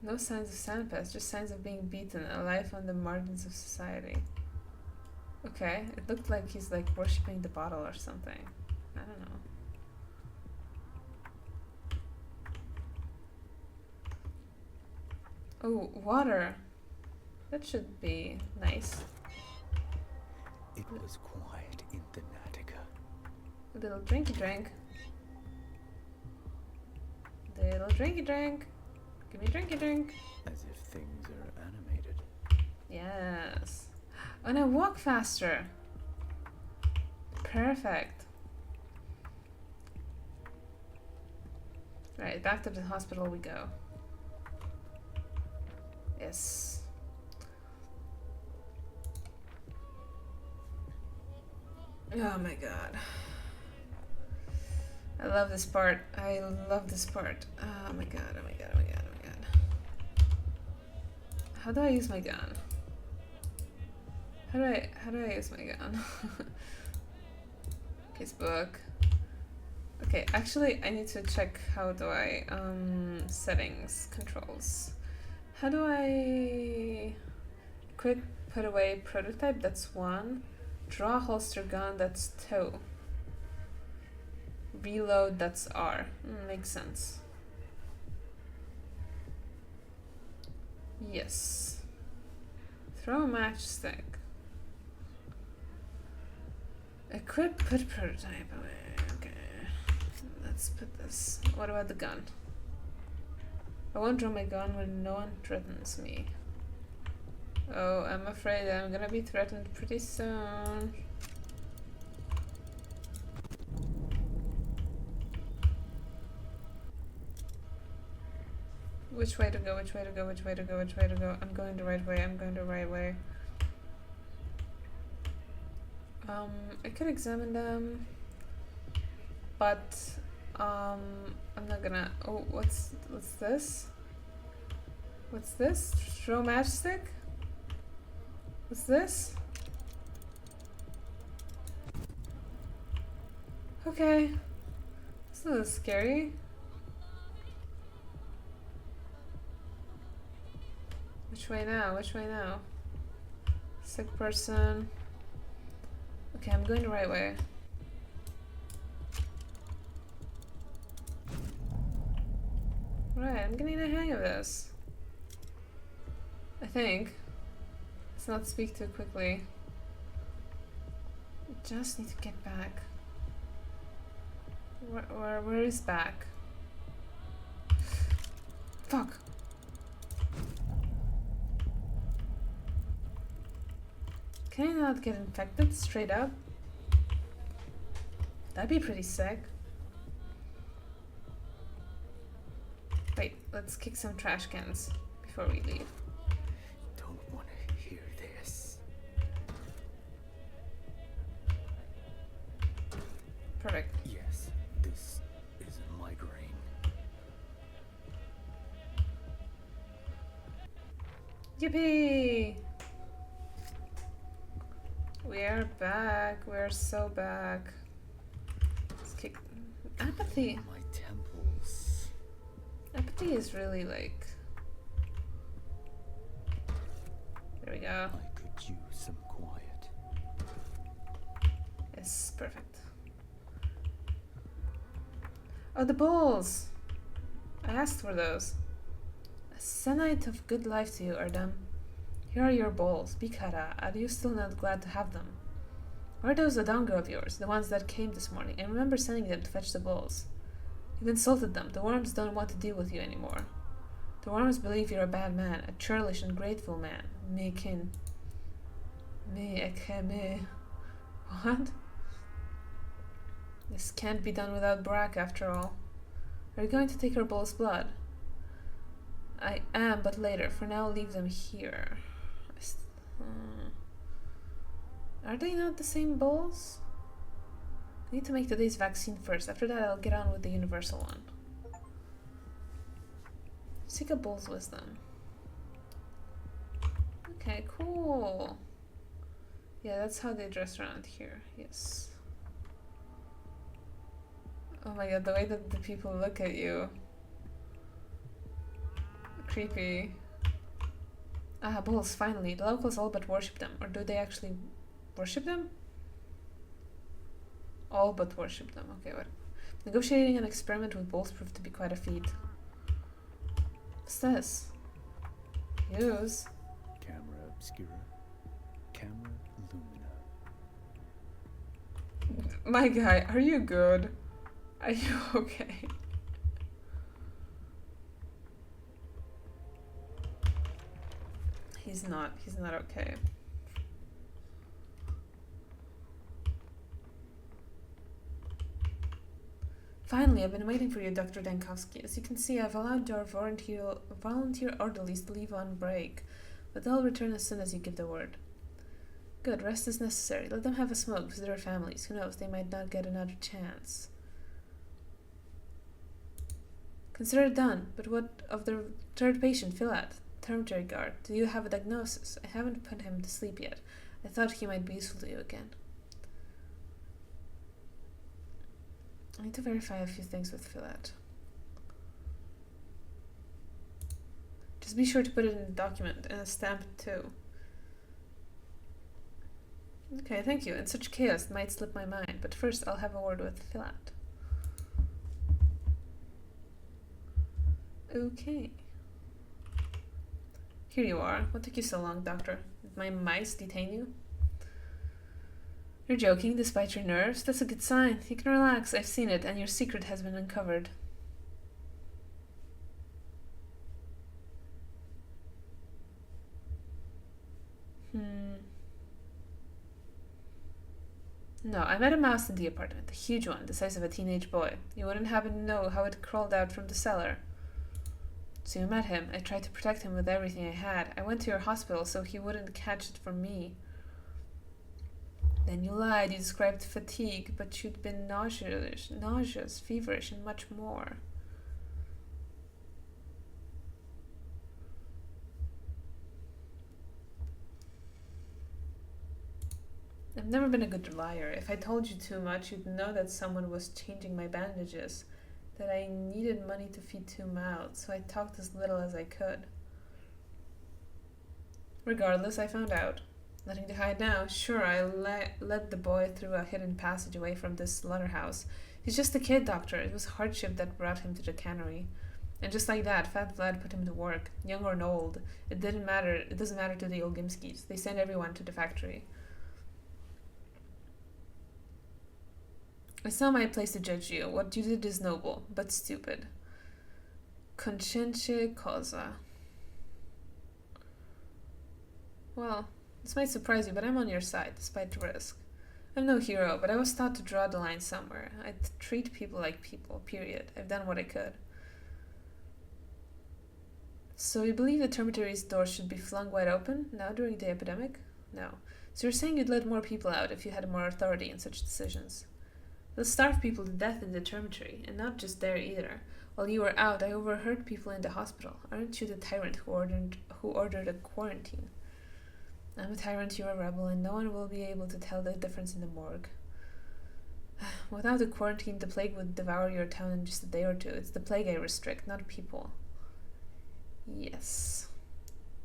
No signs of sandpass, just signs of being beaten, a life on the margins of society. Okay, it looked like he's like worshipping the bottle or something. I don't know. Oh, water. That should be nice. It was quiet in Thanatica. A little drinky drink. Little drinky drink. Give me a drinky drink. As if things are animated. Yes. And I walk faster. Perfect. Right, back to the hospital we go. Yes. Oh my god. I love this part. I love this part. Oh my god, oh my god, oh my god, oh my god. How do I use my gun? How do I use my gun? Casebook. Okay, actually I need to check how do I settings, controls. How do I quick put away prototype? That's 1. Draw holster gun, that's 2. Reload, that's R. Makes sense. Yes. Throw a matchstick. Equip, put prototype away. Okay. Let's put this. What about the gun? I won't draw my gun when no one threatens me. Oh, I'm afraid I'm gonna be threatened pretty soon. Which way to go, which way to go, which way to go, which way to go? I'm going the right way, I'm going the right way. I could examine them, but I'm not gonna. Oh, what's this? What's this? Throw matchstick? What's this? Okay, it's a little scary. Which way now? Which way now? Sick person. Okay, I'm going the right way. Right, I'm getting the hang of this. I think. Let's not speak too quickly. I just need to get back. Where is back? Fuck. Can I not get infected straight up? That'd be pretty sick. Wait, let's kick some trash cans before we leave. Don't want to hear this. Perfect. Yes, this is a migraine. Yippee! We're back. We're so back. Let's kick. Apathy. My temples. Apathy is really like. There we go. I could use some quiet. Yes, perfect. Oh, the bowls! I asked for those. A senate of good life to you, Erdem. Here are your bowls. Bikara, are you still not glad to have them? Where are those Adanga of yours, the ones that came this morning? I remember sending them to fetch the bowls. You've insulted them. The worms don't want to deal with you anymore. The worms believe you're a bad man, a churlish and grateful man. Me kin. Me eke me. What? This can't be done without Brack, after all. Are you going to take her bull's blood? I am, but later. For now, leave them here. Are they not the same bulls? I need to make today's vaccine first. After that, I'll get on with the universal one. Seek a bull's wisdom. Okay, cool. Yeah, that's how they dress around here. Yes. Oh my god, the way that the people look at you. Creepy. Ah, bulls, finally. The locals all but worship them. Or do they actually worship them? All but worship them. Okay, what? Negotiating an experiment with bulls proved to be quite a feat. What's this? Use. Camera obscura. Camera lumina. My guy, are you good? Are you okay? He's not okay. Finally, I've been waiting for you, Dr. Dankowski. As you can see, I've allowed your volunteer orderlies to leave on break, but they'll return as soon as you give the word. Good, rest is necessary. Let them have a smoke, visit their families. Who knows, they might not get another chance. Consider it done, but what of the third patient, Philat? Termitory guard, do you have a diagnosis? I haven't put him to sleep yet. I thought he might be useful to you again. I need to verify a few things with Philat. Just be sure to put it in the document and stamp it too. Okay, thank you. In such chaos, it might slip my mind, but first I'll have a word with Philat. Okay. Here you are. What took you so long, Doctor? Did my mice detain you? You're joking, despite your nerves? That's a good sign. You can relax. I've seen it, and your secret has been uncovered. No, I met a mouse in the apartment. A huge one, the size of a teenage boy. You wouldn't happen to know how it crawled out from the cellar. So you met him. I tried to protect him with everything I had. I went to your hospital so he wouldn't catch it from me. Then you lied. You described fatigue, but you'd been nauseous, feverish, and much more. I've never been a good liar. If I told you too much, you'd know that someone was changing my bandages, that I needed money to feed 2 mouths, so I talked as little as I could. Regardless, I found out. Nothing to hide now. Sure, I led the boy through a hidden passage away from this slaughterhouse. He's just a kid, Doctor. It was hardship that brought him to the cannery. And just like that, Fat Vlad put him to work, young or old. It didn't matter. It doesn't matter to the Olgimskis. They send everyone to the factory. It's not my place to judge you. What you did is noble, but stupid. Conscientia causa. Well, this might surprise you, but I'm on your side, despite the risk. I'm no hero, but I was taught to draw the line somewhere. I treat people like people, period. I've done what I could. So you believe the dormitory's doors should be flung wide open, now during the epidemic? No. So you're saying you'd let more people out if you had more authority in such decisions? They'll starve people to death in the dormitory, and not just there either. While you were out, I overheard people in the hospital. Aren't you the tyrant who ordered a quarantine? I'm a tyrant, you're a rebel, and no one will be able to tell the difference in the morgue. Without a quarantine, the plague would devour your town in just a day or two. It's the plague I restrict, not people. Yes.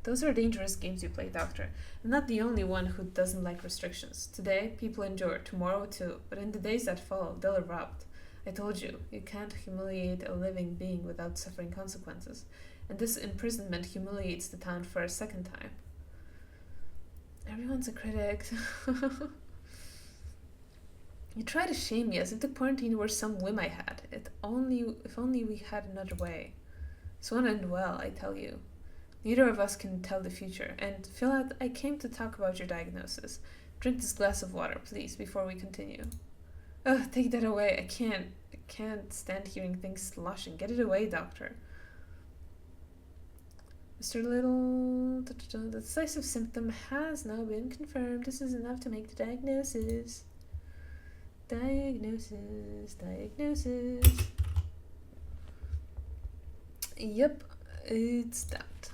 Those are dangerous games you play, Doctor. I'm not the only one who doesn't like restrictions. Today, people endure. Tomorrow, too. But in the days that follow, they'll erupt. I told you, you can't humiliate a living being without suffering consequences. And this imprisonment humiliates the town for a second time. Everyone's a critic. You try to shame me as if the quarantine were some whim I had. If only we had another way. This won't end well, I tell you. Neither of us can tell the future. And Philad, I came to talk about your diagnosis. Drink this glass of water, please, before we continue. Ugh, take that away. I can't stand hearing things sloshing. Get it away, Doctor. Mr. Little, the decisive symptom has now been confirmed. This is enough to make the diagnosis. Diagnosis. Yep, it's that.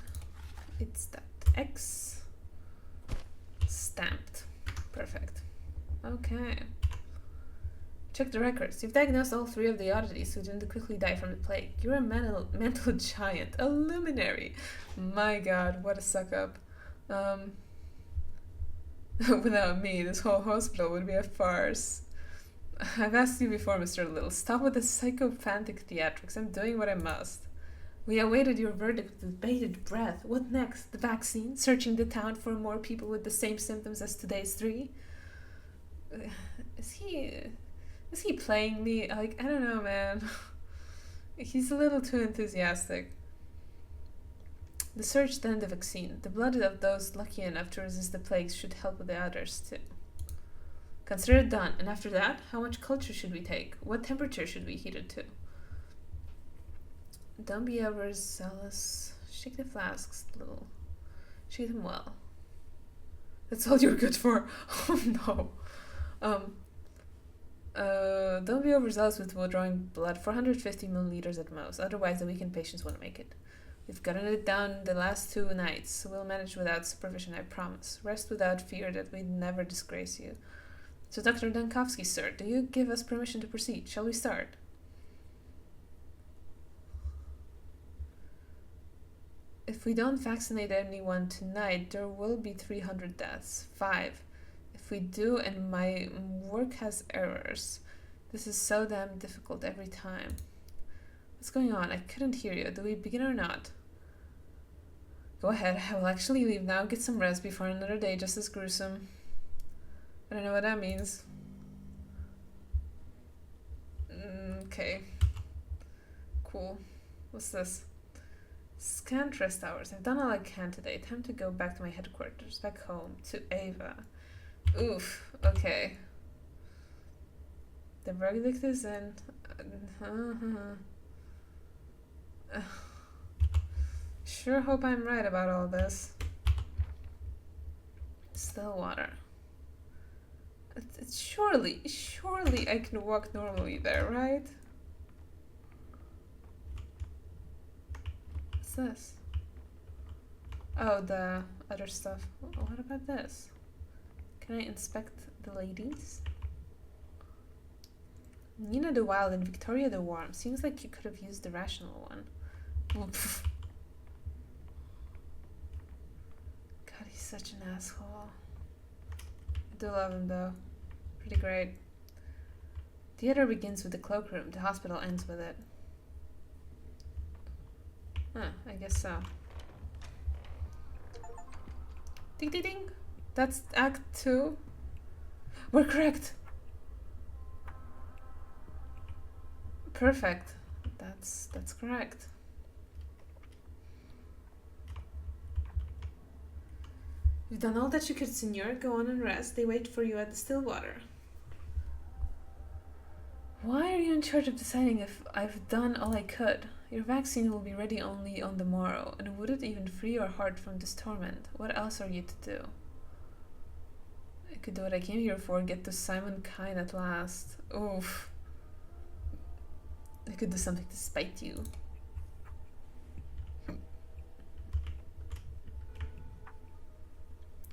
X stamped. Perfect. Okay. Check the records. You've diagnosed all 3 of the oddities who didn't quickly die from the plague. You're a mental giant. A luminary. My god, what a suck up. Without me, this whole hospital would be a farce. I've asked you before, Mr. Little. Stop with the psychophantic theatrics. I'm doing what I must. We awaited your verdict with bated breath. What next? The vaccine? Searching the town for more people with the same symptoms as today's 3? Is he playing me? Like, I don't know, man. He's a little too enthusiastic. The search, then the vaccine. The blood of those lucky enough to resist the plagues should help with the others, too. Consider it done. And after that, how much culture should we take? What temperature should we heat it to? Don't be overzealous. Shake the flasks, Little. Shake them well. That's all you're good for. Oh no. Don't be overzealous with withdrawing blood. 450 milliliters at most. Otherwise, the weakened patients won't make it. We've gotten it down the last 2 nights. We'll manage without supervision, I promise. Rest without fear that we'd never disgrace you. So, Dr. Dankovsky, sir, do you give us permission to proceed? Shall we start? If we don't vaccinate anyone tonight, there will be 300 deaths. 5. If we do, and my work has errors. This is so damn difficult every time. What's going on? I couldn't hear you. Do we begin or not? Go ahead. I will actually leave now. Get some rest before another day just as gruesome. I don't know what that means. Okay. Cool. What's this? Scant rest hours. I've done all I can today. Time to go back to my headquarters. Back home. To Ava. Oof. Okay. The verdict is in. Sure hope I'm right about all this. Still water. It's surely I can walk normally there, right? What's this? Oh, the other stuff. What about this? Can I inspect the ladies? Nina the Wild and Victoria the Warm. Seems like you could have used the rational one. God, he's such an asshole. I do love him though. Pretty great. Theater begins with the cloakroom. The hospital ends with it. Huh, I guess so. Ding ding ding! That's Act 2. We're correct! Perfect. That's correct. You've done all that you could, Senor. Go on and rest. They wait for you at the Stillwater. Why are you in charge of deciding if I've done all I could? Your vaccine will be ready only on the morrow, and would it even free your heart from this torment? What else are you to do? I could do what I came here for, get to Simon Kine at last. Oof. I could do something to spite you.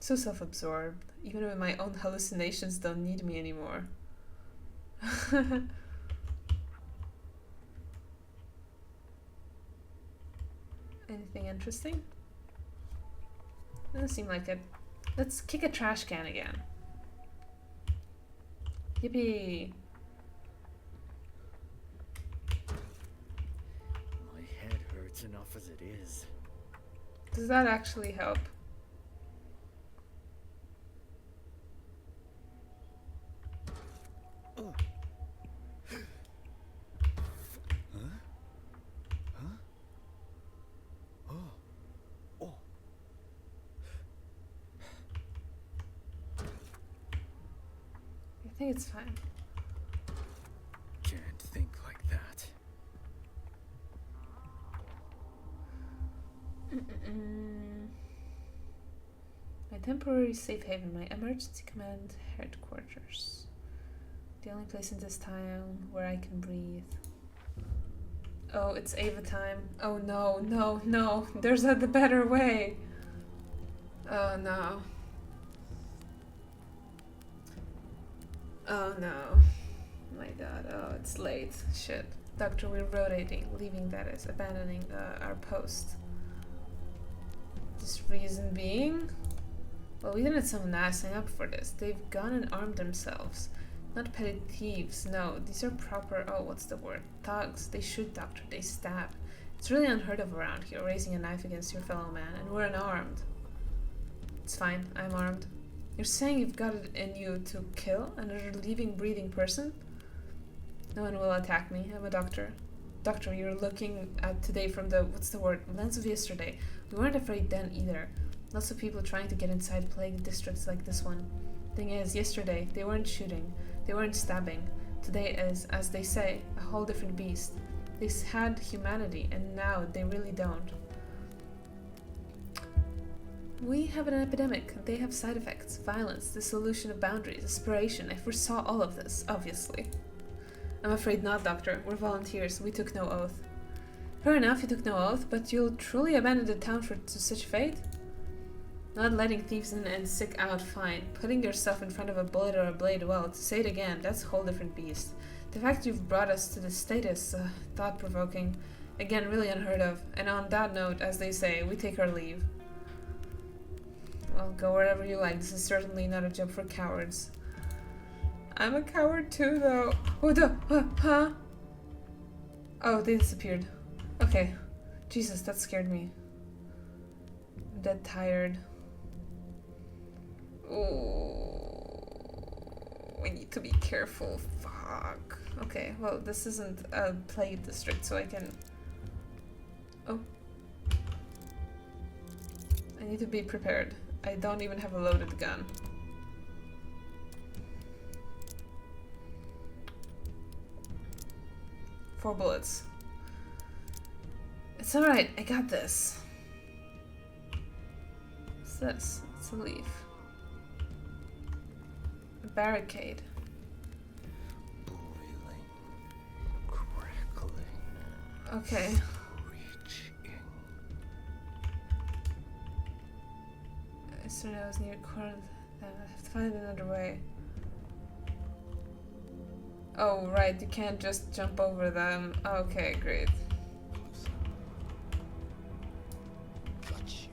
So self-absorbed. Even when my own hallucinations don't need me anymore. Anything interesting? Doesn't seem like it. Let's kick a trash can again. Yippee! My head hurts enough as it is. Does that actually help? Oh. I think it's fine. Can't think like that. My temporary safe haven, my emergency command headquarters. The only place in this town where I can breathe. Oh, it's Ava time. Oh no, no, no. There's the better way. Oh no. Oh no. My god. Oh, it's late. Shit. Doctor, we're rotating. Leaving, that is. Abandoning our post. This reason being? Well, we didn't sign up for this. They've gone and armed themselves. Not petty thieves, no. These are proper, oh, what's the word? Thugs. They shoot, Doctor. They stab. It's really unheard of around here, raising a knife against your fellow man, and we're unarmed. It's fine. I'm armed. You're saying you've got it in you to kill another living, breathing person? No one will attack me. I'm a doctor. Doctor, you're looking at today from the, what's the word, lens of yesterday. We weren't afraid then either. Lots of people trying to get inside plague districts like this one. Thing is, yesterday, they weren't shooting. They weren't stabbing. Today is, as they say, a whole different beast. They had humanity, and now they really don't. We have an epidemic. They have side effects, violence, dissolution of boundaries, desperation. I foresaw all of this, obviously. I'm afraid not, Doctor. We're volunteers. We took no oath. Fair enough, you took no oath, but you'll truly abandon the town to such fate? Not letting thieves in and sick out, fine. Putting yourself in front of a bullet or a blade, well, to say it again, that's a whole different beast. The fact you've brought us to this state is thought-provoking. Again, really unheard of. And on that note, as they say, we take our leave. Well, go wherever you like. This is certainly not a job for cowards. I'm a coward too, though. What the? Huh? Oh, they disappeared. Okay. Jesus, that scared me. I'm dead tired. Oh, we need to be careful. Fuck. Okay, well, this isn't a plague district, so I can... Oh. I need to be prepared. I don't even have a loaded gun. Four bullets. It's alright, I got this. What's this? It's a leaf. A barricade. Boiling, crackling, Okay. reaching. So I was near corner. I have to find another way. Oh, right, you can't just jump over them. Okay, great. Closer. Got you.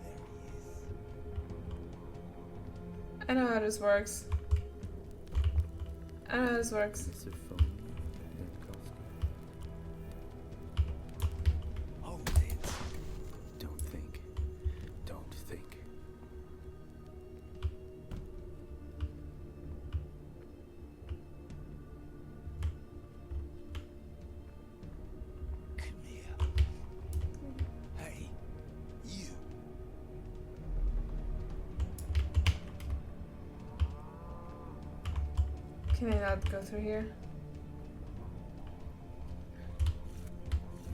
There he is. I know how this works. I know how this works. Is it from Dinkowski? Hold it. Don't think. Don't think. Come here. Hey, you. Can I not go through here?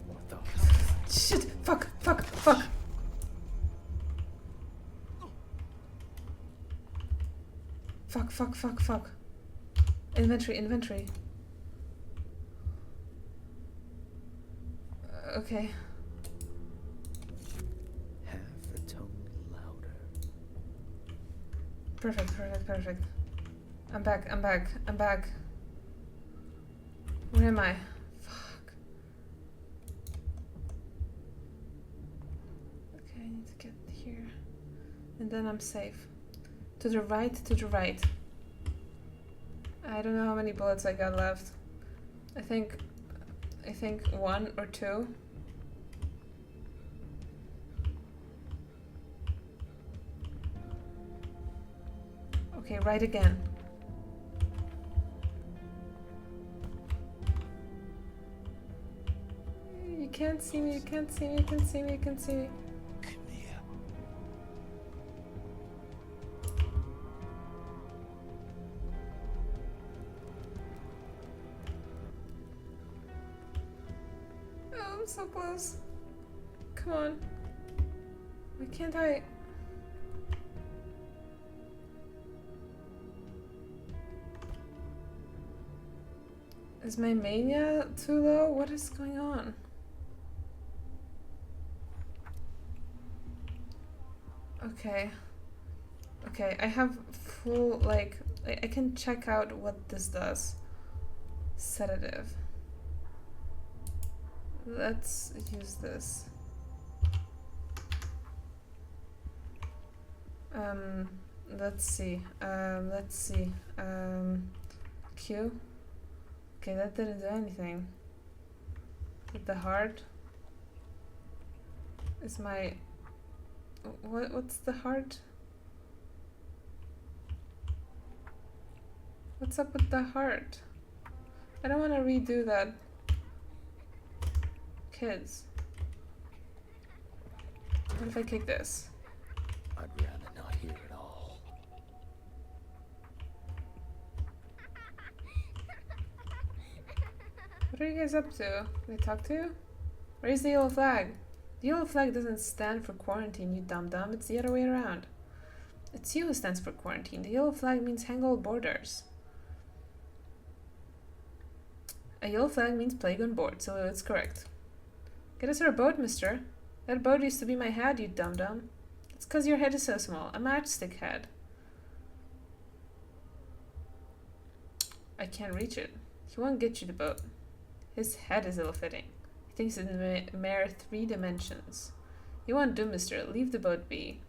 What the? Shit! Fuck! Fuck! Fuck! Fuck! Fuck! Fuck! Fuck! Inventory! Inventory! Okay. Half a tone louder. Perfect, perfect, perfect. I'm back, I'm back, I'm back. Where am I? Fuck. Okay, I need to get here. And then I'm safe. To the right, to the right. I don't know how many bullets I got left. I think one or two. Okay, right again. You can't see me, you can't see me, you can see me, you can see me. Come here. Oh, I'm so close. Come on. Why can't I? Is my mania too low? What is going on? Okay. Okay, I have full, like, I can check out what this does. Sedative. Let's use this. Let's see. Q. Okay, that didn't do anything. With the heart. Is my... What's the heart? What's up with the heart? I don't want to redo that. Kids. What if I kick this? I'd rather not hear it all. What are you guys up to? Can I talk to you? Raise the yellow flag. The yellow flag doesn't stand for quarantine, you dum-dum. It's the other way around. It's you who stands for quarantine. The yellow flag means hang all borders. A yellow flag means plague on board, so it's correct. Get us our boat, mister. That boat used to be my head, you dum-dum. It's 'cause your head is so small. A matchstick head. I can't reach it. He won't get you the boat. His head is ill-fitting. He thinks in mere 3 dimensions. You won't do, mister. Leave the boat be.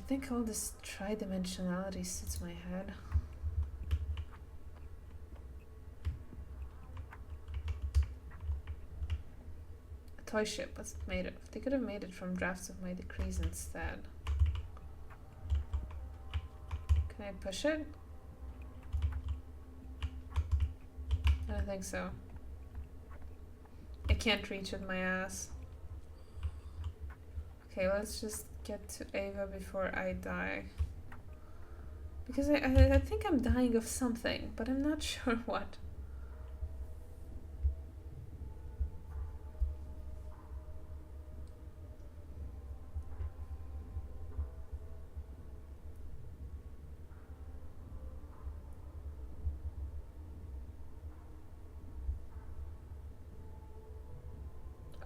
think all this tridimensionality suits my head. A toy ship, what's it made of? They could have made it from drafts of my decrees instead. Can I push it? I don't think so. I can't reach with my ass. Okay, let's just get to Ava before I die. Because I think I'm dying of something, but I'm not sure what.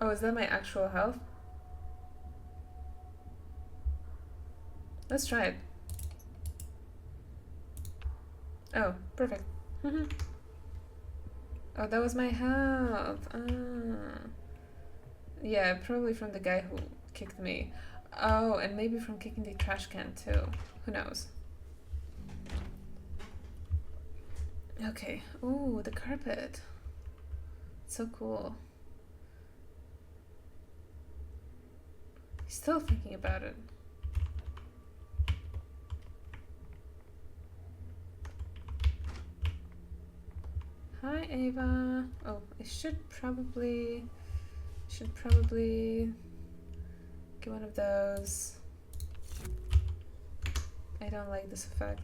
Oh, is that my actual health? Let's try it. Oh, perfect. Oh, that was my health. Ah. Yeah, probably from the guy who kicked me. Oh, and maybe from kicking the trash can too. Who knows? Okay. Ooh, the carpet. So cool. Still thinking about it. Hi, Ava. Oh, I should probably get one of those. I don't like this effect.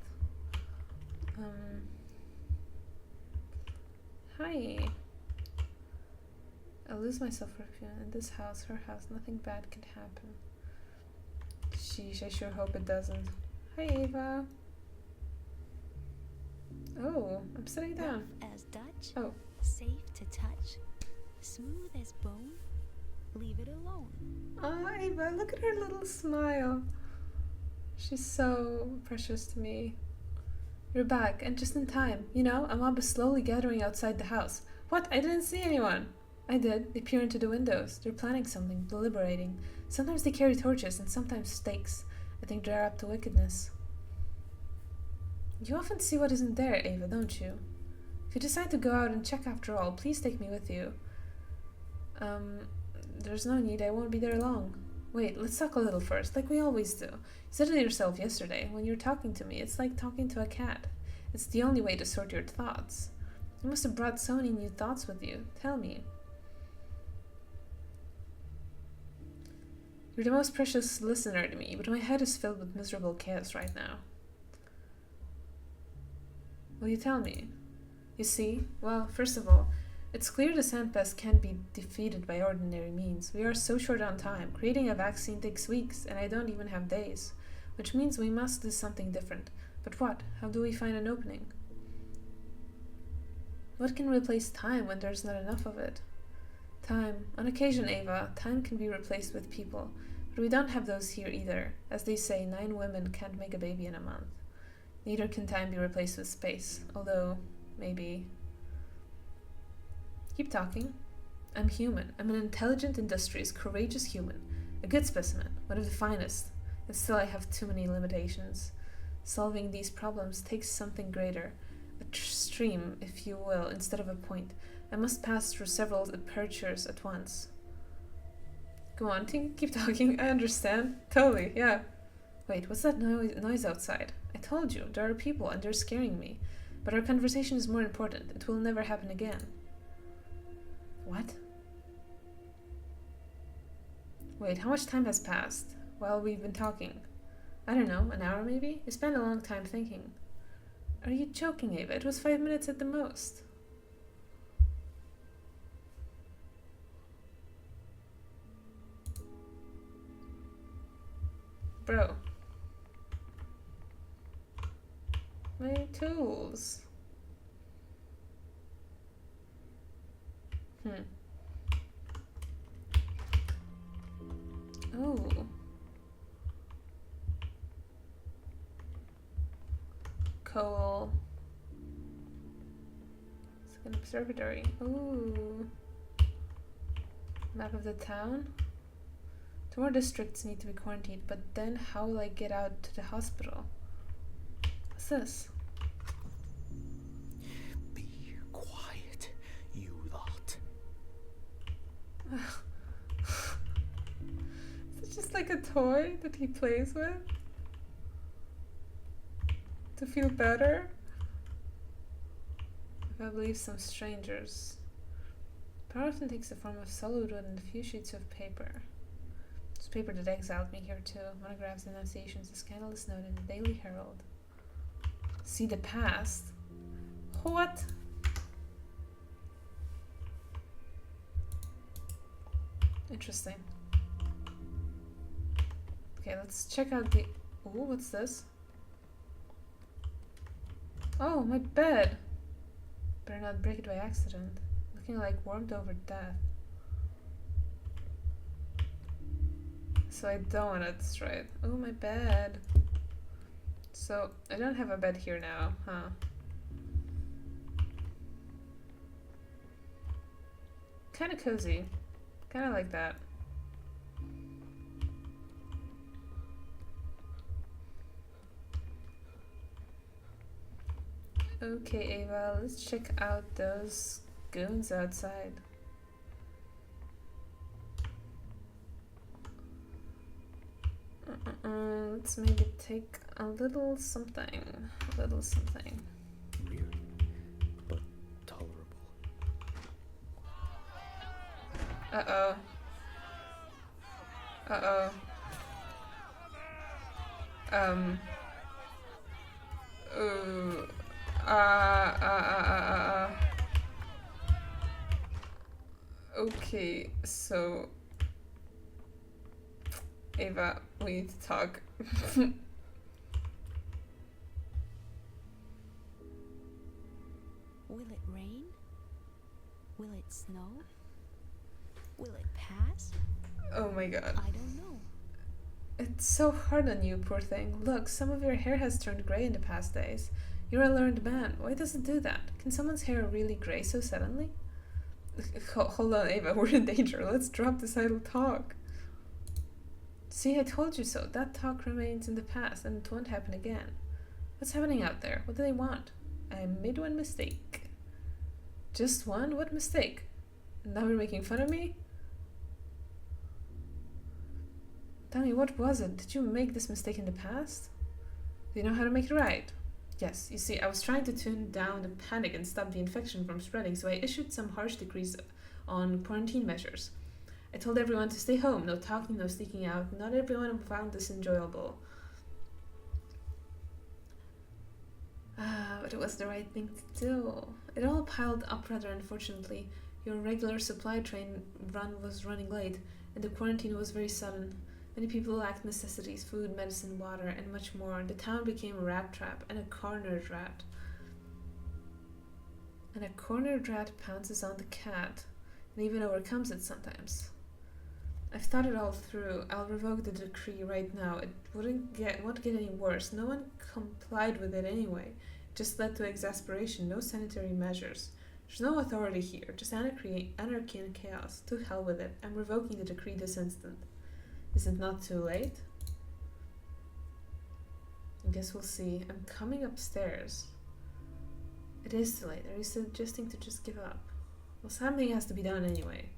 Hi. I'll lose myself for a few in this house, her house. Nothing bad can happen. Sheesh, I sure hope it doesn't. Hi, Ava. Oh, I'm sitting down. Rough as Dutch. Oh. Safe to touch. Smooth as bone. Leave it alone. Oh, Ava, look at her little smile. She's so precious to me. You're back, and just in time. You know, a mob is slowly gathering outside the house. What? I didn't see anyone. I did. They peer into the windows. They're planning something, deliberating. Sometimes they carry torches, and sometimes stakes. I think they're up to wickedness. You often see what isn't there, Ava, don't you? If you decide to go out and check after all, please take me with you. There's no need. I won't be there long. Wait, let's talk a little first, like we always do. You said it yourself yesterday. When you're talking to me, it's like talking to a cat. It's the only way to sort your thoughts. You must have brought so many new thoughts with you. Tell me. You're the most precious listener to me, but my head is filled with miserable chaos right now. Will you tell me? You see? Well, first of all, it's clear the sandpest can't be defeated by ordinary means. We are so short on time. Creating a vaccine takes weeks, and I don't even have days. Which means we must do something different. But what? How do we find an opening? What can replace time when there's not enough of it? Time. On occasion, Ava, time can be replaced with people. But we don't have those here either. As they say, 9 women can't make a baby in a month. Neither can time be replaced with space. Although, maybe... Keep talking. I'm human. I'm an intelligent, industrious, courageous human. A good specimen. One of the finest. And still I have too many limitations. Solving these problems takes something greater. A stream, if you will, instead of a point. I must pass through several apertures at once. Go on, keep talking. I understand. Totally, yeah. Wait, what's that noise outside? I told you, there are people and they're scaring me. But our conversation is more important. It will never happen again. What? Wait, how much time has passed while we've been talking? I don't know, an hour maybe? You spent a long time thinking. Are you joking, Ava? It was 5 minutes at the most. Bro. My tools. Oh. Coal. It's an observatory. Ooh. Map of the town. Two more districts need to be quarantined, but then how will I get out to the hospital? What's this? Be quiet, you lot. Is it just like a toy that he plays with? To feel better? If I believe some strangers. Power often takes the form of solid wood and a few sheets of paper. It's paper that exiled me here too. Monographs, denunciations, a scandalous note in the Daily Herald. See the past? What? Interesting. Okay, let's check out the... Ooh, what's this? Oh, my bed! Better not break it by accident. Looking like warmed over death. So I don't want to destroy it. Oh, my bed. So, I don't have a bed here now, huh? Kinda cozy. Kinda like that. Okay, Ava, let's check out those goons outside. Let's maybe take a little something. A little something. Weird, but tolerable. Uh-oh. Uh-oh. Ooh. Okay, so... Ava, we need to talk. Will it rain? Will it snow? Will it pass? Oh my god. I don't know. It's so hard on you, poor thing. Look, some of your hair has turned grey in the past days. You're a learned man. Why does it do that? Can someone's hair really grey so suddenly? Hold on, Ava. We're in danger. Let's drop this idle talk. See, I told you so. That talk remains in the past, and it won't happen again. What's happening out there? What do they want? I made one mistake. Just one? What mistake? Now you're making fun of me? Tell me, what was it? Did you make this mistake in the past? Do you know how to make it right? Yes, you see, I was trying to tune down the panic and stop the infection from spreading, so I issued some harsh decrees on quarantine measures. I told everyone to stay home, no talking, no sneaking out. Not everyone found this enjoyable. But it was the right thing to do. It all piled up rather unfortunately. Your regular supply train run was running late, and the quarantine was very sudden. Many people lacked necessities, food, medicine, water, and much more. The town became a rat trap, and a cornered rat. And a cornered rat pounces on the cat, and even overcomes it sometimes. I've thought it all through. I'll revoke the decree right now. It won't get any worse. No one complied with it anyway. It just led to exasperation, no sanitary measures. There's no authority here, just anarchy and chaos. To hell with it. I'm revoking the decree this instant. Is it not too late? I guess we'll see. I'm coming upstairs. It is too late. Are you suggesting to just give up? Well, something has to be done anyway.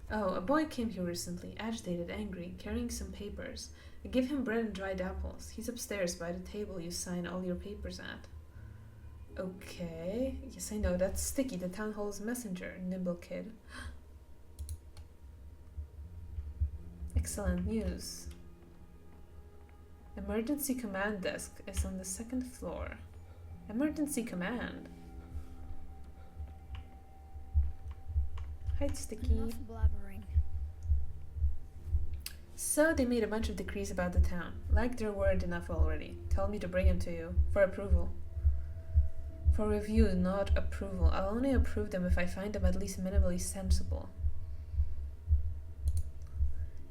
Oh, a boy came here recently, agitated, angry, carrying some papers. I give him bread and dried apples. He's upstairs by the table you sign all your papers at. Okay. Yes, I know. That's Sticky, the town hall's messenger. Nimble kid. Excellent news. Emergency command desk is on the 2nd floor. Emergency command. Hi, Sticky. Enough blabbering. So they made a bunch of decrees about the town. Like there weren't enough already. Told me to bring them to you. For approval. For review, not approval. I'll only approve them if I find them at least minimally sensible.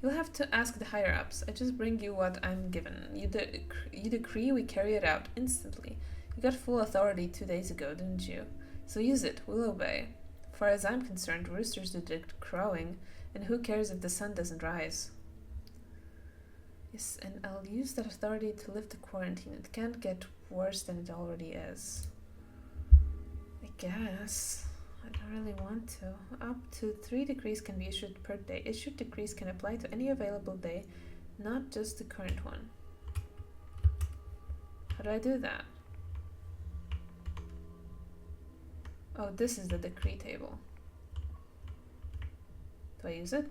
You'll have to ask the higher-ups. I just bring you what I'm given. You decree, we carry it out instantly. You got full authority 2 days ago, didn't you? So use it. We'll obey. Far as I'm concerned, roosters do the crowing, and who cares if the sun doesn't rise? Yes, and I'll use that authority to lift the quarantine. It can't get worse than it already is. I guess. I don't really want to. Up to 3 decrees can be issued per day. Issued decrees can apply to any available day, not just the current one. How do I do that? Oh, this is the decree table. Do I use it?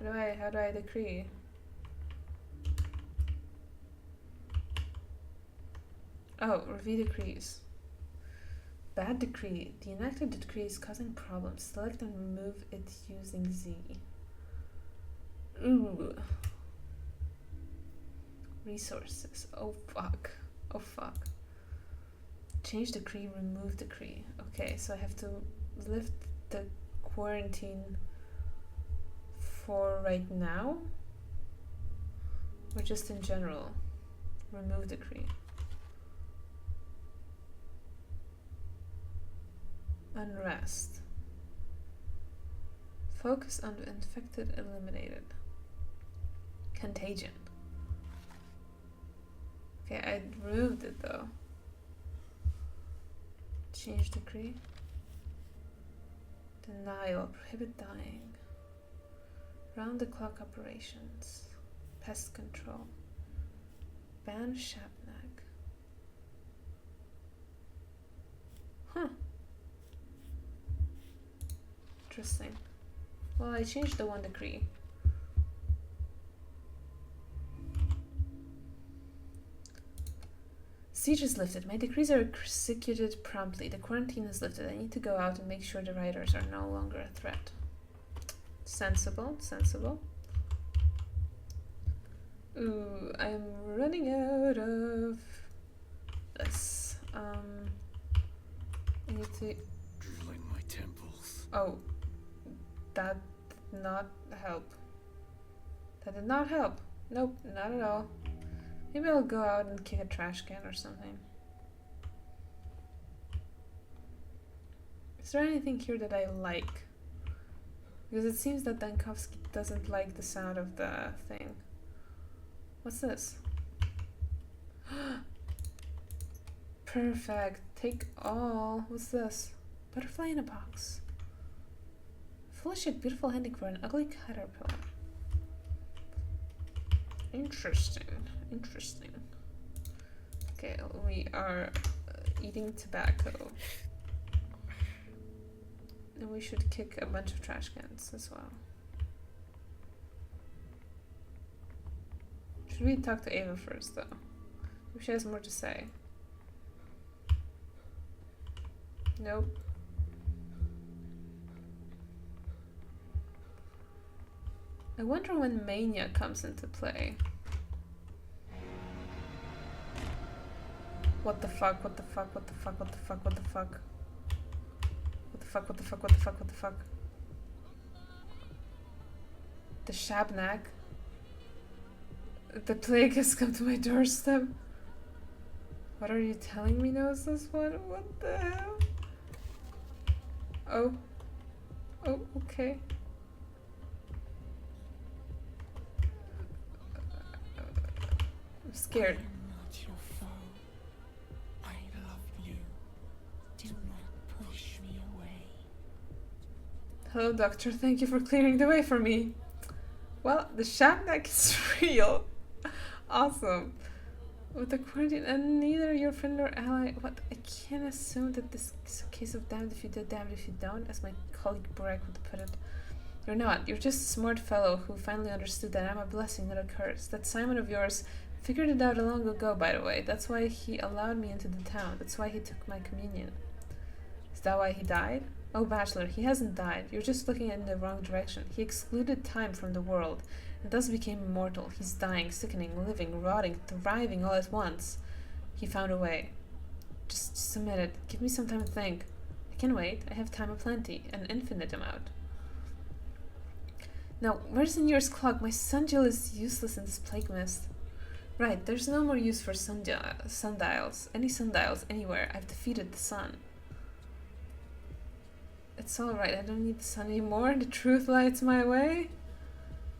How do I decree? Oh, review decrees. Bad decree. The enacted decree is causing problems. Select and remove it using Z. Ooh. Resources. Oh fuck. Oh fuck. Change decree, remove decree. Okay, so I have to lift the quarantine for right now? Or just in general? Remove decree. Unrest. Focus on the infected eliminated. Contagion. Okay, I removed it though. Change decree. Denial. Prohibit dying. Round the clock operations. Pest control. Ban Shabnag. Huh. Interesting. Well, I changed the one decree. Siege is lifted. My decrees are executed promptly. The quarantine is lifted. I need to go out and make sure the riders are no longer a threat. Sensible, sensible. Ooh, I'm running out of this. I need to... Drilling my temples. Oh, that did not help. That did not help. Nope, not at all. Maybe I'll go out and kick a trash can or something. Is there anything here that I like? Because it seems that Dankovsky doesn't like the sound of the thing. What's this? Perfect. Take all. What's this? Butterfly in a box. Foolish yet beautiful ending for an ugly caterpillar. Interesting. Interesting. Okay, we are eating tobacco. And we should kick a bunch of trash cans as well. Should we talk to Ava first, though? If she has more to say. Nope. I wonder when mania comes into play. What the fuck, what the fuck, what the fuck, what the fuck, what the fuck? What the fuck, what the fuck, what the fuck, what the fuck? The Shabnag? The plague has come to my doorstep. What are you telling me knows this one? What the hell? Oh. Oh, okay. I'm scared. I am not your foe. I love you. Do not push me away. Hello, Doctor. Thank you for clearing the way for me. Well, the Shabnag is real. Awesome. With the quarantine and neither your friend nor ally. What? I can't assume that this is a case of damned if you do, damned if you don't, as my colleague Burak would put it. You're not. You're just a smart fellow who finally understood that I'm a blessing, not a curse. That Simon of yours figured it out long ago, by the way. That's why he allowed me into the town. That's why he took my communion. Is that why he died? Oh, Bachelor, he hasn't died. You're just looking in the wrong direction. He excluded time from the world, and thus became immortal. He's dying, sickening, living, rotting, thriving all at once. He found a way. Just a minute. Give me some time to think. I can wait. I have time aplenty. An infinite amount. Now, where's Senor's clock? My sundial is useless in this plague mist. Right, there's no more use for sundials. Any sundials, anywhere. I've defeated the sun. It's alright, I don't need the sun anymore. The truth lights my way.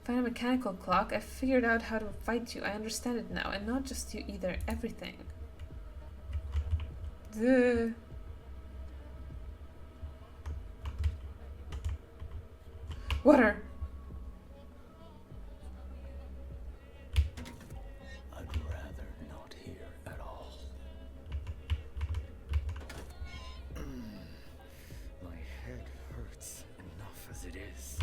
Find a mechanical clock. I figured out how to fight you. I understand it now. And not just you either. Everything. Duh. Water. I'd rather not hear at all. My head hurts enough as it is.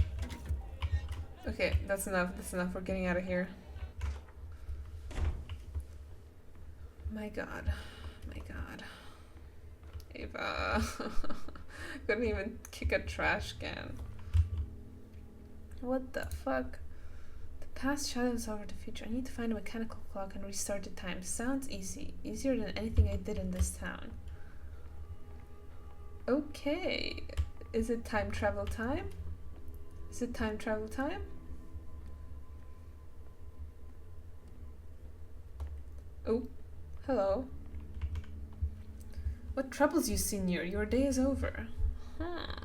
Okay, that's enough. That's enough. We're getting out of here. My god. My god. Ava. Couldn't even kick a trash can. What the fuck? The past shadows over the future. I need to find a mechanical clock and restart the time. Sounds easy. Easier than anything I did in this town. Okay. Is it time travel time? Is it time travel time? Oh, hello. What troubles you, Senior? Your day is over. Huh.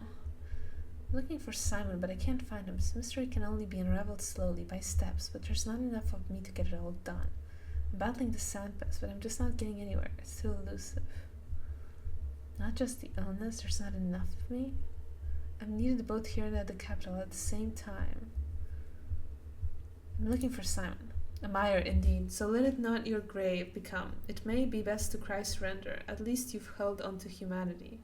Looking for Simon, but I can't find him. This mystery can only be unraveled slowly, by steps, but there's not enough of me to get it all done. I'm battling the sandpass, but I'm just not getting anywhere. It's too elusive. Not just the illness, there's not enough of me. I'm needed both here and at the capital at the same time. I'm looking for Simon. A mire, indeed, so let it not your grave become. It may be best to cry surrender. At least you've held on to humanity.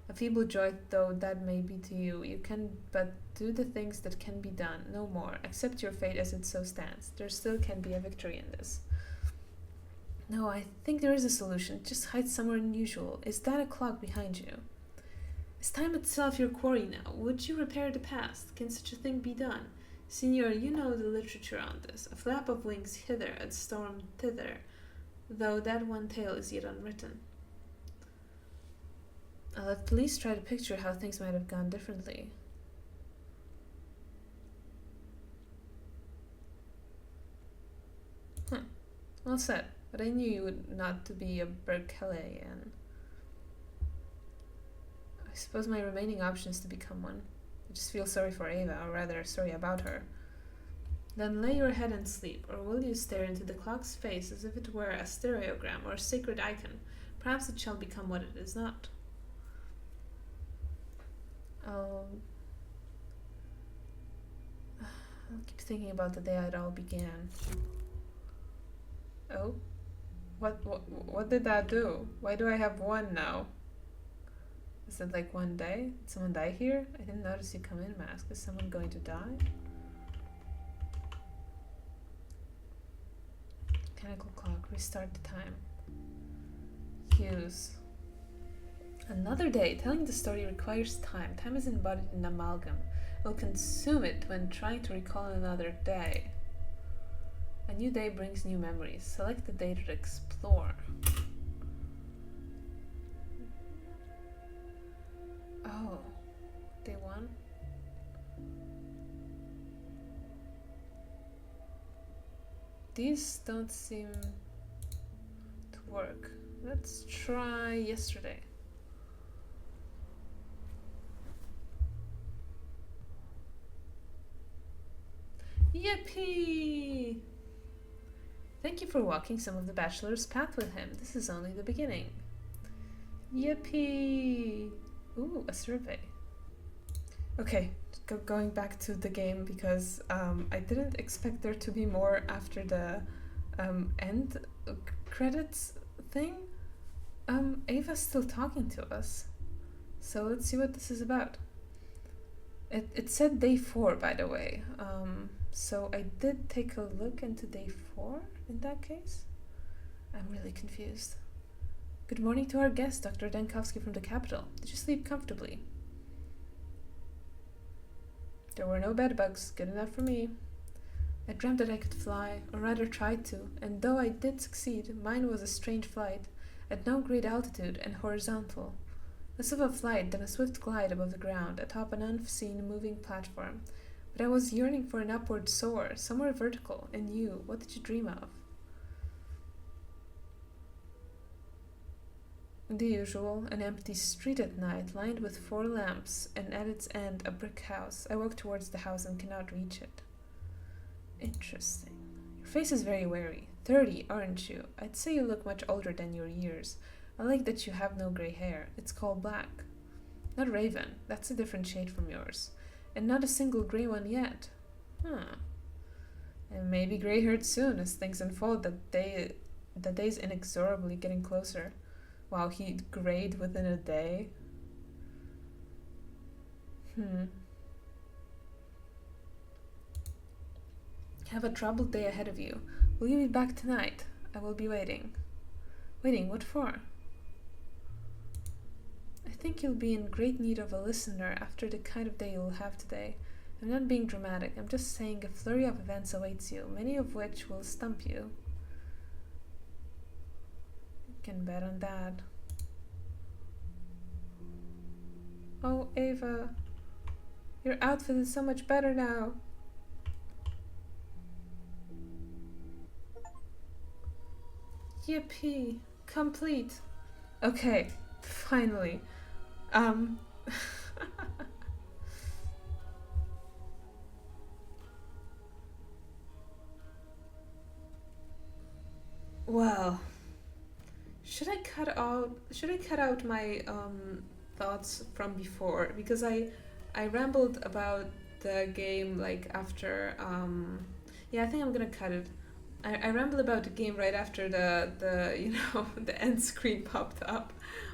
A feeble joy though that may be to you, you can but do the things that can be done, no more. Accept your fate as it so stands. There still can be a victory in this. No, I think there is a solution. It just hides somewhere unusual. Is that a clock behind you? Is time itself your quarry now? Would you repair the past? Can such a thing be done? Signor, you know the literature on this. A flap of wings hither, a storm thither, though that one tale is yet unwritten. I'll at least try to picture how things might have gone differently. Well said, but I knew you would not to be a Berkeleyan. I suppose my remaining option is to become one. I just feel sorry for Ava, or rather sorry about her. Then lay your head and sleep, or will you stare into the clock's face as if it were a stereogram or a sacred icon? Perhaps it shall become what it is not. I'll keep thinking about the day it all began. Oh? What did that do? Why do I have one now? Is it like one day? Did someone die here? I didn't notice you come in, Mask. Is someone going to die? Mechanical clock. Restart the time. Use. Another day. Telling the story requires time. Time is embodied in amalgam. We'll consume it when trying to recall another day. A new day brings new memories. Select the day to explore. Oh, day one. These don't seem to work. Let's try yesterday. Yippee! Thank you for walking some of the bachelor's path with him. This is only the beginning. Yippee! Ooh, a survey. Okay, going back to the game because I didn't expect there to be more after the end credits thing. Ava's still talking to us. So let's see what this is about. It said day 4, by the way. So I did take a look into day 4 in that case. I'm really confused. Good morning to our guest, Dr. Denkovsky from the capital. Did you sleep comfortably? There were no bed bugs, good enough for me. I dreamt that I could fly, or rather tried to, and though I did succeed, mine was a strange flight, at no great altitude and horizontal. Less of a flight than a swift glide above the ground, atop an unseen moving platform. But I was yearning for an upward soar, somewhere vertical, and you, what did you dream of? The usual, an empty street at night, lined with 4 lamps, and at its end a brick house. I walk towards the house and cannot reach it. Interesting. Your face is very wary. 30, aren't you? I'd say you look much older than your years. I like that you have no grey hair. It's called black. Not raven. That's a different shade from yours. And not a single grey one yet. And maybe grey-haired soon as things unfold. That day's inexorably getting closer. Wow, he grayed within a day. Have a troubled day ahead of you. Will you be back tonight? I will be waiting. Waiting, what for? I think you'll be in great need of a listener after the kind of day you'll have today. I'm not being dramatic, I'm just saying a flurry of events awaits you, many of which will stump you. You can bet on that. Oh, Ava, your outfit is so much better now. Yippee, complete. Okay, finally. Well, should I cut out my thoughts from before, because I rambled about the game like after yeah, I think I'm gonna cut it. I rambled about the game right after the you know the end screen popped up,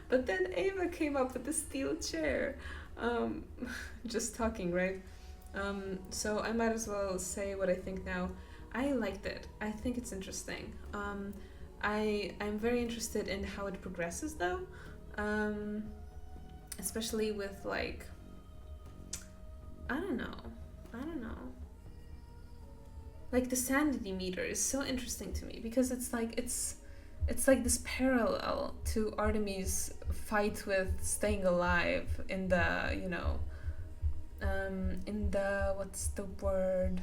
but then Ava came up with the steel chair. Just talking, right? So I might as well say what I think now. I liked it. I think it's interesting. I'm very interested in how it progresses though, especially with like I don't know. Like the sanity meter is so interesting to me because it's like this parallel to Artemis' fight with staying alive in the, you know, in the, what's the word?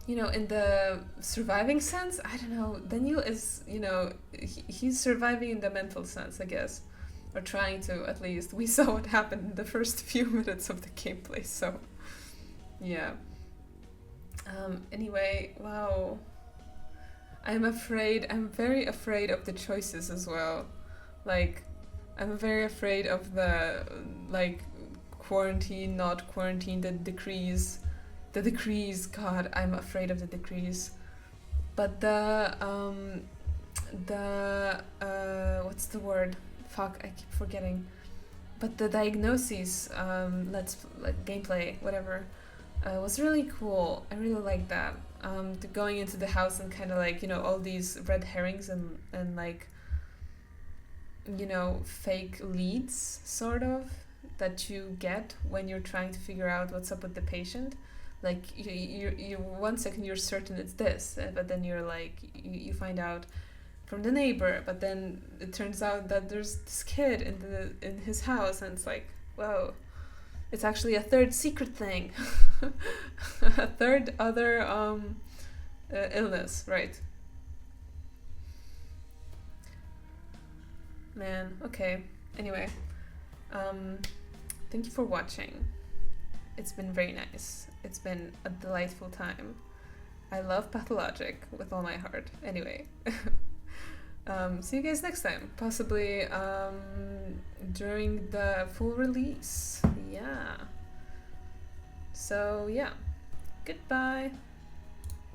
You know, in the surviving sense, I don't know. Daniel is, you know, he's surviving in the mental sense, I guess, or trying to at least. We saw what happened in the first few minutes of the gameplay, so yeah. Anyway, wow. I'm very afraid of the choices as well. Like, I'm very afraid of the, like, quarantine, not quarantine, the decrees. The decrees, God, I'm afraid of the decrees. But what's the word? Fuck, I keep forgetting. But the diagnoses, like gameplay, whatever, was really cool. I really like that. Going into the house and kind of like, you know, all these red herrings and like, you know, fake leads, sort of, that you get when you're trying to figure out what's up with the patient. Like, you 1 second you're certain it's this, but then you're like, you find out from the neighbor, but then it turns out that there's this kid in his house, and it's like, whoa, it's actually a third secret thing. A third other illness, right? Man, okay. Anyway, thank you for watching. It's been very nice. It's been a delightful time. I love Pathologic with all my heart. Anyway, see you guys next time. Possibly during the full release. Yeah. So yeah, goodbye.